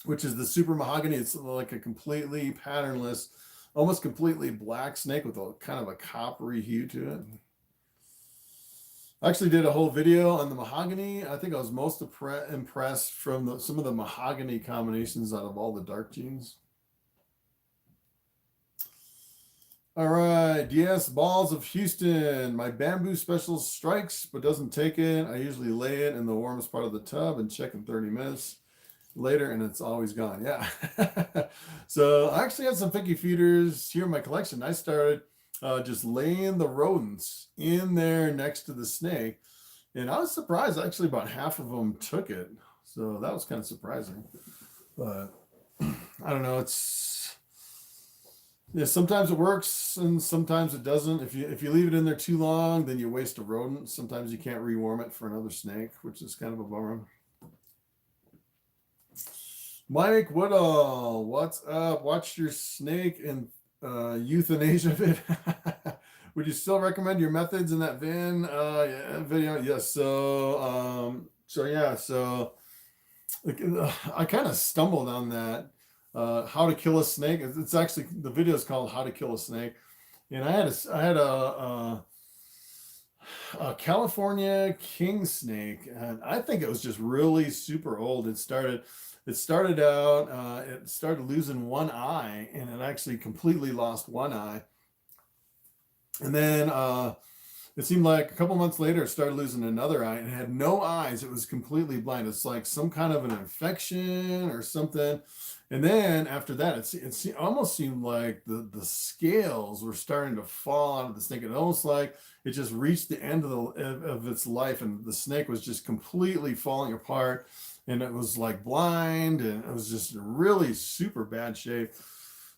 Which is the super mahogany. It's like a completely patternless, almost completely black snake with a kind of a coppery hue to it. I actually did a whole video on the mahogany. I think I was most impressed from some of the mahogany combinations out of all the dark genes. All right, DS Balls of Houston. My bamboo special strikes but doesn't take it. I usually lay it in the warmest part of the tub and check in 30 minutes later, and it's always gone. Yeah. So I actually had some picky feeders here in my collection. I started just laying the rodents in there next to the snake, and I was surprised. Actually, about half of them took it, so that was kind of surprising. But I don't know. Yeah, sometimes it works and sometimes it doesn't. If you leave it in there too long, then you waste a rodent. Sometimes you can't rewarm it for another snake, which is kind of a bummer. Mike Woodall, what's up? Watch your snake and euthanasia vid. Would you still recommend your methods in that video? Yes. So I kind of stumbled on that. How to kill a snake. It's actually, the video is called How to Kill a Snake. And I had a California king snake, and I think it was just really super old. It started out, it started losing one eye, and it actually completely lost one eye. And then it seemed like a couple months later, it started losing another eye, and it had no eyes. It was completely blind. It's like some kind of an infection or something. And then after that, it almost seemed like the scales were starting to fall out of the snake. It almost like it just reached the end of its life, and the snake was just completely falling apart, and it was like blind, and it was just really super bad shape.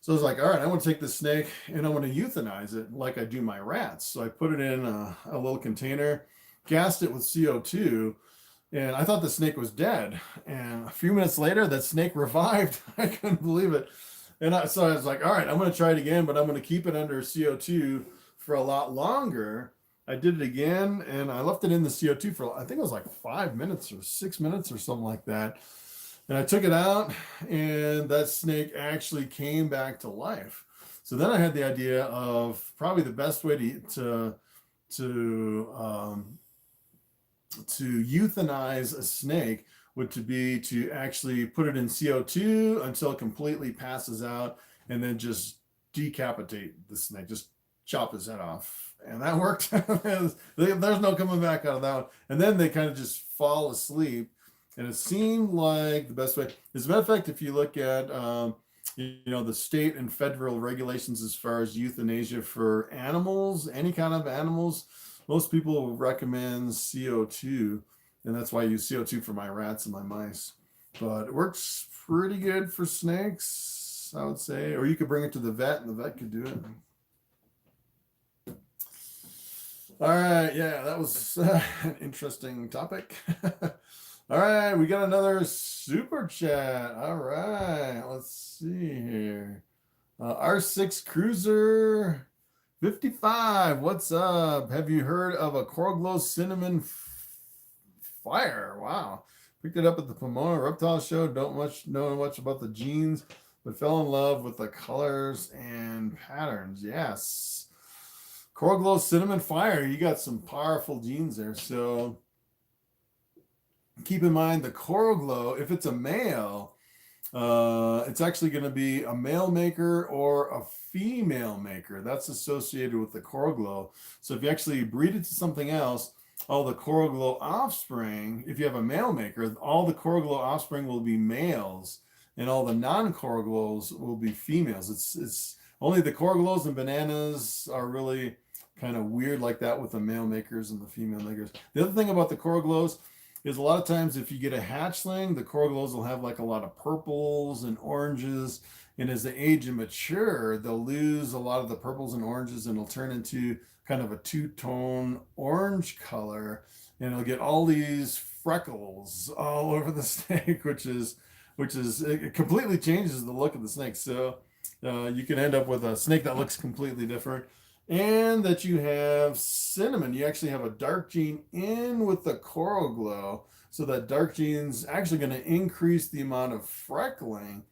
So I was like, all right, I want to take this snake and I want to euthanize it like I do my rats. So I put it in a little container, gassed it with CO2, and I thought the snake was dead. And a few minutes later, that snake revived. I couldn't believe it. And so I was like, all right, I'm going to try it again, but I'm going to keep it under CO2 for a lot longer. I did it again, and I left it in the CO2 for, I think it was like 5 minutes or 6 minutes or something like that. And I took it out, and that snake actually came back to life. So then I had the idea of probably the best way to euthanize a snake would be to actually put it in CO2 until it completely passes out, and then just decapitate the snake, just chop his head off. And that worked. There's no coming back out of that one. And then they kind of just fall asleep. And it seemed like the best way. As a matter of fact, if you look at the state and federal regulations as far as euthanasia for animals, any kind of animals, most people recommend CO2, and that's why I use CO2 for my rats and my mice. But it works pretty good for snakes, I would say. Or you could bring it to the vet, and the vet could do it. All right, yeah, that was an interesting topic. All right, we got another super chat. All right, let's see here. R6 Cruiser 55, what's up? Have you heard of a Corglow Cinnamon Fire? Wow. Picked it up at the Pomona Reptile Show. Don't know much about the genes, but fell in love with the colors and patterns. Yes. Corglow Cinnamon Fire. You got some powerful genes there. So keep in mind the coral glow, if it's a male, it's actually going to be a male maker or a female maker. That's associated with the coral glow. So if you actually breed it to something else, all the coral glow offspring, if you have a male maker, all the coral glow offspring will be males, and all the non-coral glows will be females. It's only the coral glows and bananas are really kind of weird like that with the male makers and the female makers. The other thing about the coral glows is a lot of times if you get a hatchling, the coral glows will have like a lot of purples and oranges, and as they age and mature, they'll lose a lot of the purples and oranges, and it'll turn into kind of a two-tone orange color, and it'll get all these freckles all over the snake, which is it completely changes the look of the snake. So you can end up with a snake that looks completely different. And that you have cinnamon. You actually have a dark gene in with the coral glow. So that dark gene's actually going to increase the amount of freckling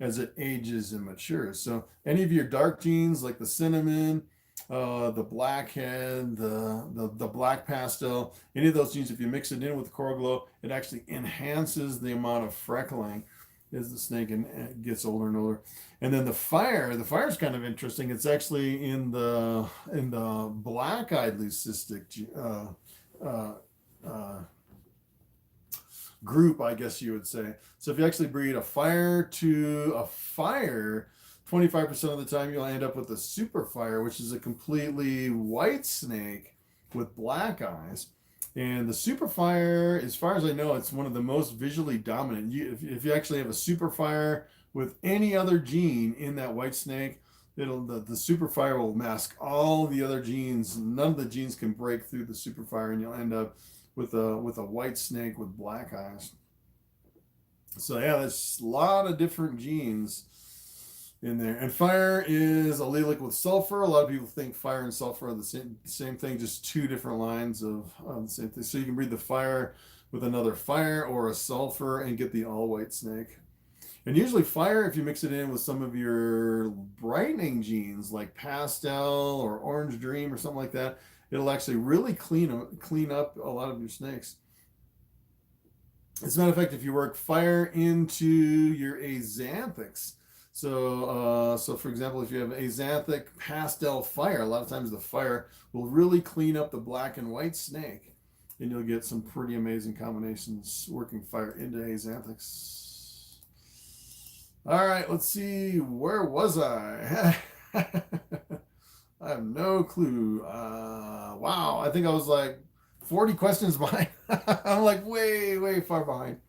as it ages and matures. So any of your dark genes like the cinnamon, the blackhead, the black pastel, any of those genes, if you mix it in with the coral glow, it actually enhances the amount of freckling as the snake gets older and older. And then the fire is kind of interesting. It's actually in the black-eyed leucistic group, I guess you would say. So if you actually breed a fire to a fire, 25% of the time you'll end up with a super fire, which is a completely white snake with black eyes. And the super fire, as far as I know, it's one of the most visually dominant. If you actually have a super fire with any other gene in that white snake, the super fire will mask all the other genes. None of the genes can break through the super fire, and you'll end up with a white snake with black eyes. So yeah, there's a lot of different genes in there. And fire is allelic with sulfur. A lot of people think fire and sulfur are the same thing, just two different lines of the same thing. So you can breed the fire with another fire or a sulfur and get the all-white snake. And usually fire, if you mix it in with some of your brightening genes like pastel or orange dream or something like that, it'll actually really clean up a lot of your snakes. As a matter of fact, if you work fire into your axanthics, so for example, if you have axanthic pastel fire, a lot of times the fire will really clean up the black and white snake, and you'll get some pretty amazing combinations working fire into axanthics. All right, let's see. Where was I? I have no clue. Wow, I think I was like 40 questions behind. I'm like way far behind.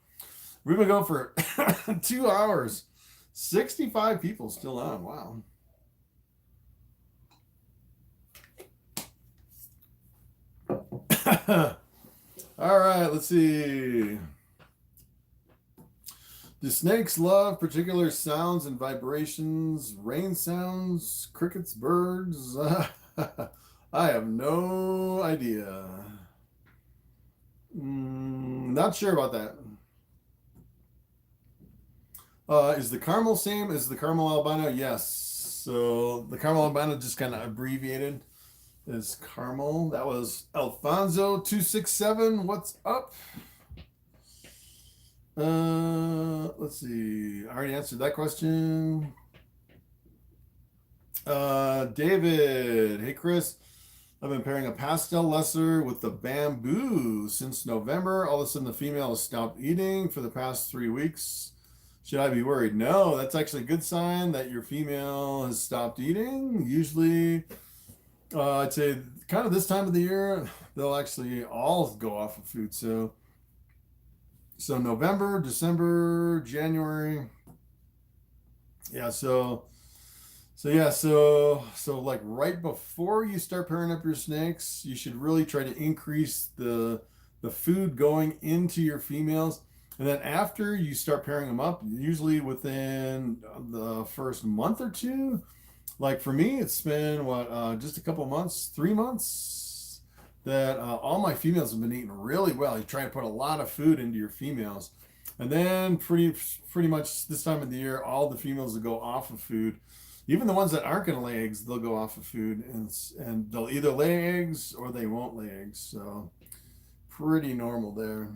We've been going for 2 hours. 65 people still on. Wow. All right, let's see. Do snakes love particular sounds and vibrations, rain sounds, crickets, birds? I have no idea. Not sure about that. Is the caramel same as the caramel albino? Yes. So the caramel albino just kind of abbreviated as caramel. That was Alfonso267. What's up? Let's see. I already answered that question. David. Hey, Chris. I've been pairing a pastel lesser with the bamboo since November. All of a sudden, the female has stopped eating for the past 3 weeks. Should I be worried? No, that's actually a good sign that your female has stopped eating. Usually, I'd say kind of this time of the year, they'll actually all go off of food. So November, December, January. Yeah, so like right before you start pairing up your snakes, you should really try to increase the food going into your females. And then after you start pairing them up, usually within the first month or two, like for me, it's been just a couple months, 3 months, that all my females have been eating really well. You try to put a lot of food into your females. And then pretty much this time of the year, all the females will go off of food. Even the ones that aren't going to lay eggs, they'll go off of food, and they'll either lay eggs or they won't lay eggs. So pretty normal there.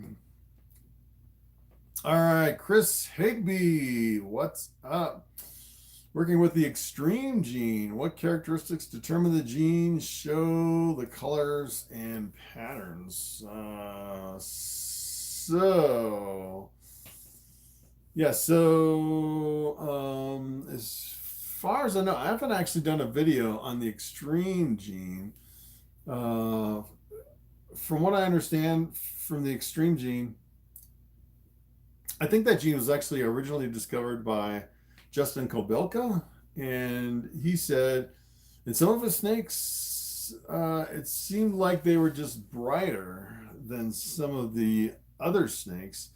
All right, Chris Higby, what's up? Working with the extreme gene. What characteristics determine the gene? Show the colors and patterns. As far as I know, I haven't actually done a video on the extreme gene. From what I understand from the extreme gene, I think that gene was actually originally discovered by Justin Kobylka, and he said in some of his snakes, it seemed like they were just brighter than some of the other snakes,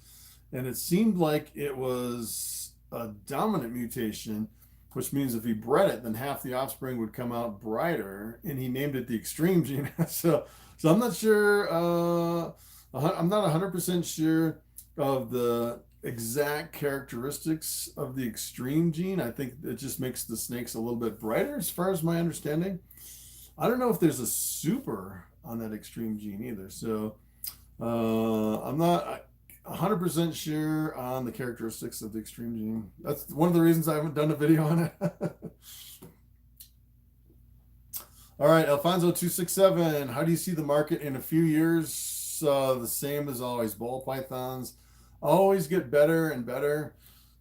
and it seemed like it was a dominant mutation, which means if he bred it, then half the offspring would come out brighter, and he named it the extreme gene. So I'm not sure. I'm not 100% sure of the exact characteristics of the extreme gene. I think it just makes the snakes a little bit brighter, as far as my understanding. I don't know if there's a super on that extreme gene either. So I'm not 100% sure on the characteristics of the extreme gene. That's one of the reasons I haven't done a video on it. All right, Alfonso267. How do you see the market in a few years? The same as always. Ball pythons always get better and better.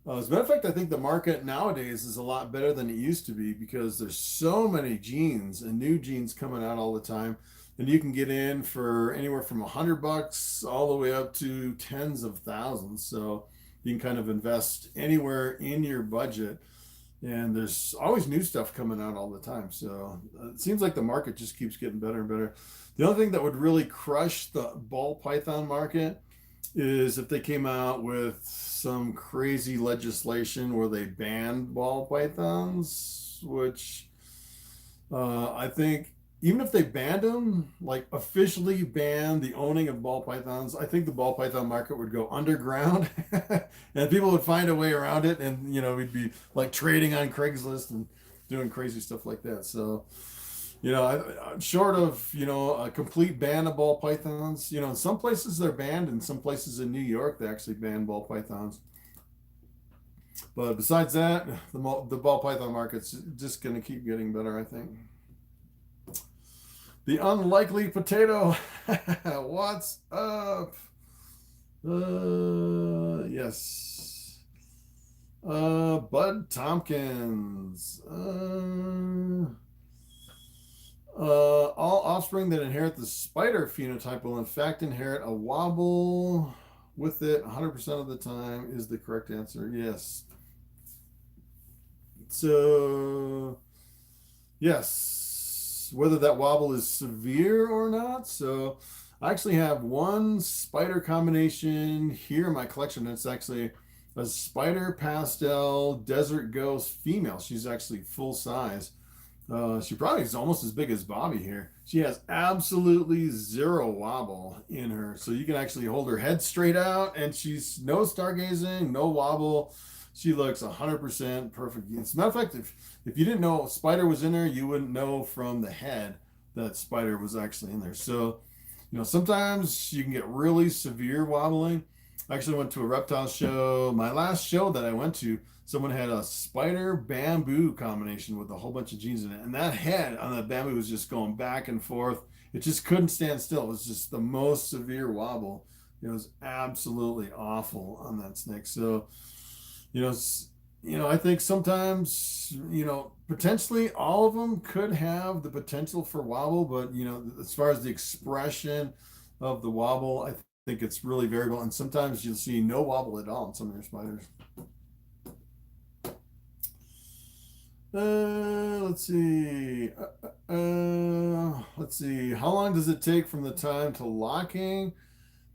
As a matter of fact, I think the market nowadays is a lot better than it used to be, because there's so many genes and new genes coming out all the time, and you can get in for anywhere from $100 all the way up to tens of thousands. So you can kind of invest anywhere in your budget, and there's always new stuff coming out all the time. So it seems like the market just keeps getting better and better. The only thing that would really crush the ball python market is if they came out with some crazy legislation where they banned ball pythons, which I think even if they banned them, like officially banned the owning of ball pythons, I think the ball python market would go underground and people would find a way around it. And, we'd be like trading on Craigslist and doing crazy stuff like that. So, short of, a complete ban of ball pythons, in some places they're banned, in some places in New York, they actually ban ball pythons. But besides that, the ball python market's just going to keep getting better, I think. The unlikely potato. What's up? Yes. Bud Tompkins. All offspring that inherit the spider phenotype will in fact inherit a wobble with it 100% of the time is the correct answer. Yes. So, yes, whether that wobble is severe or not. So I actually have one spider combination here in my collection. It's actually a spider pastel desert ghost female. She's actually full size. She probably is almost as big as Bobby here. She has absolutely zero wobble in her. So you can actually hold her head straight out, and she's no stargazing, no wobble. She looks 100% perfect. As a matter of fact, if you didn't know spider was in her, you wouldn't know from the head that spider was actually in there. So, sometimes you can get really severe wobbling. I actually went to a reptile show. My last show that I went to, someone had a spider bamboo combination with a whole bunch of genes in it. And that head on the bamboo was just going back and forth. It just couldn't stand still. It was just the most severe wobble. It was absolutely awful on that snake. So, I think sometimes, potentially all of them could have the potential for wobble, but, as far as the expression of the wobble, I think it's really variable. And sometimes you'll see no wobble at all in some of your spiders. Let's see. Let's see. How long does it take from the time to locking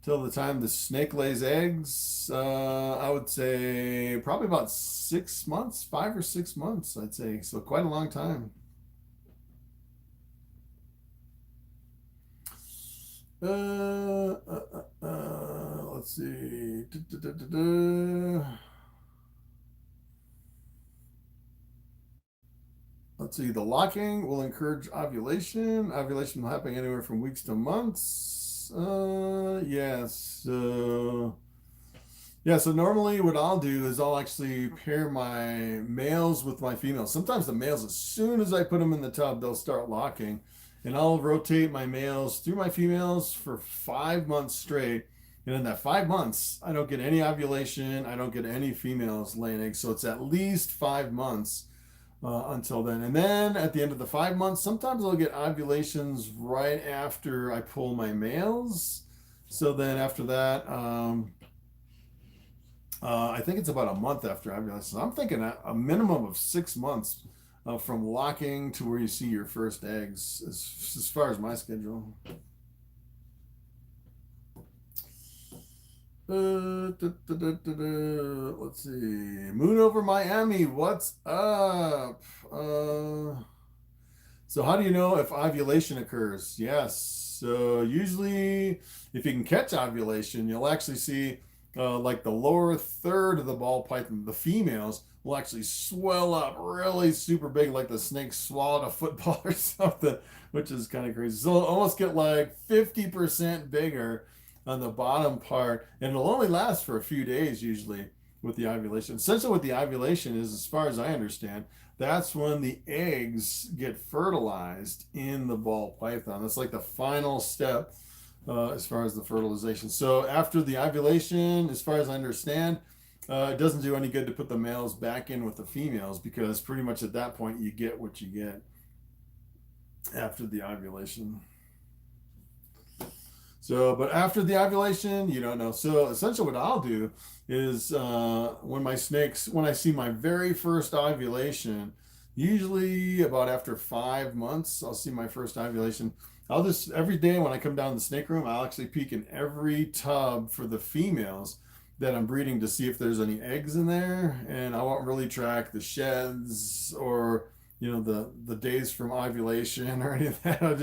till the time the snake lays eggs? I would say probably about 6 months, 5 or 6 months, I'd say. So quite a long time. Let's see. Let's see, the locking will encourage ovulation. Ovulation will happen anywhere from weeks to months. Yes. Yeah, so normally what I'll do is I'll actually pair my males with my females. Sometimes the males, as soon as I put them in the tub, they'll start locking. And I'll rotate my males through my females for 5 months straight. And in that 5 months, I don't get any ovulation. I don't get any females laying eggs. So it's at least 5 months until then. And then at the end of the 5 months, sometimes I'll get ovulations right after I pull my males. So then after that, I think it's about a month after ovulation. So I'm thinking a minimum of 6 months from locking to where you see your first eggs, as far as my schedule. Let's see. Moon over Miami, what's up? So how do you know if ovulation occurs? Yes. So usually, if you can catch ovulation, you'll actually see like the lower third of the ball python, the females will actually swell up really super big, like the snake swallowed a football or something, which is kind of crazy. So it'll almost get like 50% bigger on the bottom part, and it'll only last for a few days usually with the ovulation. Essentially, what the ovulation is, as far as I understand, that's when the eggs get fertilized in the ball python. That's like the final step as far as the fertilization. So after the ovulation, as far as I understand, it doesn't do any good to put the males back in with the females, because pretty much at that point you get what you get after the ovulation. So, but after the ovulation, you don't know. So essentially what I'll do is when I see my very first ovulation, usually about after 5 months, I'll see my first ovulation. I'll just, every day when I come down to the snake room, I'll actually peek in every tub for the females that I'm breeding to see if there's any eggs in there. And I won't really track the sheds or, the days from ovulation or any of that. I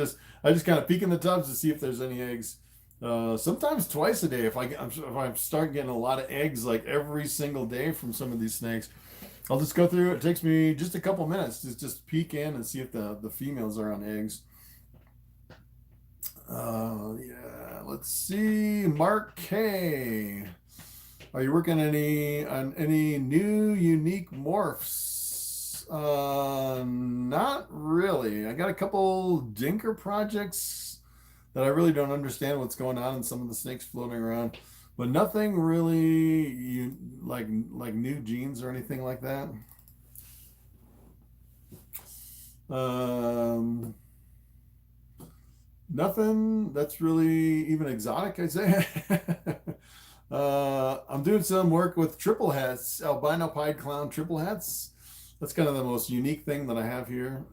just kind of peek in the tubs to see if there's any eggs. Sometimes twice a day if I start getting a lot of eggs like every single day from some of these snakes. I'll just go through. It takes me just a couple minutes to just peek in and see if the females are on eggs. Yeah, let's see. Mark K. Are you working on any new unique morphs? Not really. I got a couple dinker projects that I really don't understand what's going on in some of the snakes floating around, but nothing really like new genes or anything like that. Nothing that's really even exotic, I'd say. I'm doing some work with triple hats, albino pied clown triple hats. That's kind of the most unique thing that I have here.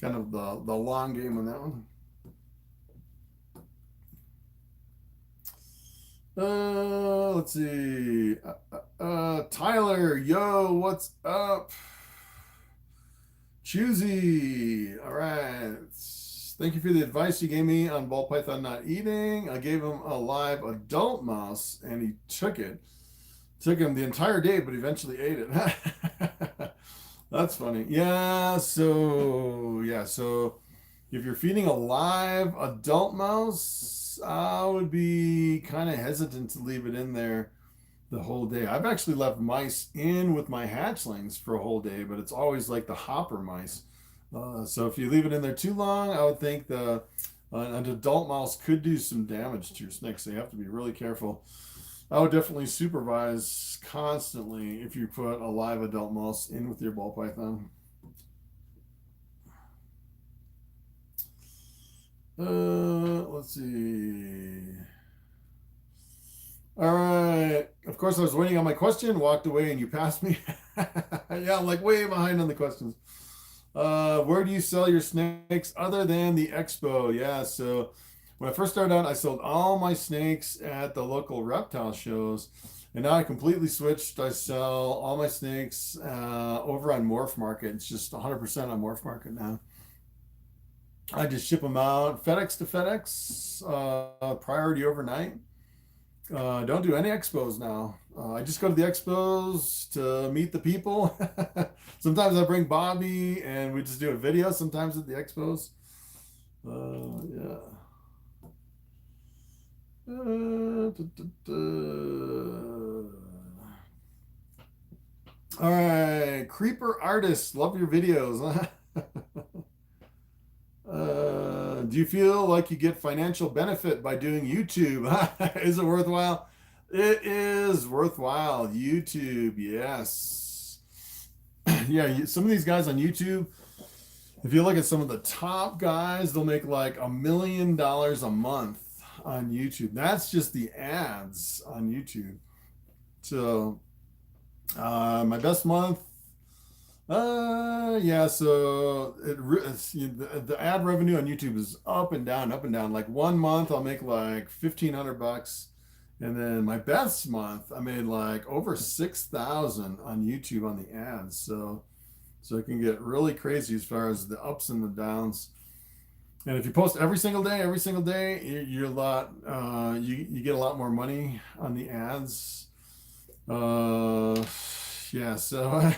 Kind of the long game on that one. Let's see. Tyler, yo, what's up? Choosy. All right. Thank you for the advice you gave me on Ball Python not eating. I gave him a live adult mouse and he took it. Took him the entire day, but eventually ate it. That's funny. Yeah, so if you're feeding a live adult mouse, I would be kind of hesitant to leave it in there the whole day. I've actually left mice in with my hatchlings for a whole day, but it's always like the hopper mice. So if you leave it in there too long, I would think an adult mouse could do some damage to your snake. So you have to be really careful. I would definitely supervise constantly if you put a live adult mouse in with your ball python. Let's see. All right. Of course, I was waiting on my question, walked away, and you passed me. Yeah, I'm like way behind on the questions. Where do you sell your snakes other than the expo? Yeah, so when I first started out, I sold all my snakes at the local reptile shows, and now I completely switched. I sell all my snakes over on Morphmarket. It's just 100% on Morphmarket now. I just ship them out FedEx to FedEx, priority overnight. Don't do any expos now. I just go to the expos to meet the people. Sometimes I bring Bobby and we just do a video sometimes at the expos. Yeah. All right, Creeper Artist, love your videos. Do you feel like you get financial benefit by doing YouTube? Is it worthwhile? It is worthwhile. YouTube, yes. Yeah, some of these guys on YouTube, if you look at some of the top guys, they'll make like $1 million a month on YouTube. That's just the ads on YouTube. So my best month, yeah, so the ad revenue on YouTube is up and down, up and down. Like one month I'll make like $1,500, and then my best month I made like over 6,000 on YouTube on the ads. So it can get really crazy as far as the ups and the downs. And if you post every single day, you're a lot, you get a lot more money on the ads. Yeah, so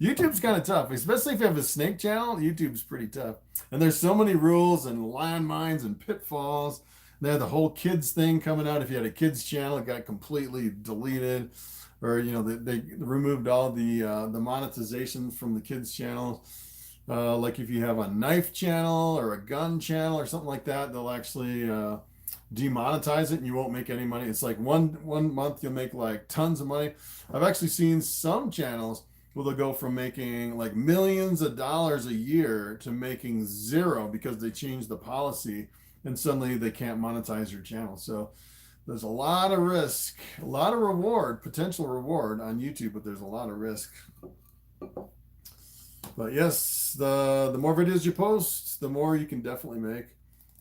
YouTube's kind of tough, especially if you have a snake channel. YouTube's pretty tough, and there's so many rules and landmines and pitfalls. They had the whole kids thing coming out. If you had a kids channel, it got completely deleted, or they removed all the monetization from the kids channel. Like if you have a knife channel or a gun channel or something like that, they'll actually demonetize it and you won't make any money. It's like one month you'll make like tons of money. I've actually seen some channels where they'll go from making like millions of dollars a year to making zero because they changed the policy and suddenly they can't monetize your channel. So there's a lot of risk, a lot of reward, potential reward on YouTube, but there's a lot of risk. But yes, the more videos you post, the more you can definitely make.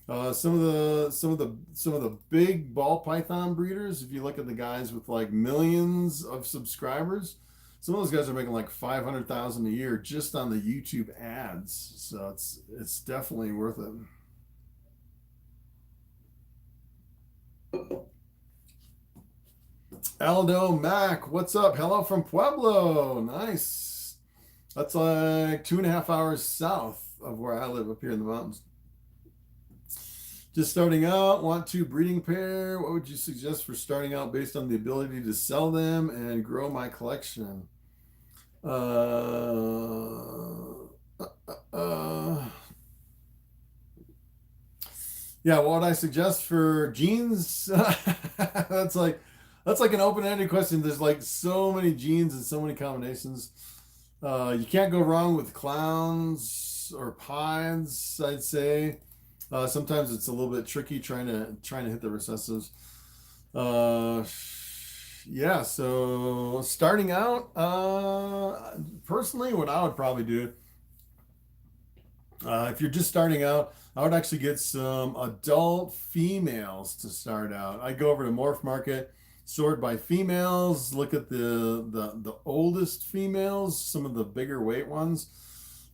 Some of the big ball python breeders, if you look at the guys with like millions of subscribers, some of those guys are making like 500,000 a year just on the YouTube ads. So it's definitely worth it. Aldo Mac, what's up? Hello from Pueblo. Nice. That's like 2.5 hours south of where I live up here in the mountains. Just starting out, want to breeding pair. What would you suggest for starting out based on the ability to sell them and grow my collection? Yeah, what would I suggest for genes? That's like an open-ended question. There's like so many genes and so many combinations. You can't go wrong with clowns or pies, I'd say. Sometimes it's a little bit tricky trying to hit the recessives. Yeah, so starting out, personally, what I would probably do, if you're just starting out, I would actually get some adult females to start out. I'd go over to Morphmarket, sort by females, look at the oldest females, some of the bigger weight ones,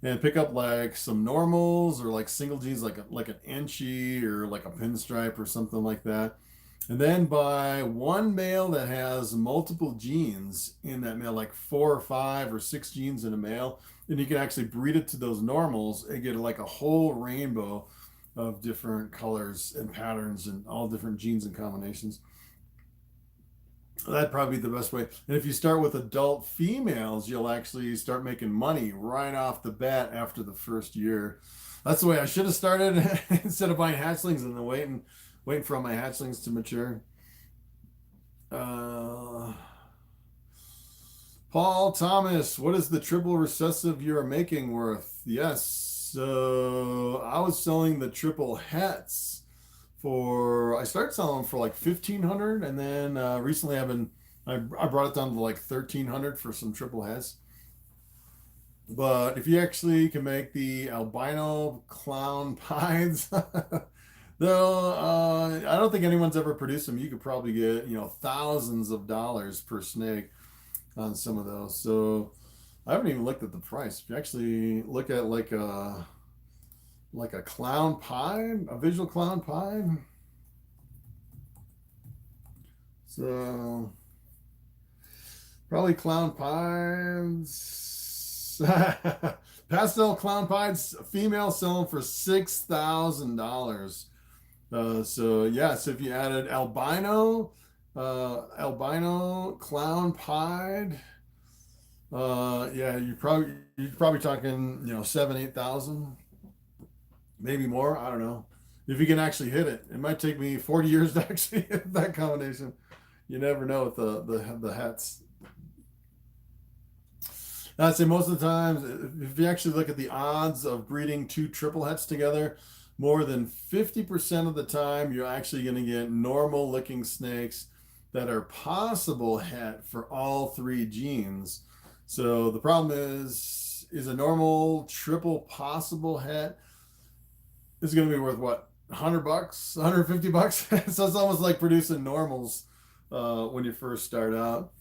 and pick up like some normals or like single genes, like an Enchi or like a pinstripe or something like that. And then buy one male that has multiple genes in that male, like 4 or 5 or 6 genes in a male. And you can actually breed it to those normals and get like a whole rainbow of different colors and patterns and all different genes and combinations. That'd probably be the best way. And if you start with adult females, you'll actually start making money right off the bat after the first year. That's the way I should have started instead of buying hatchlings and then waiting for all my hatchlings to mature. Paul Thomas, what is the triple recessive you are making worth? Yes, so I was selling the triple hets I started selling them for like 1,500, and then recently I brought it down to like 1,300 for some triple hets. But if you actually can make the albino clown pies, though, I don't think anyone's ever produced them. You could probably get thousands of dollars per snake on some of those. So I haven't even looked at the price. If you actually look at like a clown pie, a visual clown pie. So probably clown pies. Pastel clown pies, female selling for $6,000. So yeah, so if you added albino clown pied, Yeah, you're probably talking, 7, 8,000, maybe more. I don't know. If you can actually hit it, it might take me 40 years to actually hit that combination. You never know with the hats. I'd say most of the time, if you actually look at the odds of breeding two triple hets together, more than 50% of the time, you're actually going to get normal looking snakes that are possible het for all three genes. So the problem is a normal triple possible het is going to be worth what? $100, $150. So it's almost like producing normals when you first start out.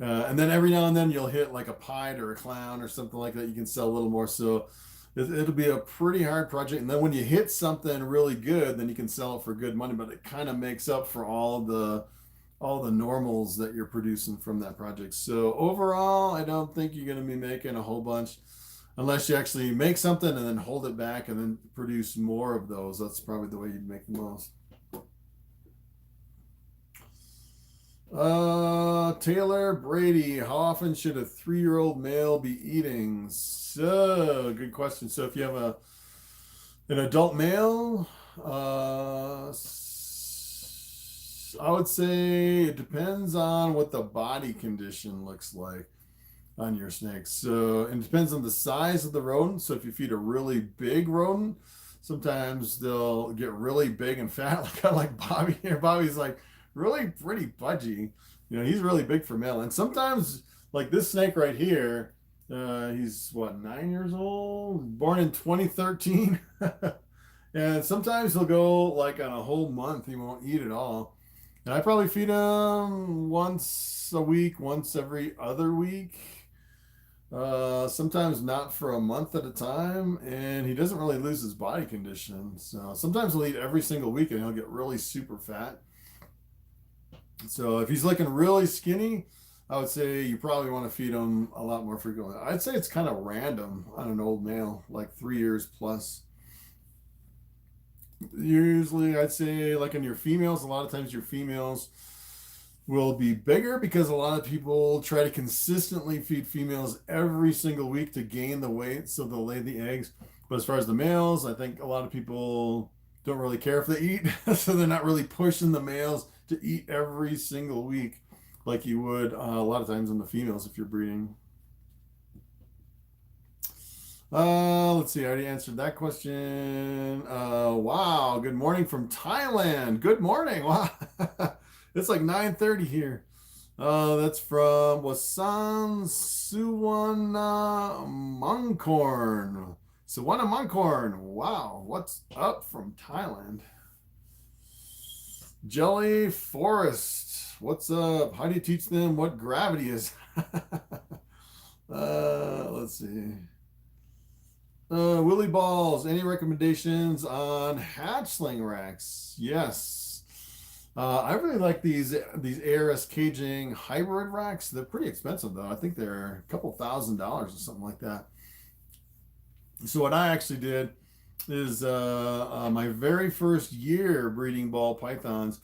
And then every now and then you'll hit like a pied or a clown or something like that. You can sell a little more. So it'll be a pretty hard project. And then when you hit something really good, then you can sell it for good money. But it kind of makes up for all the normals that you're producing from that project. So overall, I don't think you're going to be making a whole bunch unless you actually make something and then hold it back and then produce more of those. That's probably the way you'd make the most. Taylor Brady, how often should a 3-year-old male be eating? So good question. So if you have an adult male, I would say it depends on what the body condition looks like on your snakes. So it depends on the size of the rodent. So if you feed a really big rodent, sometimes they'll get really big and fat, kind of like Bobby here. Bobby's like really pretty pudgy. He's really big for male. And sometimes, like this snake right here, he's what, 9 years old, born in 2013. And sometimes he'll go like on a whole month, he won't eat at all. And I probably feed him once a week, once every other week. Sometimes not for a month at a time, and he doesn't really lose his body condition. So sometimes he'll eat every single week and he'll get really super fat. So if he's looking really skinny, I would say you probably want to feed him a lot more frequently. I'd say it's kind of random on an old male, like 3 years plus. Usually I'd say like in your females, a lot of times your females will be bigger because a lot of people try to consistently feed females every single week to gain the weight so they'll lay the eggs. But as far as the males, I think a lot of people don't really care if they eat. So they're not really pushing the males to eat every single week like you would a lot of times in the females if you're breeding. Let's see, I already answered that question. Wow, good morning from Thailand. Good morning. Wow. It's like 9:30 here. That's from Wasan Suwana Mangkorn. Suwana Mangkorn. Wow, what's up from Thailand? Jelly Forest, what's up? How do you teach them what gravity is? Let's see. Willie Balls, any recommendations on hatchling racks? Yes. I really like these ARS caging hybrid racks. They're pretty expensive though. I think they're a couple $1,000 or something like that. So what I actually did is my very first year breeding ball pythons.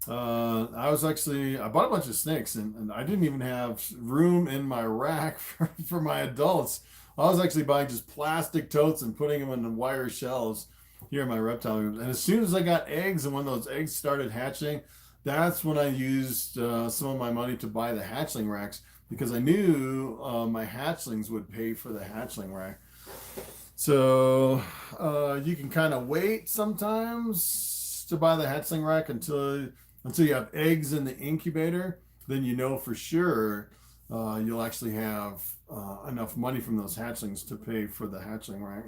I bought a bunch of snakes and I didn't even have room in my rack for my adults. I was actually buying just plastic totes and putting them in the wire shelves here in my reptile rooms. And as soon as I got eggs and when those eggs started hatching, that's when I used some of my money to buy the hatchling racks because I knew my hatchlings would pay for the hatchling rack. So you can kind of wait sometimes to buy the hatchling rack until you have eggs in the incubator. Then you know for sure you'll actually have enough money from those hatchlings to pay for the hatchling rack.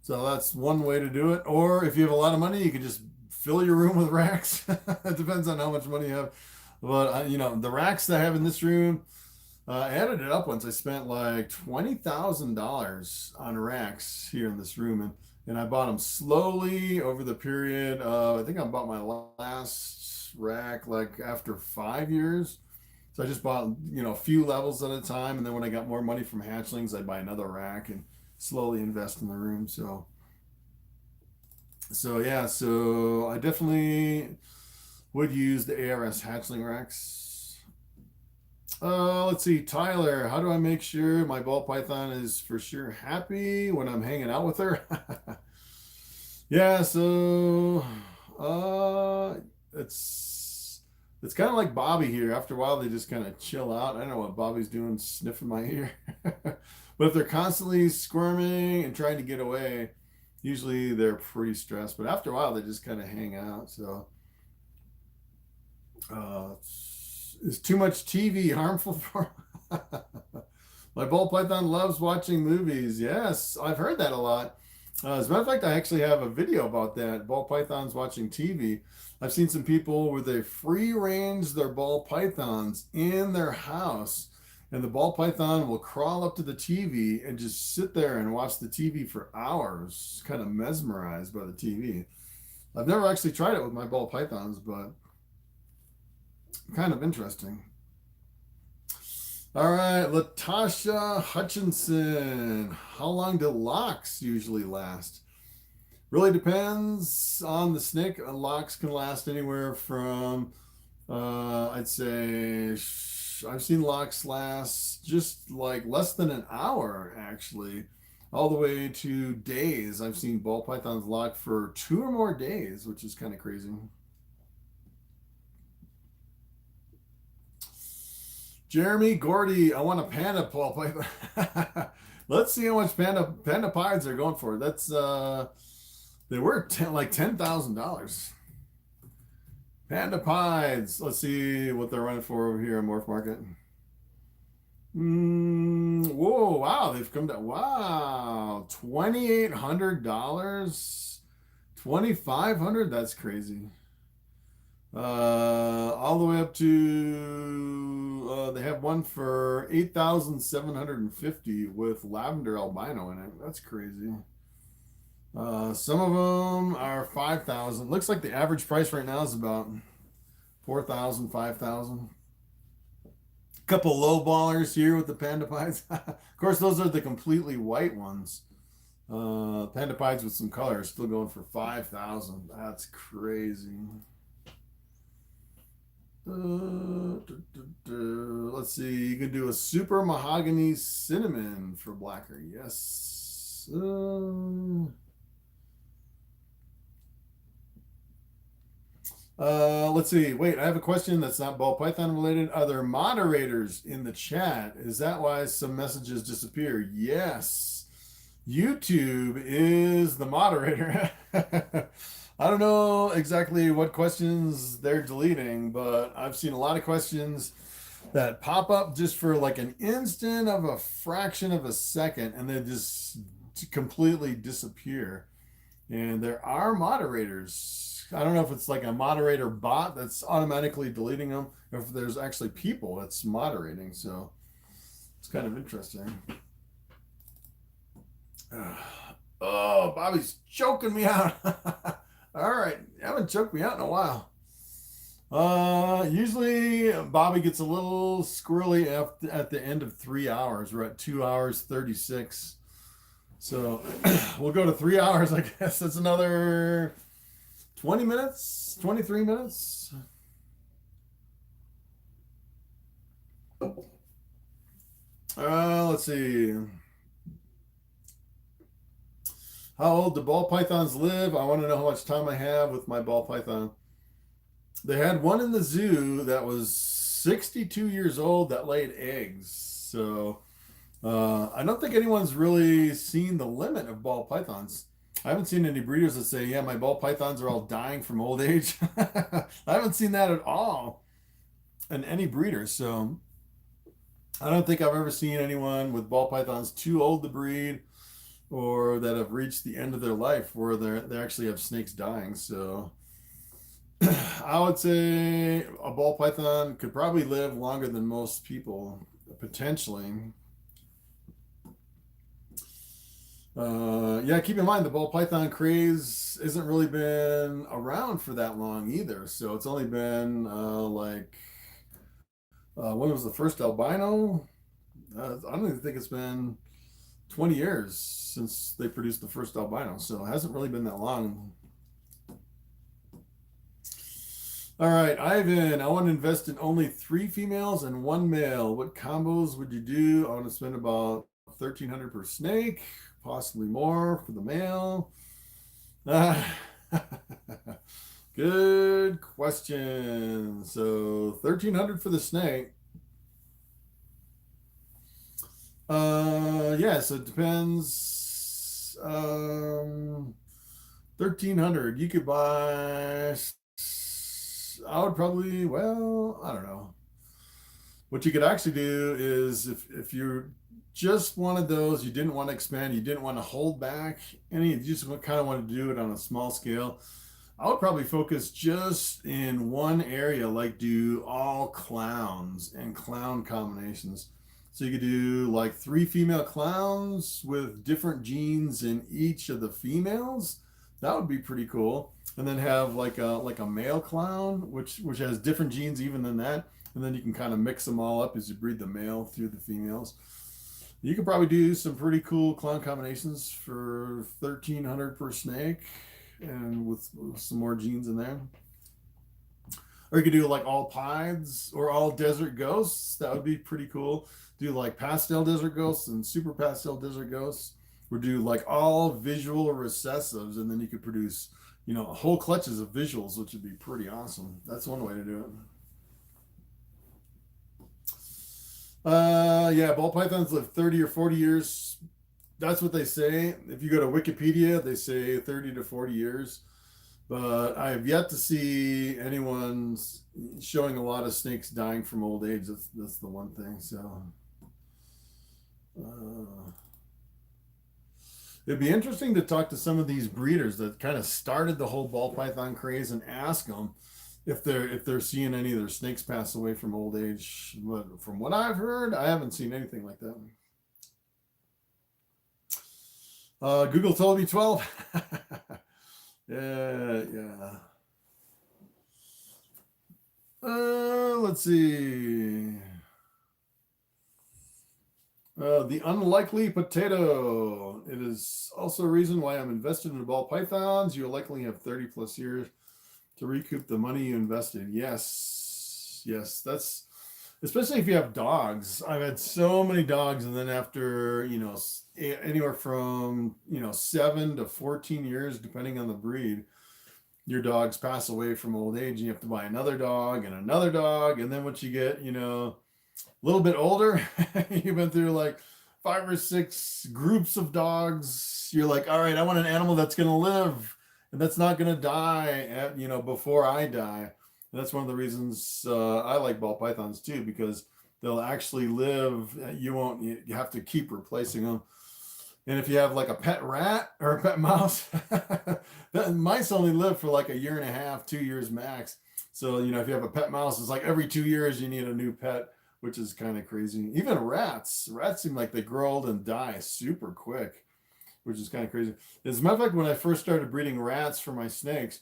So that's one way to do it. Or if you have a lot of money, you can just fill your room with racks. It depends on how much money you have. But the racks that I have in this room, I added it up once. I spent like $20,000 on racks here in this room, and I bought them slowly over the period. I think I bought my last rack like after 5 years. So I just bought a few levels at a time, and then when I got more money from hatchlings, I'd buy another rack and slowly invest in the room. So yeah, so I definitely would use the ARS hatchling racks. Let's see, Tyler, how do I make sure my ball python is for sure happy when I'm hanging out with her? Yeah, so it's kind of like Bobby here. After a while, they just kind of chill out. I don't know what Bobby's doing, sniffing my ear. But if they're constantly squirming and trying to get away, usually they're pretty stressed. But after a while, they just kind of hang out. So, is too much TV harmful for my ball python loves watching movies? Yes, I've heard that a lot. As a matter of fact, I actually have a video about that. Ball pythons watching TV. I've seen some people where they free range their ball pythons in their house, and the ball python will crawl up to the TV and just sit there and watch the TV for hours, kind of mesmerized by the TV. I've never actually tried it with my ball pythons, but kind of interesting. All right, Latasha Hutchinson. How long do locks usually last? Really depends on the snake. Locks can last anywhere from, I'd say, I've seen locks last just like less than an hour, actually, all the way to days. I've seen ball pythons lock for 2 or more days, which is kind of crazy. Jeremy Gordy, I want a panda ball python. Let's see how much panda pies are going for. That's they were like $10,000. Panda pies. Let's see what they're running for over here in Morphmarket. Whoa! Wow, they've come down. Wow, $2,800, $2,500. That's crazy. All the way up to they have one for 8,750 with lavender albino in it. That's crazy. Some of them are 5,000. Looks like the average price right now is about 4,000, 5,000. Couple low ballers here with the panda pies. Of course, those are the completely white ones. Panda pies with some color are still going for 5,000. That's crazy. Let's see. You can do a super mahogany cinnamon for blacker. Yes. Let's see. Wait, I have a question that's not ball python related. Are there moderators in the chat? Is that why some messages disappear? Yes. YouTube is the moderator. I don't know exactly what questions they're deleting, but I've seen a lot of questions that pop up just for like an instant of a fraction of a second, and they just completely disappear. And there are moderators. I don't know if it's like a moderator bot that's automatically deleting them, or if there's actually people that's moderating. So it's kind of interesting. Oh, Bobby's choking me out. All right, you haven't choked me out in a while. Usually Bobby gets a little squirrely at the end of 3 hours. We're at 2 hours 36. So we'll go to 3 hours, I guess. That's another 20 minutes, 23 minutes. Let's see. How old do ball pythons live? I want to know how much time I have with my ball python. They had one in the zoo that was 62 years old that laid eggs. So I don't think anyone's really seen the limit of ball pythons. I haven't seen any breeders that say, yeah, my ball pythons are all dying from old age. I haven't seen that at all in any breeder. So I don't think I've ever seen anyone with ball pythons too old to breed, or that have reached the end of their life where they actually have snakes dying. So I would say a ball python could probably live longer than most people, potentially. Yeah, keep in mind the ball python craze isn't really been around for that long either. So it's only been when was the first albino? I don't even think it's been 20 years since they produced the first albino, so it hasn't really been that long. All right, Ivan, I want to invest in only 3 females and 1 male. What combos would you do? I want to spend about 1,300 per snake, possibly more for the male. Ah, good question. So 1,300 for the snake. Yeah, so it depends. 1,300. You could buy. I would probably, well, I don't know. What you could actually do is if you just wanted those, you didn't want to expand, you didn't want to hold back any, you just kind of want to do it on a small scale. I would probably focus just in one area, like do all clowns and clown combinations. So you could do like 3 female clowns with different genes in each of the females. That would be pretty cool. And then have like a male clown, which has different genes even than that. And then you can kind of mix them all up as you breed the male through the females. You could probably do some pretty cool clown combinations for 1,300 per snake, and with some more genes in there. Or you could do like all pieds or all desert ghosts. That would be pretty cool. Do like pastel desert ghosts and super pastel desert ghosts. Or do like all visual recessives, and then you could produce, whole clutches of visuals, which would be pretty awesome. That's one way to do it. Yeah, ball pythons live 30 or 40 years. That's what they say. If you go to Wikipedia, they say 30 to 40 years. But I have yet to see anyone showing a lot of snakes dying from old age. That's the one thing. So it'd be interesting to talk to some of these breeders that kind of started the whole ball python craze and ask them if they're seeing any of their snakes pass away from old age. But from what I've heard, I haven't seen anything like that. Google told me 12. Yeah. Let's see. The unlikely potato. It is also a reason why I'm invested in ball pythons. You'll likely have 30 plus years to recoup the money you invested. Yes. That's especially if you have dogs. I've had so many dogs, and then after, anywhere from, 7 to 14 years, depending on the breed, your dogs pass away from old age, and you have to buy another dog and another dog. And then once you get, a little bit older, you've been through like 5 or 6 groups of dogs. You're like, all right, I want an animal that's going to live and that's not going to die before I die. And that's one of the reasons I like ball pythons too, because they'll actually live. You have to keep replacing them. And if you have like a pet rat or a pet mouse, mice only live for like a year and a half, 2 years max. So, if you have a pet mouse, it's like every 2 years you need a new pet, which is kind of crazy. Even rats seem like they grow old and die super quick, which is kind of crazy. As a matter of fact, when I first started breeding rats for my snakes,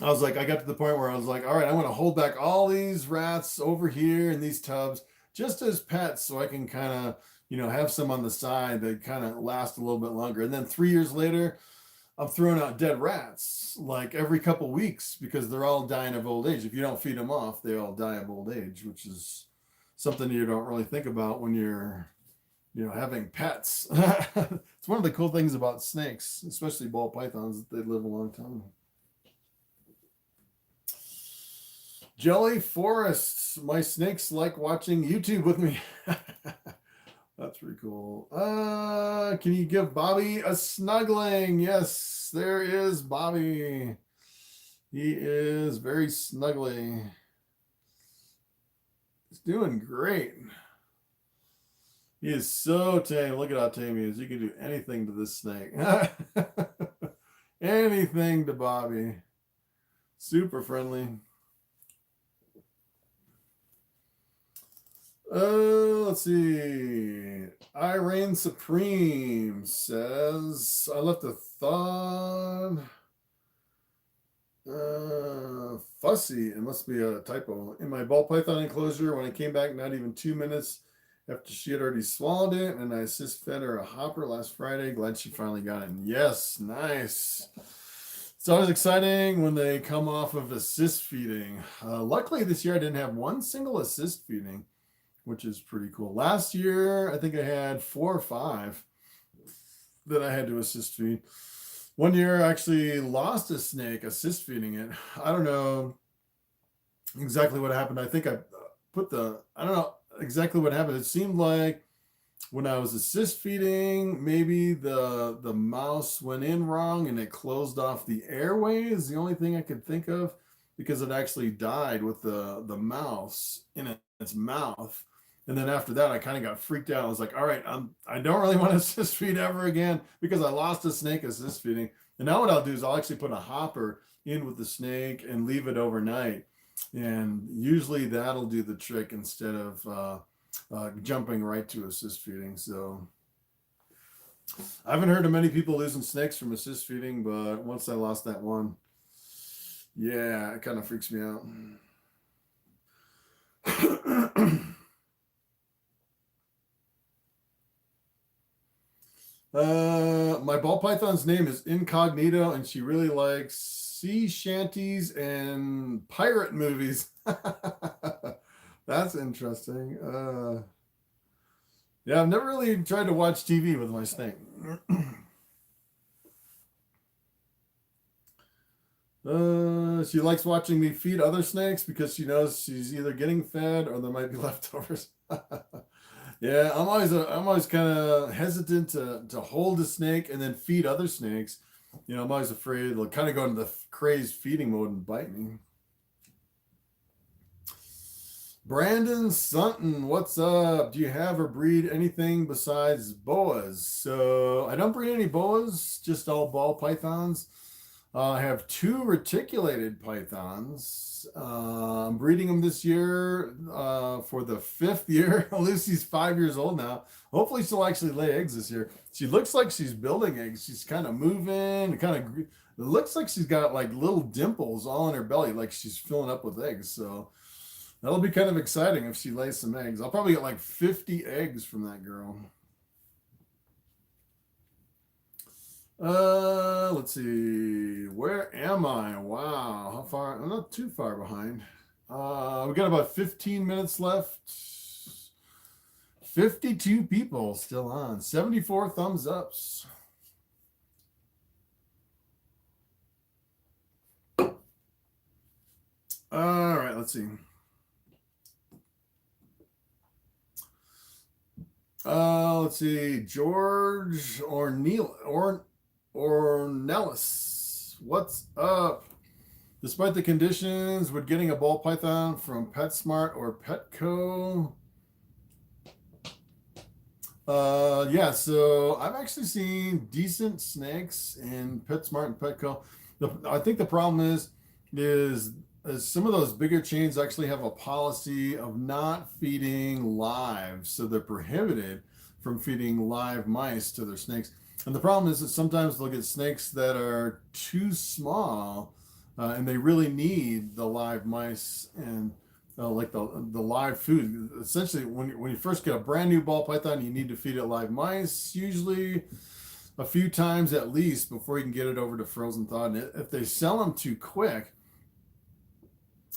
I got to the point where I was like, all right, I want to hold back all these rats over here in these tubs just as pets, so I can kind of, have some on the side that kind of last a little bit longer. And then 3 years later, I'm throwing out dead rats like every couple weeks because they're all dying of old age. If you don't feed them off, they all die of old age, which is something you don't really think about when you're, having pets. It's one of the cool things about snakes, especially ball pythons, that they live a long time. Jelly Forests. My snakes like watching YouTube with me. That's pretty cool. Can you give Bobby a snuggling? Yes, there is Bobby. He is very snuggly. He's doing great. He is so tame. Look at how tame he is. You can do anything to this snake. Anything to Bobby. Super friendly. Let's see. I Reign Supreme says, I left a thought. Fussy. It must be a typo. In my ball python enclosure, when I came back, not even 2 minutes after she had already swallowed it, and I assist fed her a hopper last Friday. Glad she finally got it. Yes, nice. It's always exciting when they come off of assist feeding. Luckily this year I didn't have one single assist feeding, which is pretty cool. Last year, I think I had 4 or 5 that I had to assist feed. One year I actually lost a snake assist feeding it. I don't know exactly what happened. I think I I don't know exactly what happened. It seemed like when I was assist feeding, maybe the mouse went in wrong and it closed off the airway is the only thing I could think of, because it actually died with the mouse in its mouth. And then after that, I kind of got freaked out. I was like, all right, I don't really want to assist feed ever again because I lost a snake assist feeding. And now what I'll do is I'll actually put a hopper in with the snake and leave it overnight. And usually that'll do the trick instead of jumping right to assist feeding. So I haven't heard of many people losing snakes from assist feeding, but once I lost that one, yeah, it kind of freaks me out. My ball python's name is Incognito, and she really likes sea shanties and pirate movies. That's interesting. Yeah, I've never really tried to watch TV with my snake. She likes watching me feed other snakes because she knows she's either getting fed or there might be leftovers. Yeah, I'm always kind of hesitant to hold a snake and then feed other snakes. You know, I'm always afraid they'll kind of go into the crazed feeding mode and bite me. Brandon Sutton, what's up? Do you have or breed anything besides boas? So I don't breed any boas, just all ball pythons. I have 2 reticulated pythons. I'm breeding them this year for the 5th year. Lucy's 5 years old now. Hopefully she'll actually lay eggs this year. She looks like she's building eggs. She's kind of moving. It looks like she's got like little dimples all in her belly, like she's filling up with eggs. So that'll be kind of exciting if she lays some eggs. I'll probably get like 50 eggs from that girl. Let's see. Where am I? Wow. How far? I'm not too far behind. We got about 15 minutes left. 52 people still on. 74 thumbs ups. All right, let's see. Let's see. George Ornelis, what's up? Despite the conditions, would getting a ball python from PetSmart or Petco? Yeah, so I've actually seen decent snakes in PetSmart and Petco. I think the problem is some of those bigger chains actually have a policy of not feeding live, so they're prohibited from feeding live mice to their snakes. And the problem is that sometimes they'll get snakes that are too small, and they really need the live mice and like the live food. Essentially, when you first get a brand new ball python, you need to feed it live mice, usually a few times at least before you can get it over to frozen thawed. And if they sell them too quick,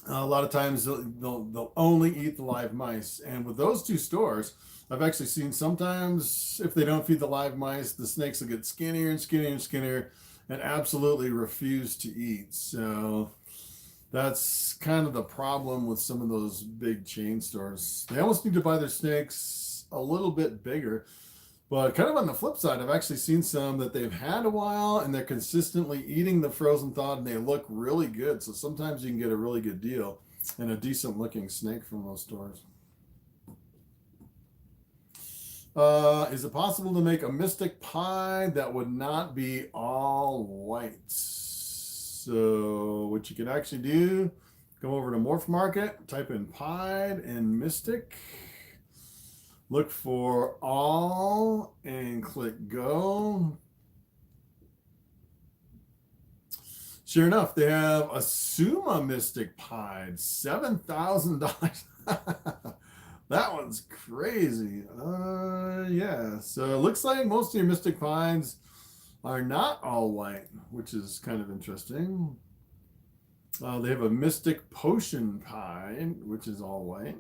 a lot of times they'll only eat the live mice. And with those 2 stores, I've actually seen sometimes if they don't feed the live mice, the snakes will get skinnier and skinnier and skinnier and absolutely refuse to eat. So that's kind of the problem with some of those big chain stores. They almost need to buy their snakes a little bit bigger. But kind of on the flip side, I've actually seen some that they've had a while and they're consistently eating the frozen thawed and they look really good. So sometimes you can get a really good deal and a decent looking snake from those stores. Is it possible to make a mystic pie that would not be all white? So what you can actually do, go over to Morphmarket, type in pied and mystic. Look for all and click go. Sure enough, they have a Suma Mystic Pied, $7,000. That one's crazy. Yeah, so it looks like most of your Mystic Pieds are not all white, which is kind of interesting. They have a Mystic Potion Pie, which is all white.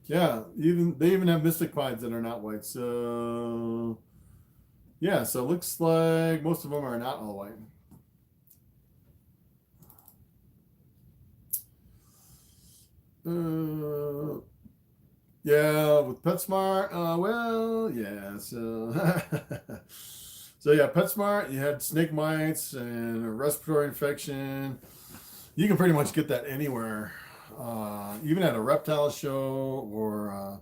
Yeah, they even have Mystic Pies that are not white. So yeah, so it looks like most of them are not all white. Yeah, with PetSmart, well, yeah, so so yeah, PetSmart, you had snake mites and a respiratory infection. You can pretty much get that anywhere, even at a reptile show or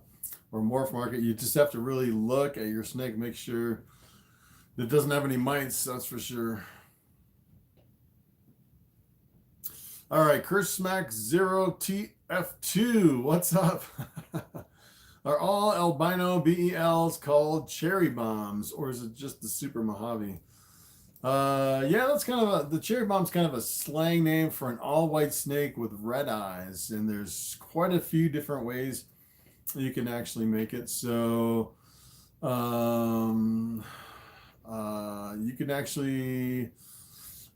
Morphmarket. You just have to really look at your snake, make sure it doesn't have any mites, that's for sure. All right, Kersmack 0TF2, what's up? Are all albino BELs called cherry bombs, or is it just the Super Mojave? Yeah, that's kind of the cherry bomb's kind of a slang name for an all-white snake with red eyes, and there's quite a few different ways you can actually make it. So, you can actually,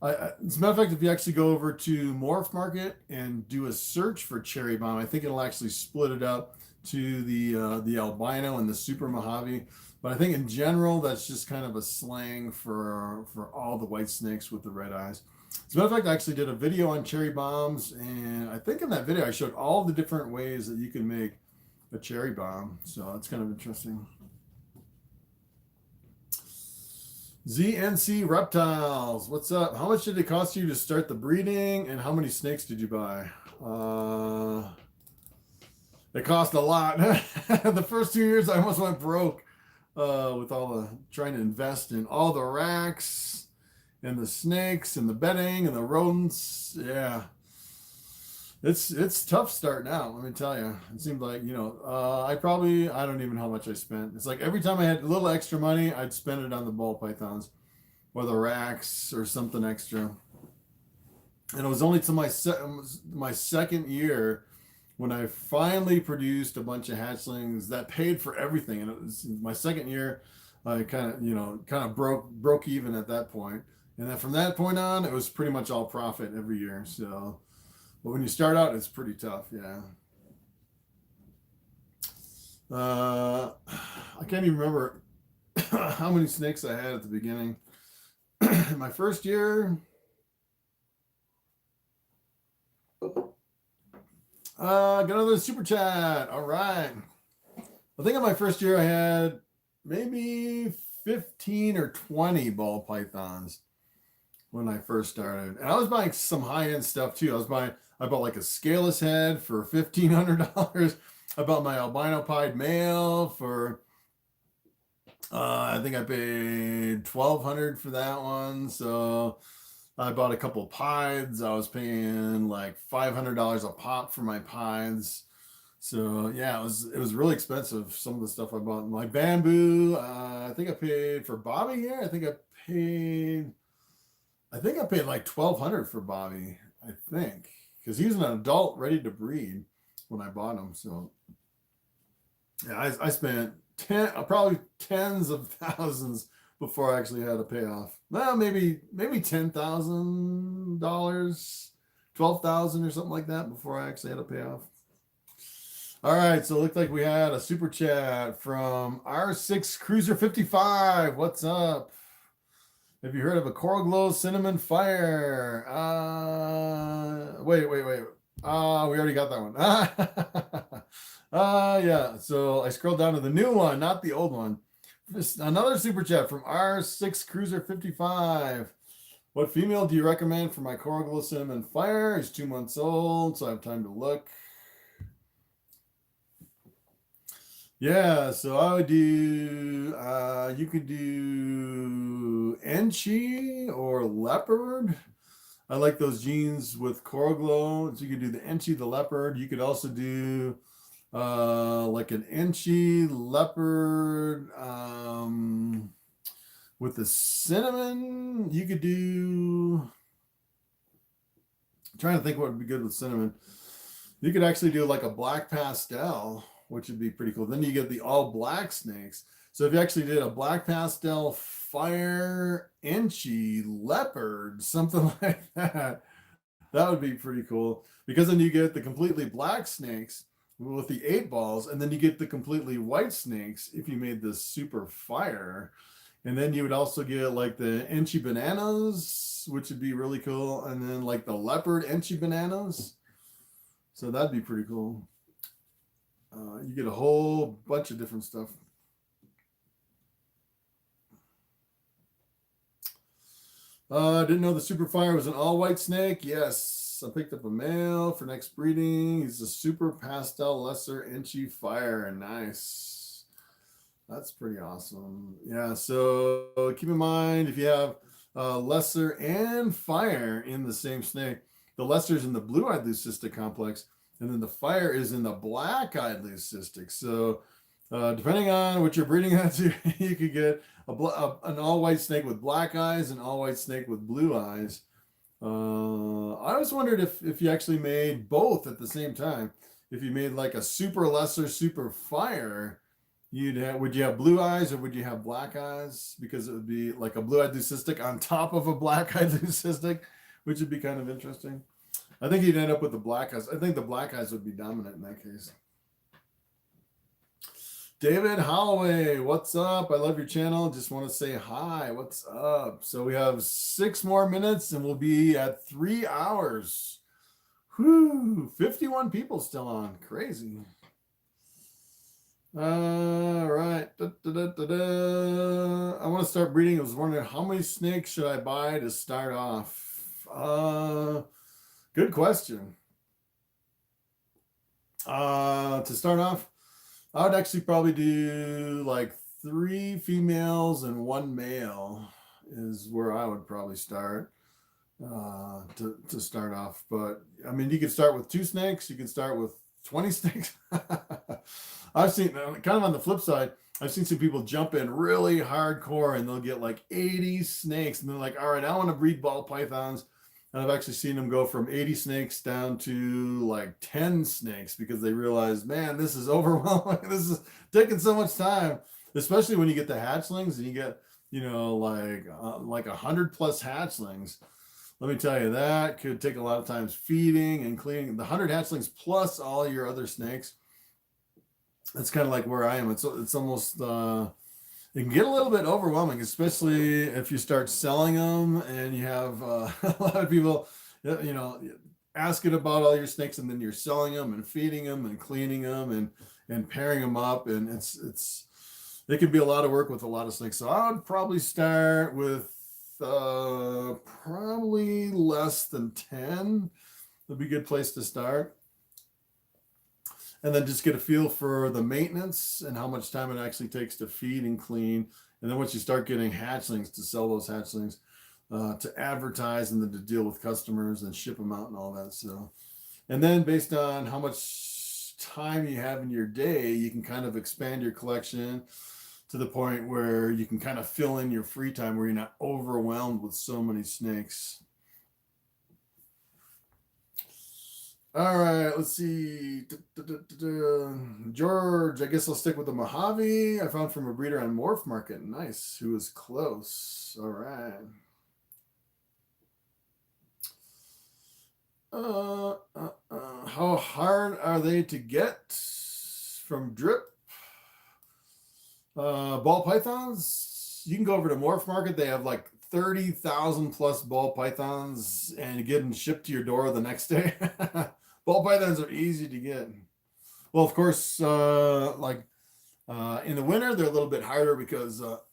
as a matter of fact, if you actually go over to Morphmarket and do a search for cherry bomb, I think it'll actually split it up to the albino and the Super Mojave. But I think in general, that's just kind of a slang for all the white snakes with the red eyes. As a matter of fact, I actually did a video on cherry bombs, and I think in that video I showed all the different ways that you can make a cherry bomb. So that's kind of interesting. ZNC Reptiles, what's up? How much did it cost you to start the breeding, and how many snakes did you buy? It cost a lot. The first 2 years I almost went broke with all the trying to invest in all the racks and the snakes and the bedding and the rodents. Yeah, it's tough starting out, let me tell you. It seemed like, I don't even know how much I spent. It's like every time I had a little extra money, I'd spend it on the ball pythons or the racks or something extra. And it was only to my second year when I finally produced a bunch of hatchlings that paid for everything. And it was my second year, I kind of broke even at that point. And then from that point on, it was pretty much all profit every year. So, but when you start out, it's pretty tough. Yeah. I can't even remember how many snakes I had at the beginning. My first year, got another super chat. All right. I think in my first year I had maybe 15 or 20 ball pythons when I first started. And I was buying some high-end stuff too. I bought like a scaleless head for $1,500. I bought my albino pied male for I think I paid $1,200 for that one. So I bought a couple of pieds. I was paying like $500 a pop for my pieds. So yeah, it was really expensive. Some of the stuff I bought, my bamboo. I think I paid for Bobby here. I think I paid like $1,200 for Bobby. I think because he was an adult ready to breed when I bought him. So yeah, I spent probably tens of thousands before I actually had a payoff. Well, maybe $10,000, $12,000 or something like that before I actually had a payoff. All right, so it looked like we had a super chat from R6 Cruiser 55. What's up? Have you heard of a Coral Glow Cinnamon Fire? Wait. We already got that one. Yeah. So I scrolled down to the new one, not the old one. Another super chat from R6 Cruiser 55. What female do you recommend for my Coral Glow Cinnamon Fire? He's 2 months old, so I have time to look. Yeah, so I would do, you could do Enchi or Leopard. I like those jeans with Coral Glow. So you could do the Enchi, the Leopard. You could also do like an Enchi Leopard with the cinnamon. You could do, I'm trying to think what would be good with cinnamon. You could actually do like a black pastel, which would be pretty cool. Then you get the all black snakes. So if you actually did a black pastel fire inchy leopard, something like that, that would be pretty cool, because then you get the completely black snakes with the 8 balls, and then you get the completely white snakes if you made this super fire. And then you would also get like the inchy bananas, which would be really cool, and then like the leopard inchy bananas. So that'd be pretty cool. You get a whole bunch of different stuff. Didn't know the super fire was an all white snake. Yes, I picked up a male for next breeding. He's a super pastel lesser inchy fire. Nice. That's pretty awesome. Yeah, so keep in mind, if you have lesser and fire in the same snake, the lesser is in the blue-eyed leucistic complex, and then the fire is in the black-eyed leucistic. So depending on what you're breeding that to, you could get an all-white snake with black eyes and all-white snake with blue eyes. I always wondered if you actually made both at the same time. If you made like a super lesser, super fire, would you have blue eyes or would you have black eyes? Because it would be like a blue-eyed leucistic on top of a black-eyed leucistic, which would be kind of interesting. I think you'd end up with the black eyes. I think the black eyes would be dominant in that case. David Holloway, what's up? I love your channel. Just want to say hi. What's up? So we have 6 more minutes and we'll be at 3 hours. Whoo, 51 people still on. Crazy. All right. I want to start breeding. I was wondering, how many snakes should I buy to start off? Good question. To start off, I would actually probably do like 3 females and 1 male is where I would probably start to start off. But I mean, you could start with 2 snakes. You can start with 20 snakes. I've seen, kind of on the flip side, I've seen some people jump in really hardcore and they'll get like 80 snakes. And they're like, all right, I want to breed ball pythons. And I've actually seen them go from 80 snakes down to like 10 snakes because they realize, man, this is overwhelming. This is taking so much time, especially when you get the hatchlings and you get, you know, like 100 plus hatchlings. Let me tell you, that could take a lot of times feeding and cleaning. The 100 hatchlings plus all your other snakes. That's kind of like where I am. It's almost, it can get a little bit overwhelming, especially if you start selling them and you have a lot of people, you know, asking about all your snakes, and then you're selling them and feeding them and cleaning them and pairing them up. And it can be a lot of work with a lot of snakes. So I would probably start with probably less than 10 would be a good place to start. And then just get a feel for the maintenance and how much time it actually takes to feed and clean. And then once you start getting hatchlings, to sell those hatchlings, to advertise, and then to deal with customers and ship them out and all that. So, and then based on how much time you have in your day, you can kind of expand your collection to the point where you can kind of fill in your free time where you're not overwhelmed with so many snakes. All right, let's see. George, I guess I'll stick with the Mojave I found from a breeder on Morphmarket. Nice, who was close. All right. How hard are they to get from drip? Ball pythons, you can go over to Morphmarket. They have like 30,000 plus ball pythons and get them shipped to your door the next day. Ball pythons are easy to get. Well, of course, in the winter, they're a little bit harder because, all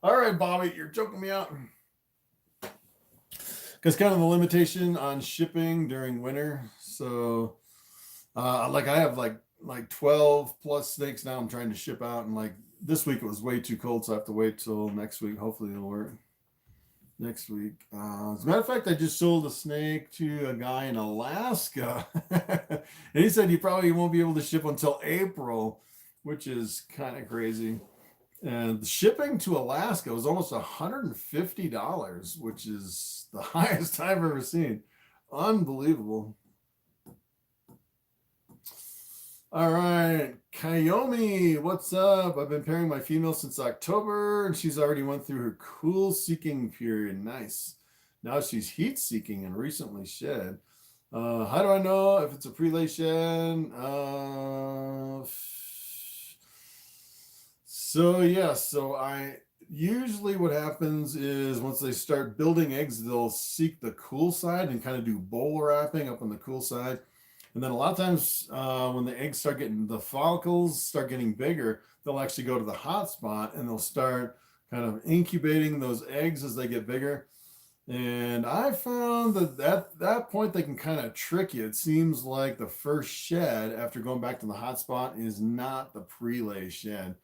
right, Bobby, you're choking me out. Because kind of the limitation on shipping during winter. So, like I have like 12 plus snakes now I'm trying to ship out. And like this week it was way too cold, so I have to wait till next week. Hopefully it'll work next week. As a matter of fact, I just sold a snake to a guy in Alaska. And he said he probably won't be able to ship until April, which is kind of crazy. And the shipping to Alaska was almost $150, which is the highest I've ever seen. Unbelievable. All right, Kayomi, what's up? I've been pairing my female since October, and she's already went through her cool seeking period. Nice. Now she's heat seeking and recently shed. How do I know if it's a prelay shed? So I usually what happens is once they start building eggs, they'll seek the cool side and kind of do bowl wrapping up on the cool side. And then a lot of times when the eggs start getting, the follicles start getting bigger, they'll actually go to the hot spot and they'll start kind of incubating those eggs as they get bigger. And I found that at that point they can kind of trick you. It seems like the first shed after going back to the hot spot is not the prelay shed.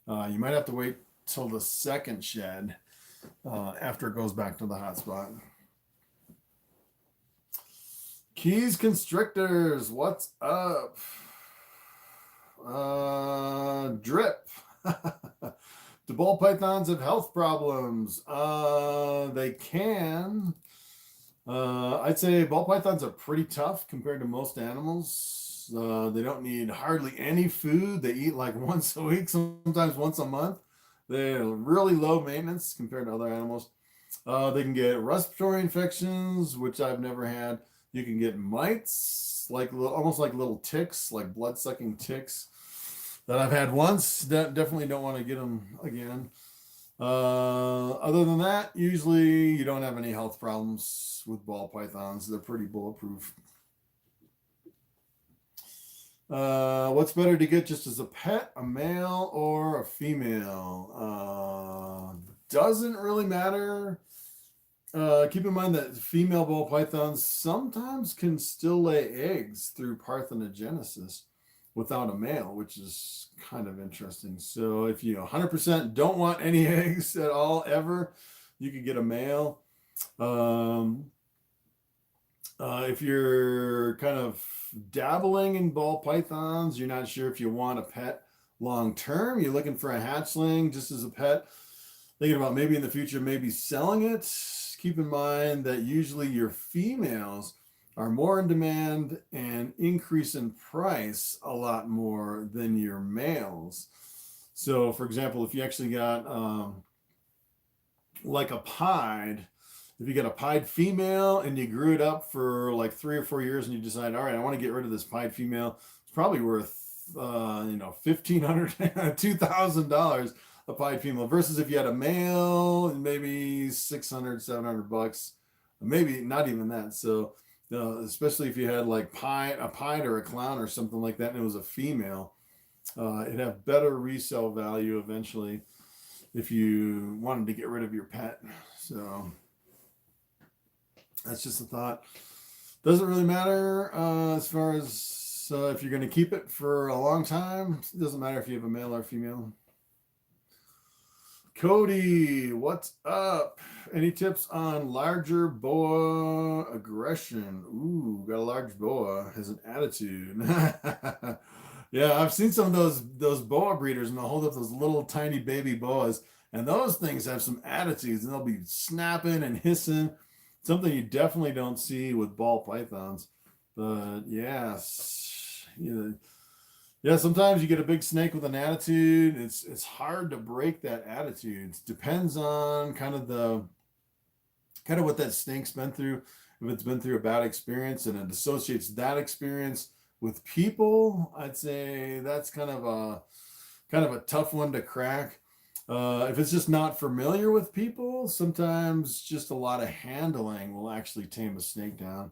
You might have to wait till the second shed after it goes back to the hot spot. Keys Constrictors, what's up? Drip. Do Boll Pythons have health problems? They can. I'd say Boll Pythons are pretty tough compared to most animals. They don't need hardly any food. They eat like once a week, sometimes once a month. They're really low maintenance compared to other animals. They can get respiratory infections, which I've never had. You can get mites, like almost like little ticks, like blood-sucking ticks that I've had once. Definitely don't want to get them again. Other than that, usually you don't have any health problems with ball pythons. They're pretty bulletproof. What's better to get just as a pet, a male or a female? Doesn't really matter. Keep in mind that female ball pythons sometimes can still lay eggs through parthenogenesis without a male, which is kind of interesting. So if you 100% don't want any eggs at all ever, you could get a male. If you're kind of dabbling in ball pythons, you're not sure if you want a pet long term, you're looking for a hatchling just as a pet, thinking about maybe in the future maybe selling it, keep in mind that usually your females are more in demand and increase in price a lot more than your males. So for example, if you actually got like a pied, if you get a pied female and you grew it up for like 3 or 4 years and you decide, all right, I want to get rid of this pied female, it's probably worth $1,500, $2,000 a pied female, versus if you had a male and maybe $600, $700, maybe not even that. So especially if you had like a pied or a clown or something like that and it was a female, it'd have better resale value eventually if you wanted to get rid of your pet. So that's just a thought. Doesn't really matter as far as if you're going to keep it for a long time. It doesn't matter if you have a male or female. Cody, what's up? Any tips on larger boa aggression? Ooh, got a large boa, has an attitude. Yeah, I've seen some of those boa breeders and they'll hold up those little tiny baby boas, and those things have some attitudes and they'll be snapping and hissing. Something you definitely don't see with ball pythons. But yes, yeah, sometimes you get a big snake with an attitude. It's hard to break that attitude. It depends on kind of what that snake's been through. If it's been through a bad experience and it associates that experience with people, I'd say that's kind of a tough one to crack. If it's just not familiar with people, sometimes just a lot of handling will actually tame a snake down.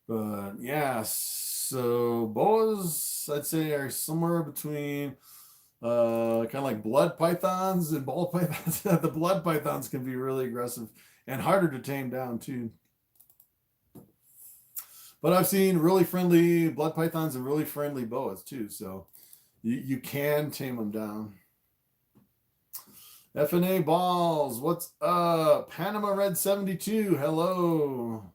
But yeah, so boas, I'd say, are somewhere between kind of like blood pythons and ball pythons. The blood pythons can be really aggressive and harder to tame down too. But I've seen really friendly blood pythons and really friendly boas too. So you can tame them down. FNA Balls, what's up? Panama Red 72, hello.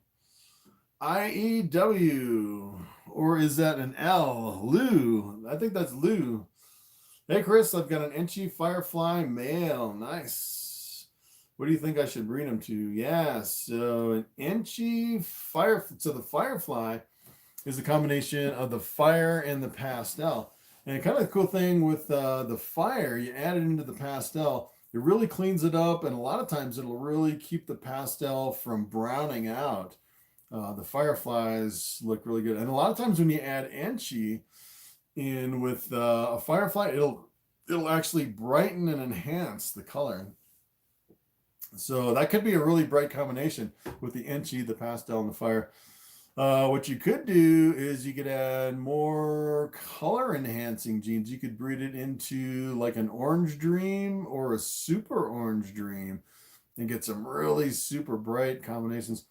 IEW, or is that an L? Lou, I think that's Lou. Hey Chris, I've got an Inchy Firefly male, nice. What do you think I should breed him to? Yeah, so an Inchy Firefly, so the Firefly is a combination of the fire and the pastel. And kind of the cool thing with the fire, you add it into the pastel, it really cleans it up, and a lot of times it'll really keep the pastel from browning out. The fireflies look really good. And a lot of times when you add enchi in with a firefly, it'll actually brighten and enhance the color. So that could be a really bright combination with the enchi, the pastel, and the fire. What you could do is you could add more color enhancing genes. You could breed it into like an orange dream or a super orange dream and get some really super bright combinations.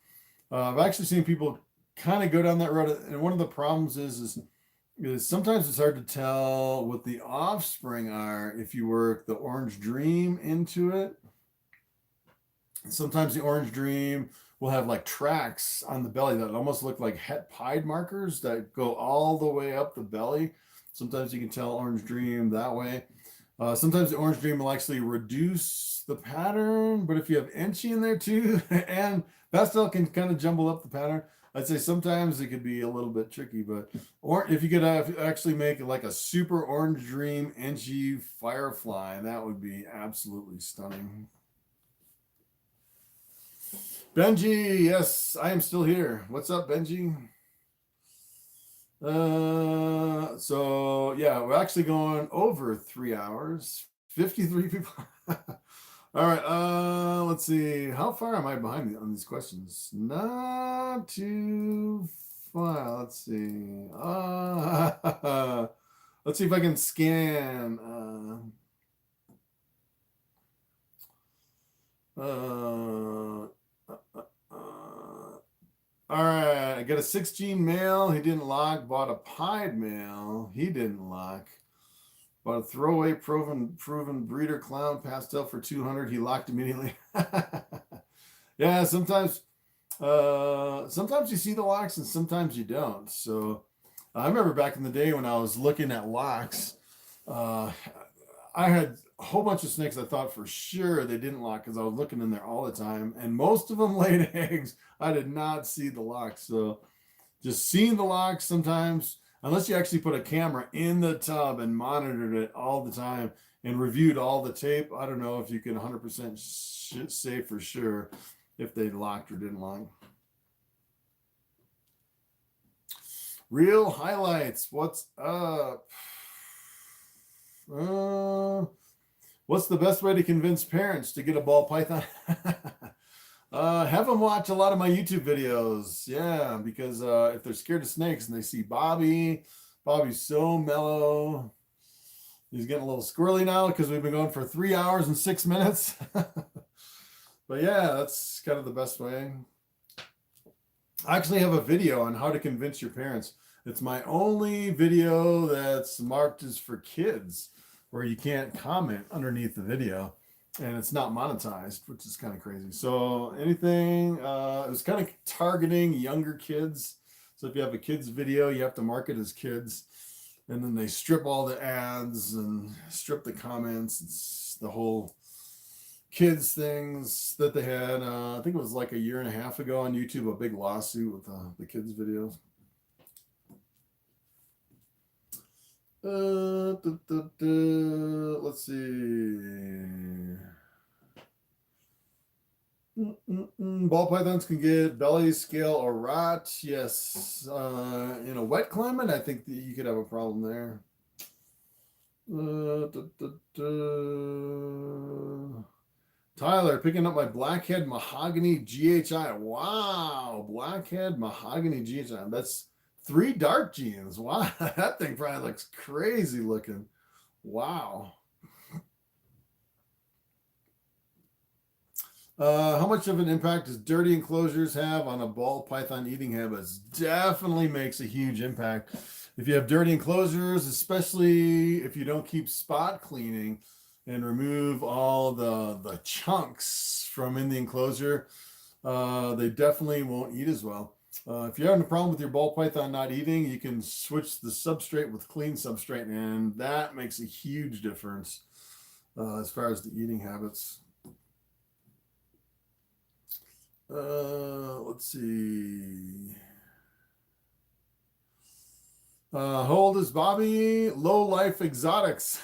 I've actually seen people kind of go down that road, and one of the problems is sometimes it's hard to tell what the offspring are if you work the orange dream into it. Sometimes the orange dream will have like tracks on the belly that almost look like het pied markers that go all the way up the belly. Sometimes you can tell orange dream that way. Sometimes the orange dream will actually reduce the pattern, but if you have enchi in there too, and pastel can kind of jumble up the pattern, I'd say sometimes it could be a little bit tricky. But or if you could actually make like a super orange dream enchi firefly, that would be absolutely stunning. Benji, yes, I am still here. What's up, Benji? So yeah, we're actually going over 3 hours, 53 people. All right, let's see. How far am I behind on these questions? Not too far. Let's see. Let's see if I can scan. All right, I got a 6G male. He didn't lock. Bought a pied male. He didn't lock. Bought a throwaway proven breeder clown pastel for 200. He locked immediately. Yeah, sometimes you see the locks and sometimes you don't. So I remember back in the day when I was looking at locks, I had a whole bunch of snakes I thought for sure they didn't lock because I was looking in there all the time, and most of them laid eggs. I did not see the locks. So just seeing the locks sometimes, unless you actually put a camera in the tub and monitored it all the time and reviewed all the tape, I don't know if you can 100% say for sure if they locked or didn't lock. Real highlights. What's up? What's the best way to convince parents to get a ball python? Have them watch a lot of my YouTube videos. Yeah, because if they're scared of snakes and they see Bobby's so mellow. He's getting a little squirrely now because we've been going for 3 hours and 6 minutes. But yeah, that's kind of the best way. I actually have a video on how to convince your parents. It's my only video that's marked as for kids, where you can't comment underneath the video, and it's not monetized, which is kind of crazy. So anything, it was kind of targeting younger kids. So if you have a kids video, you have to mark it as kids, and then they strip all the ads and strip the comments. It's the whole kids things that they had. I think it was like a year and a half ago on YouTube, a big lawsuit with the kids videos. Let's see. Ball pythons can get belly, scale, or rot. Yes. In a wet climate, I think that you could have a problem there. Tyler, picking up my blackhead mahogany GHI. Wow, blackhead mahogany GHI. That's 3 dark genes. Wow, that thing probably looks crazy looking. Wow. How much of an impact does dirty enclosures have on a ball python eating habits? Definitely makes a huge impact. If you have dirty enclosures, especially if you don't keep spot cleaning and remove all the chunks from in the enclosure, they definitely won't eat as well. If you're having a problem with your ball python not eating, you can switch the substrate with clean substrate, and that makes a huge difference as far as the eating habits. Let's see. How old is Bobby? Low Life Exotics.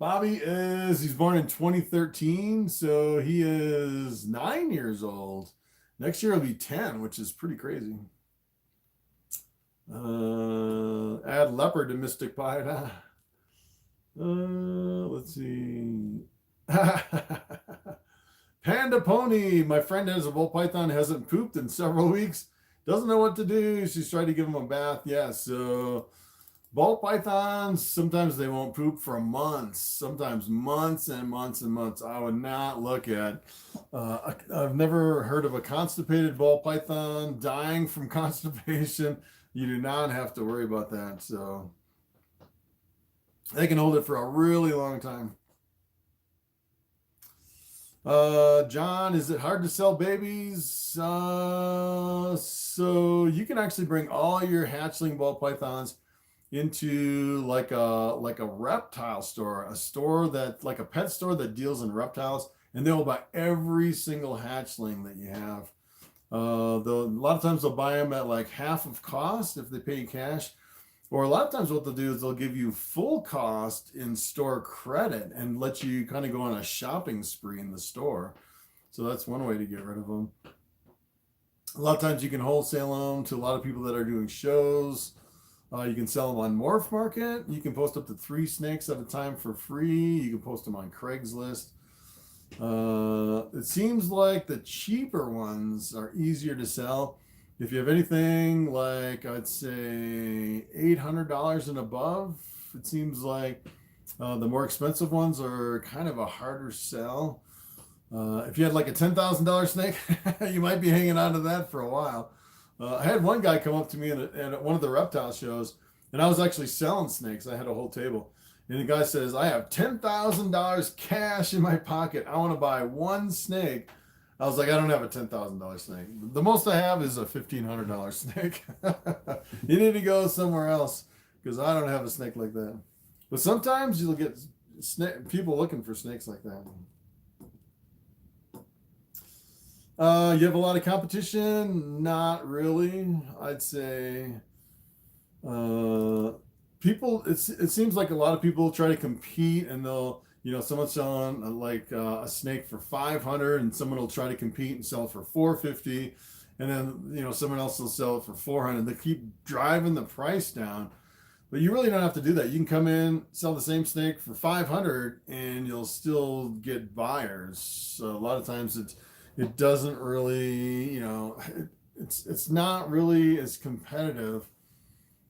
He's born in 2013, so he is 9 years old. Next year he'll be 10, which is pretty crazy. Add leopard to Mystic Python. Let's see. Panda Pony. My friend has a Boll Python, hasn't pooped in several weeks. Doesn't know what to do. She's tried to give him a bath. Yeah, so Ball Pythons, sometimes they won't poop for months, sometimes months and months and months. I would not look at, I've never heard of a constipated Ball Python dying from constipation. You do not have to worry about that. So they can hold it for a really long time. John, is it hard to sell babies? So you can actually bring all your hatchling Ball Pythons into like a reptile store, a store that like a pet store that deals in reptiles, and they'll buy every single hatchling that you have. A lot of times they'll buy them at like half of cost if they pay you cash, or a lot of times what they'll do is they'll give you full cost in store credit and let you kind of go on a shopping spree in the store. So that's one way to get rid of them. A lot of times you can wholesale them to a lot of people that are doing shows. You can sell them on Morphmarket. You can post up to 3 snakes at a time for free. You can post them on Craigslist. It seems like the cheaper ones are easier to sell. If you have anything like, I'd say $800 and above, it seems like the more expensive ones are kind of a harder sell. If you had like a $10,000 snake, you might be hanging on to that for a while. I had one guy come up to me at one of the reptile shows, and I was actually selling snakes. I had a whole table. And the guy says, I have $10,000 cash in my pocket. I want to buy one snake. I was like, I don't have a $10,000 snake. The most I have is a $1,500 snake. You need to go somewhere else because I don't have a snake like that. But sometimes you'll get people looking for snakes like that. You have a lot of competition? Not really. I'd say people, it seems like a lot of people try to compete, and they'll, someone's selling a snake for 500 and someone will try to compete and sell it for 450. And then, someone else will sell it for 400. They keep driving the price down, but you really don't have to do that. You can come in, sell the same snake for 500 and you'll still get buyers. So a lot of times it doesn't really, it's not really as competitive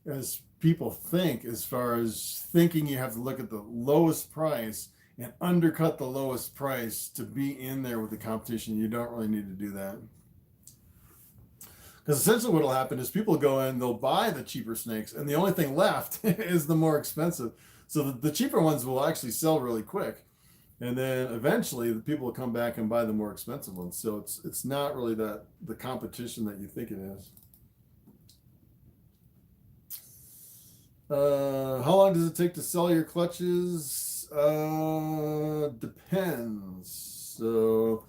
as people think, as far as thinking you have to look at the lowest price and undercut the lowest price to be in there with the competition. You don't really need to do that. Because essentially what will happen is people go in, they'll buy the cheaper snakes, and the only thing left is the more expensive. So the cheaper ones will actually sell really quick. And then eventually the people will come back and buy the more expensive ones. So it's not really the competition that you think it is. How long does it take to sell your clutches? Depends. So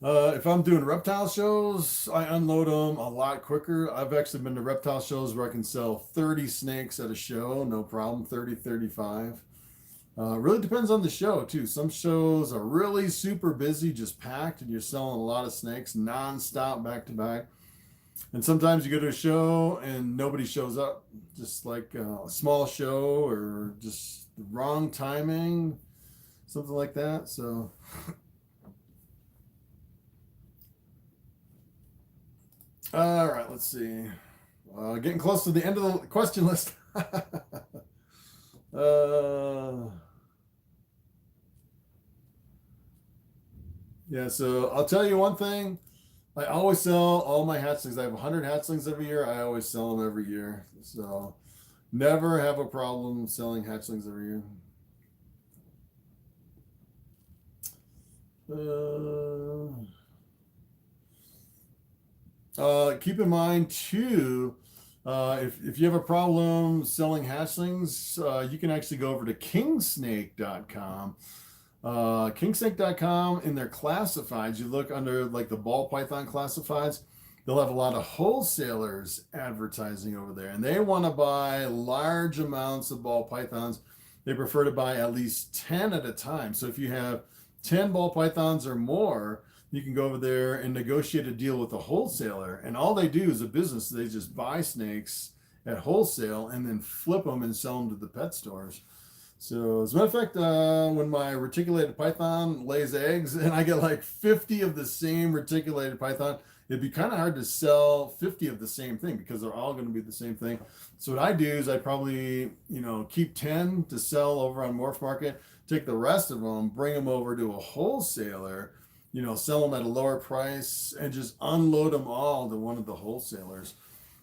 if I'm doing reptile shows, I unload them a lot quicker. I've actually been to reptile shows where I can sell 30 snakes at a show, no problem, 30, 35. Really depends on the show too. Some shows are really super busy, just packed, and you're selling a lot of snakes nonstop, back to back. And sometimes you go to a show and nobody shows up, just like a small show or just the wrong timing, something like that. So all right, let's see. Getting close to the end of the question list. Yeah, so I'll tell you one thing. I always sell all my hatchlings. I have 100 hatchlings every year. I always sell them every year. So never have a problem selling hatchlings every year. Keep in mind too, if you have a problem selling hatchlings, you can actually go over to kingsnake.com. Kingsnake.com, in their classifieds, you look under like the Ball Python classifieds, they'll have a lot of wholesalers advertising over there, and they want to buy large amounts of ball pythons. They prefer to buy at least 10 at a time. So if you have 10 ball pythons or more, you can go over there and negotiate a deal with a wholesaler. And all they do is a business. They just buy snakes at wholesale and then flip them and sell them to the pet stores. So as a matter of fact, when my reticulated python lays eggs and I get like 50 of the same reticulated python, it'd be kind of hard to sell 50 of the same thing because they're all going to be the same thing. So what I do is I probably, keep 10 to sell over on Morphmarket, take the rest of them, bring them over to a wholesaler, sell them at a lower price and just unload them all to one of the wholesalers.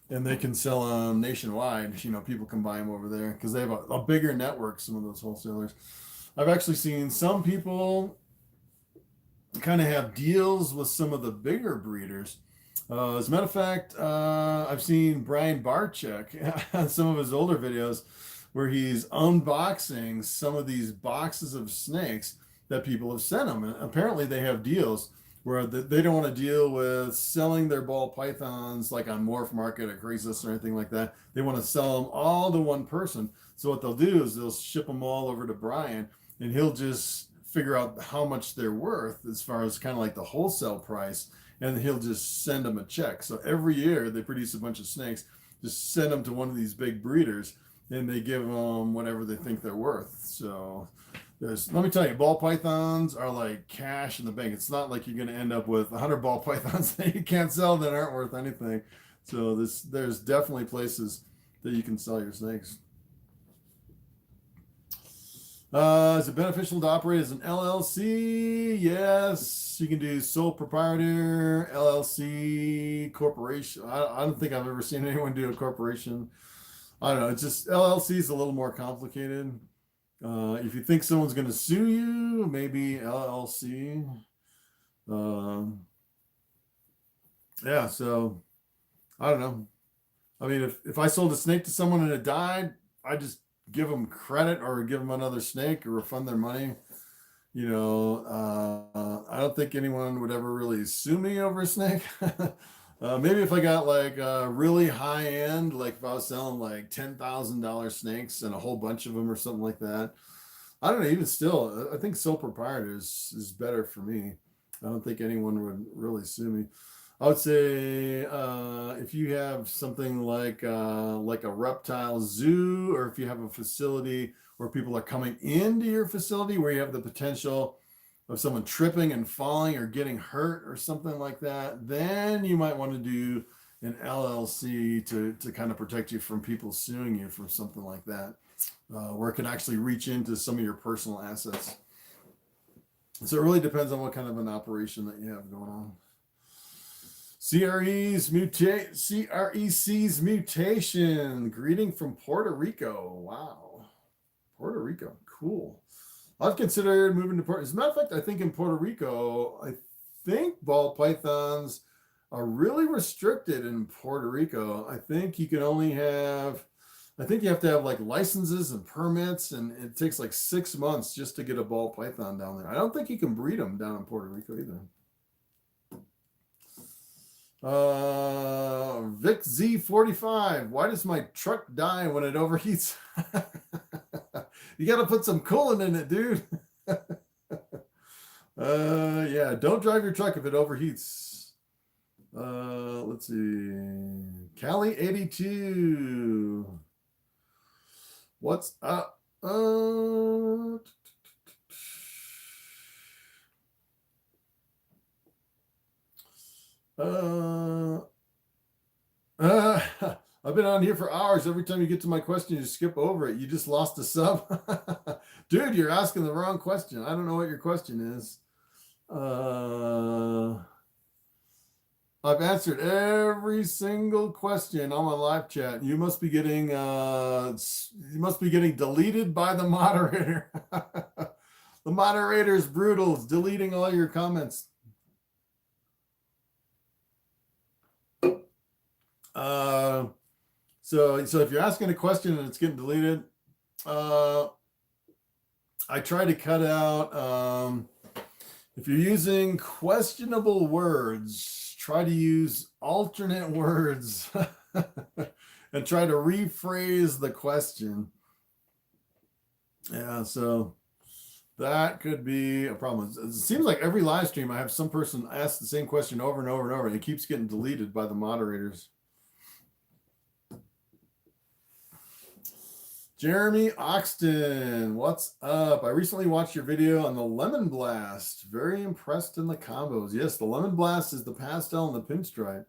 And they can sell them nationwide. People can buy them over there because they have a bigger network, some of those wholesalers. I've actually seen some people kind of have deals with some of the bigger breeders. As a matter of fact, I've seen Brian Barczyk on some of his older videos where he's unboxing some of these boxes of snakes that people have sent him. And apparently they have deals where they don't want to deal with selling their ball pythons like on Morphmarket or Craigslist or anything like that. They want to sell them all to one person. So what they'll do is they'll ship them all over to Brian, and he'll just figure out how much they're worth as far as kind of like the wholesale price, and he'll just send them a check. So every year they produce a bunch of snakes, just send them to one of these big breeders, and they give them whatever they think they're worth. So let me tell you, ball pythons are like cash in the bank. It's not like you're going to end up with 100 ball pythons that you can't sell that aren't worth anything. So there's definitely places that you can sell your snakes. Is it beneficial to operate as an LLC? Yes, you can do sole proprietor, LLC, corporation. I don't think I've ever seen anyone do a corporation. I don't know. It's just LLC is a little more complicated. If you think someone's going to sue you, maybe LLC. Yeah, so I don't know. I mean, if I sold a snake to someone and it died, I just give them credit or give them another snake or refund their money. I don't think anyone would ever really sue me over a snake. Maybe if I got like really high end, like if I was selling like $10,000 snakes and a whole bunch of them or something like that. I don't know, even still, I think sole proprietor is better for me. I don't think anyone would really sue me. I would say if you have something like a reptile zoo, or if you have a facility where people are coming into your facility where you have the potential of someone tripping and falling or getting hurt or something like that, then you might want to do an LLC to kind of protect you from people suing you for something like that, where it can actually reach into some of your personal assets. So it really depends on what kind of an operation that you have going on. CREC's mutation. Greeting from Puerto Rico. Wow. Puerto Rico. Cool. I've considered moving to Puerto Rico. As a matter of fact, I think in Puerto Rico, I think ball pythons are really restricted in Puerto Rico. I think you can only have, I think you have to have like licenses and permits, and it takes like 6 months just to get a ball python down there. I don't think you can breed them down in Puerto Rico either. Vic Z45. Why does my truck die when it overheats? You got to put some coolant in it, dude. Yeah, don't drive your truck if it overheats. Let's see. Cali 82. What's up? I've been on here for hours. Every time you get to my question, you skip over it. You just lost a sub. Dude, you're asking the wrong question. I don't know what your question is. I've answered every single question on my live chat. You must be getting deleted by the moderator. The moderator is brutal. It's deleting all your comments. So if you're asking a question and it's getting deleted, I try to cut out, if you're using questionable words, try to use alternate words and try to rephrase the question. Yeah, so that could be a problem. It seems like every live stream I have some person ask the same question over and over and over, and it keeps getting deleted by the moderators. Jeremy Oxton, what's up? I recently watched your video on the Lemon Blast. Very impressed in the combos. Yes, the Lemon Blast is the pastel and the pinstripe.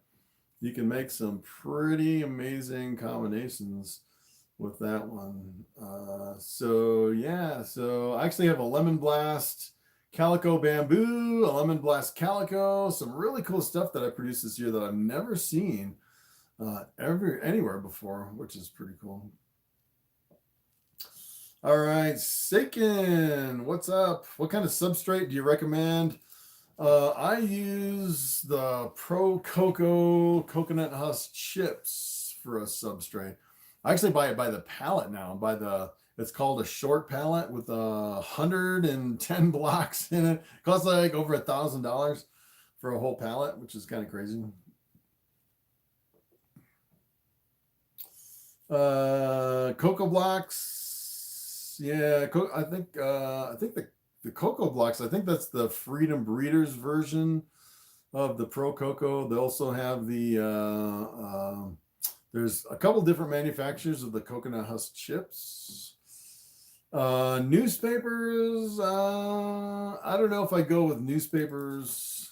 You can make some pretty amazing combinations with that one. So yeah, so I actually have a Lemon Blast Calico Bamboo, a Lemon Blast Calico, some really cool stuff that I produced this year that I've never seen anywhere before, which is pretty cool. All right, Sakin, what's up? What kind of substrate do you recommend? I use the Pro Coco coconut husk chips for a substrate. I actually buy it by the pallet now. It's called a short pallet with 110 blocks in it. It costs like over $1,000 for a whole pallet, which is kind of crazy. Cocoa blocks. Yeah, I think the Cocoa blocks, I think that's the Freedom Breeders version of the Pro Coco. They also have the there's a couple different manufacturers of the coconut husk chips. Newspapers, I don't know if I go with newspapers.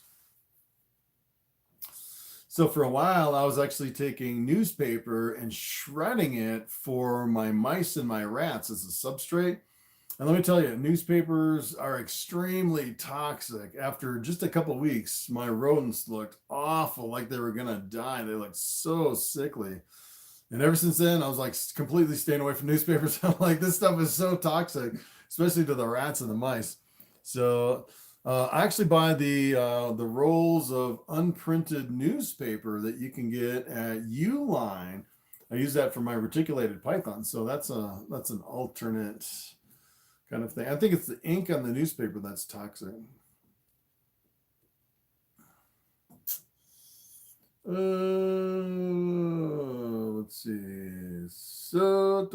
So for a while, I was actually taking newspaper and shredding it for my mice and my rats as a substrate. And let me tell you, newspapers are extremely toxic. After just a couple weeks, my rodents looked awful, like they were gonna die. They looked so sickly. And ever since then, I was like completely staying away from newspapers. I'm like, this stuff is so toxic, especially to the rats and the mice. So I actually buy the rolls of unprinted newspaper that you can get at Uline. I use that for my reticulated python. So that's an alternate kind of thing. I think it's the ink on the newspaper that's toxic. Let's see. So,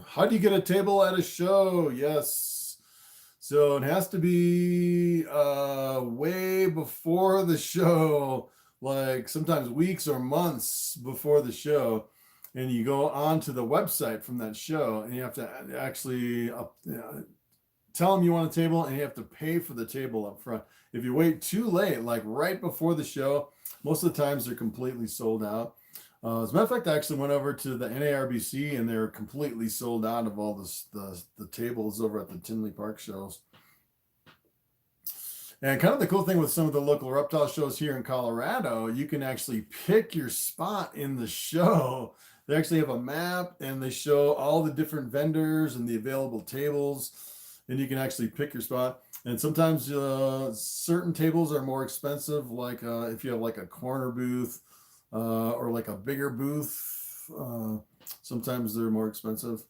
how do you get a table at a show? Yes. So it has to be way before the show, like sometimes weeks or months before the show. And you go onto the website from that show, and you have to actually tell them you want a table, and you have to pay for the table up front. If you wait too late, like right before the show, most of the times they're completely sold out. As a matter of fact, I actually went over to the NARBC, and they're completely sold out of all the tables over at the Tinley Park shows. And kind of the cool thing with some of the local reptile shows here in Colorado, you can actually pick your spot in the show. They actually have a map, and they show all the different vendors and the available tables, and you can actually pick your spot. And sometimes certain tables are more expensive, like if you have like a corner booth or like a bigger booth, sometimes they're more expensive.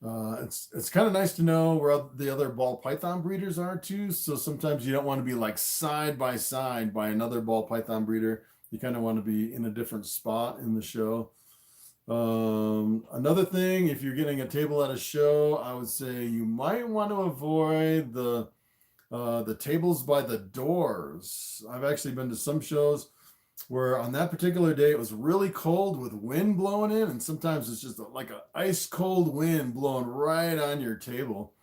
It's kind of nice to know where the other ball python breeders are too. So sometimes you don't want to be like side by side by another ball python breeder. You kind of want to be in a different spot in the show. Another thing, if you're getting a table at a show, I would say you might want to avoid the tables by the doors. I've actually been to some shows where on that particular day it was really cold with wind blowing in, and sometimes it's just like an ice cold wind blowing right on your table,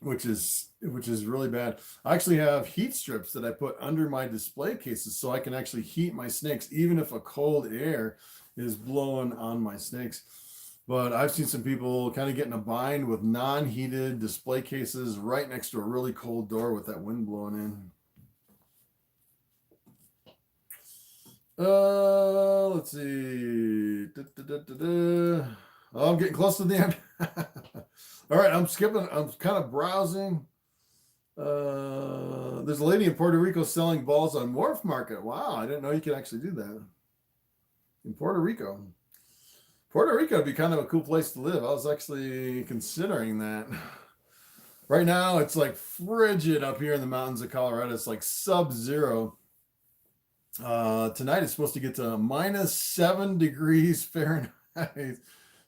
which is really bad. I actually have heat strips that I put under my display cases so I can actually heat my snakes even if a cold air is blowing on my snakes. But I've seen some people kind of get in a bind with non-heated display cases right next to a really cold door with that wind blowing in. Let's see. Oh, I'm getting close to the end. All right, I'm kind of browsing. There's a lady in Puerto Rico selling balls on Morphmarket. Wow, I didn't know you could actually do that in Puerto Rico. Puerto Rico would be kind of a cool place to live. I was actually considering that. Right now, it's like frigid up here in the mountains of Colorado. It's like sub-zero. Tonight it's supposed to get to -7 degrees Fahrenheit.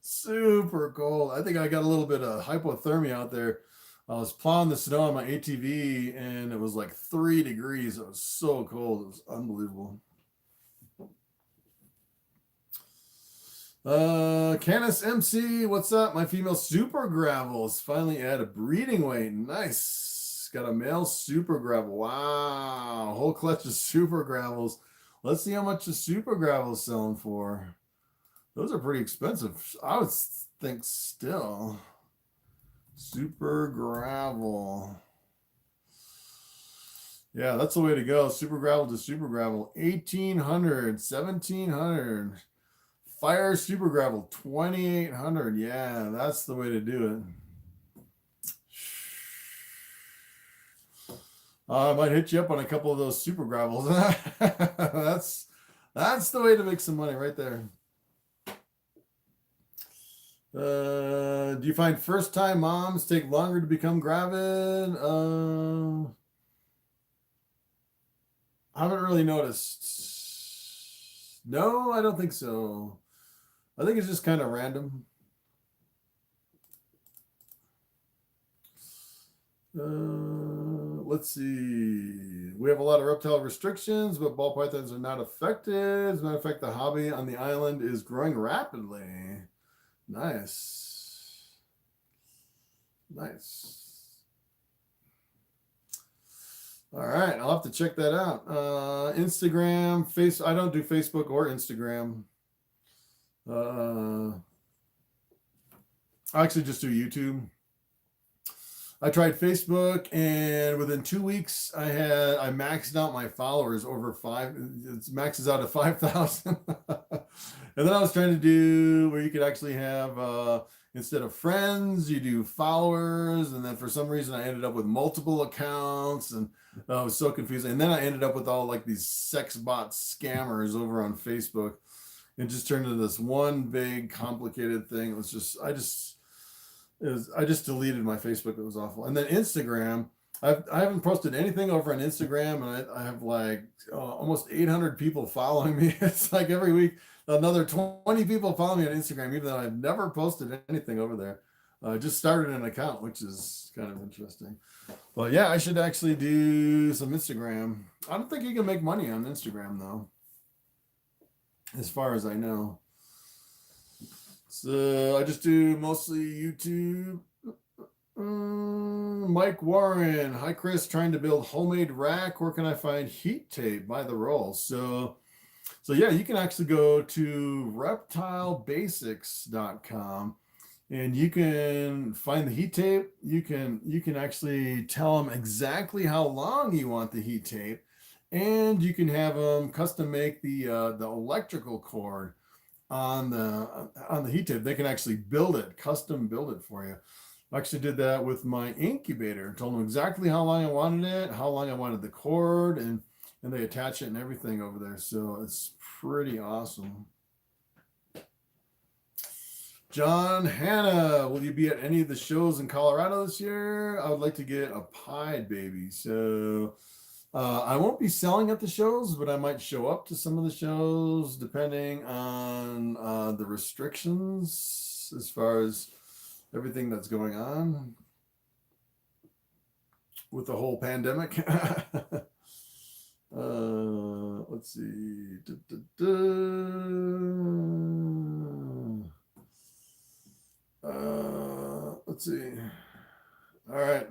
Super cold. I think I got a little bit of hypothermia out there. I was plowing the snow on my ATV and it was like 3 degrees. It was so cold. It was unbelievable. Canis MC, what's up? My female super gravels finally at a breeding weight. Nice. Got a male super gravel. Wow. Whole clutch of super gravels. Let's see how much a super gravel is selling for. Those are pretty expensive. I would think still. Super gravel. Yeah, that's the way to go. Super gravel to super gravel. 1,800, 1,700. Fire super gravel, 2,800. Yeah, that's the way to do it. I might hit you up on a couple of those super gravels. That's the way to make some money right there. Do you find first-time moms take longer to become gravid? I haven't really noticed. No, I don't think so. I think it's just kind of random. Let's see. We have a lot of reptile restrictions, but ball pythons are not affected. As a matter of fact, the hobby on the island is growing rapidly. Nice. Nice. All right, I'll have to check that out. Instagram, I don't do Facebook or Instagram. I actually just do YouTube. I tried Facebook, and within 2 weeks, I maxed out my followers over it maxes out at 5,000. And then I was trying to do where you could actually have instead of friends, you do followers, and then for some reason I ended up with multiple accounts, and I was so confusing. And then I ended up with all like these sex bot scammers over on Facebook. It just turned into this one big complicated thing. It was just I just deleted my Facebook. It was awful. And then Instagram, I haven't posted anything over on Instagram, and I have like almost 800 people following me. It's like every week another 20 people follow me on Instagram, even though I've never posted anything over there. I just started an account, which is kind of interesting. But yeah, I should actually do some Instagram. I don't think you can make money on Instagram though, as far as I know. So I just do mostly YouTube. Mike Warren, hi Chris, trying to build homemade rack. Where can I find heat tape by the roll? So yeah, you can actually go to reptilebasics.com and you can find the heat tape. You can actually tell them exactly how long you want the heat tape, and you can have them custom make the electrical cord on the heat tape. They can actually custom build it for you. I actually did that with my incubator. Told them exactly how long I wanted it, how long I wanted the cord, and they attach it and everything over there. So it's pretty awesome. John Hanna, will you be at any of the shows in Colorado this year? I would like to get a pied baby. So I won't be selling at the shows, but I might show up to some of the shows depending on the restrictions as far as everything that's going on with the whole pandemic. Let's see. Let's see. All right.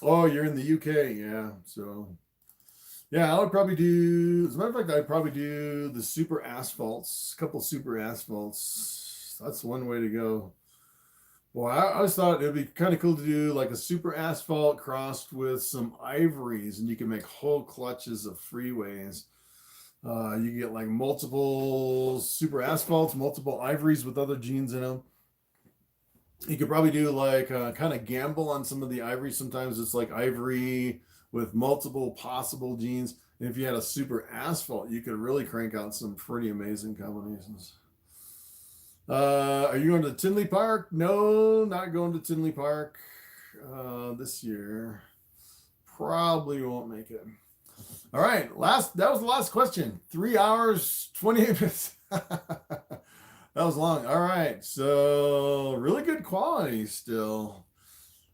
Oh, you're in the UK, yeah. So, yeah, I would probably do. As a matter of fact, I'd probably do the super asphalts. A couple super asphalts. That's one way to go. Well, I always thought it'd be kind of cool to do like a super asphalt crossed with some ivories, and you can make whole clutches of freeways. You get like multiple super asphalts, multiple ivories with other genes in them. You could probably do like kind of gamble on some of the ivory. Sometimes it's like ivory with multiple possible genes. And if you had a super asphalt, you could really crank out some pretty amazing combinations. Are you going to Tinley Park? No, not going to Tinley Park this year. Probably won't make it. All right, that was the last question. 3 hours, 28 minutes. That was long. All right, so really good quality still.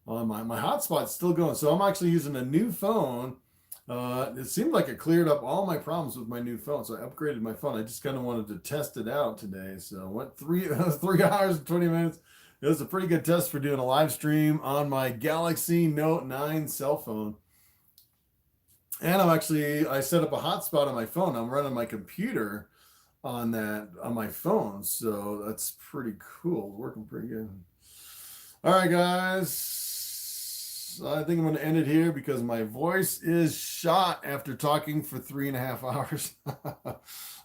My hotspot's still going. So I'm actually using a new phone. It seemed like it cleared up all my problems with my new phone, so I upgraded my phone. I just kind of wanted to test it out today. So went 3 hours and 20 minutes. It was a pretty good test for doing a live stream on my Galaxy Note 9 cell phone. And I set up a hotspot on my phone. I'm running my computer on my phone. So that's pretty cool. Working pretty good. All right, guys. I think I'm going to end it here because my voice is shot after talking for 3.5 hours.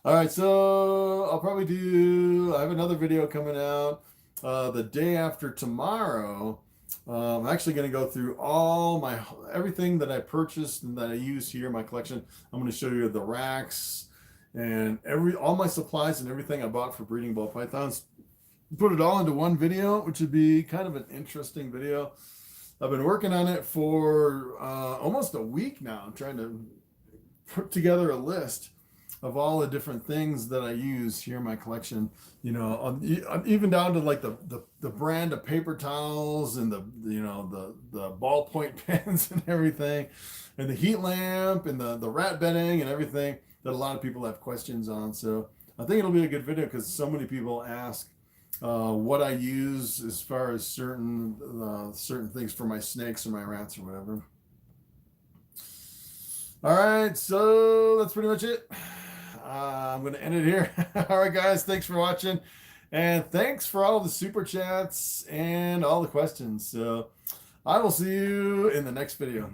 All right, so I have another video coming out the day after tomorrow. I'm actually going to go through everything that I purchased and that I use here in my collection. I'm going to show you the racks and all my supplies and everything I bought for breeding ball pythons. Put it all into one video, which would be kind of an interesting video. I've been working on it for almost a week now. I'm trying to put together a list of all the different things that I use here in my collection. You know, even down to like the brand of paper towels and the ballpoint pens and everything, and the heat lamp and the rat bedding and everything that a lot of people have questions on. So I think it'll be a good video because so many people ask what I use as far as certain things for my snakes or my rats or whatever. All right, so that's pretty much it. I'm going to end it here. All right, guys, thanks for watching. And thanks for all the super chats and all the questions. So I will see you in the next video.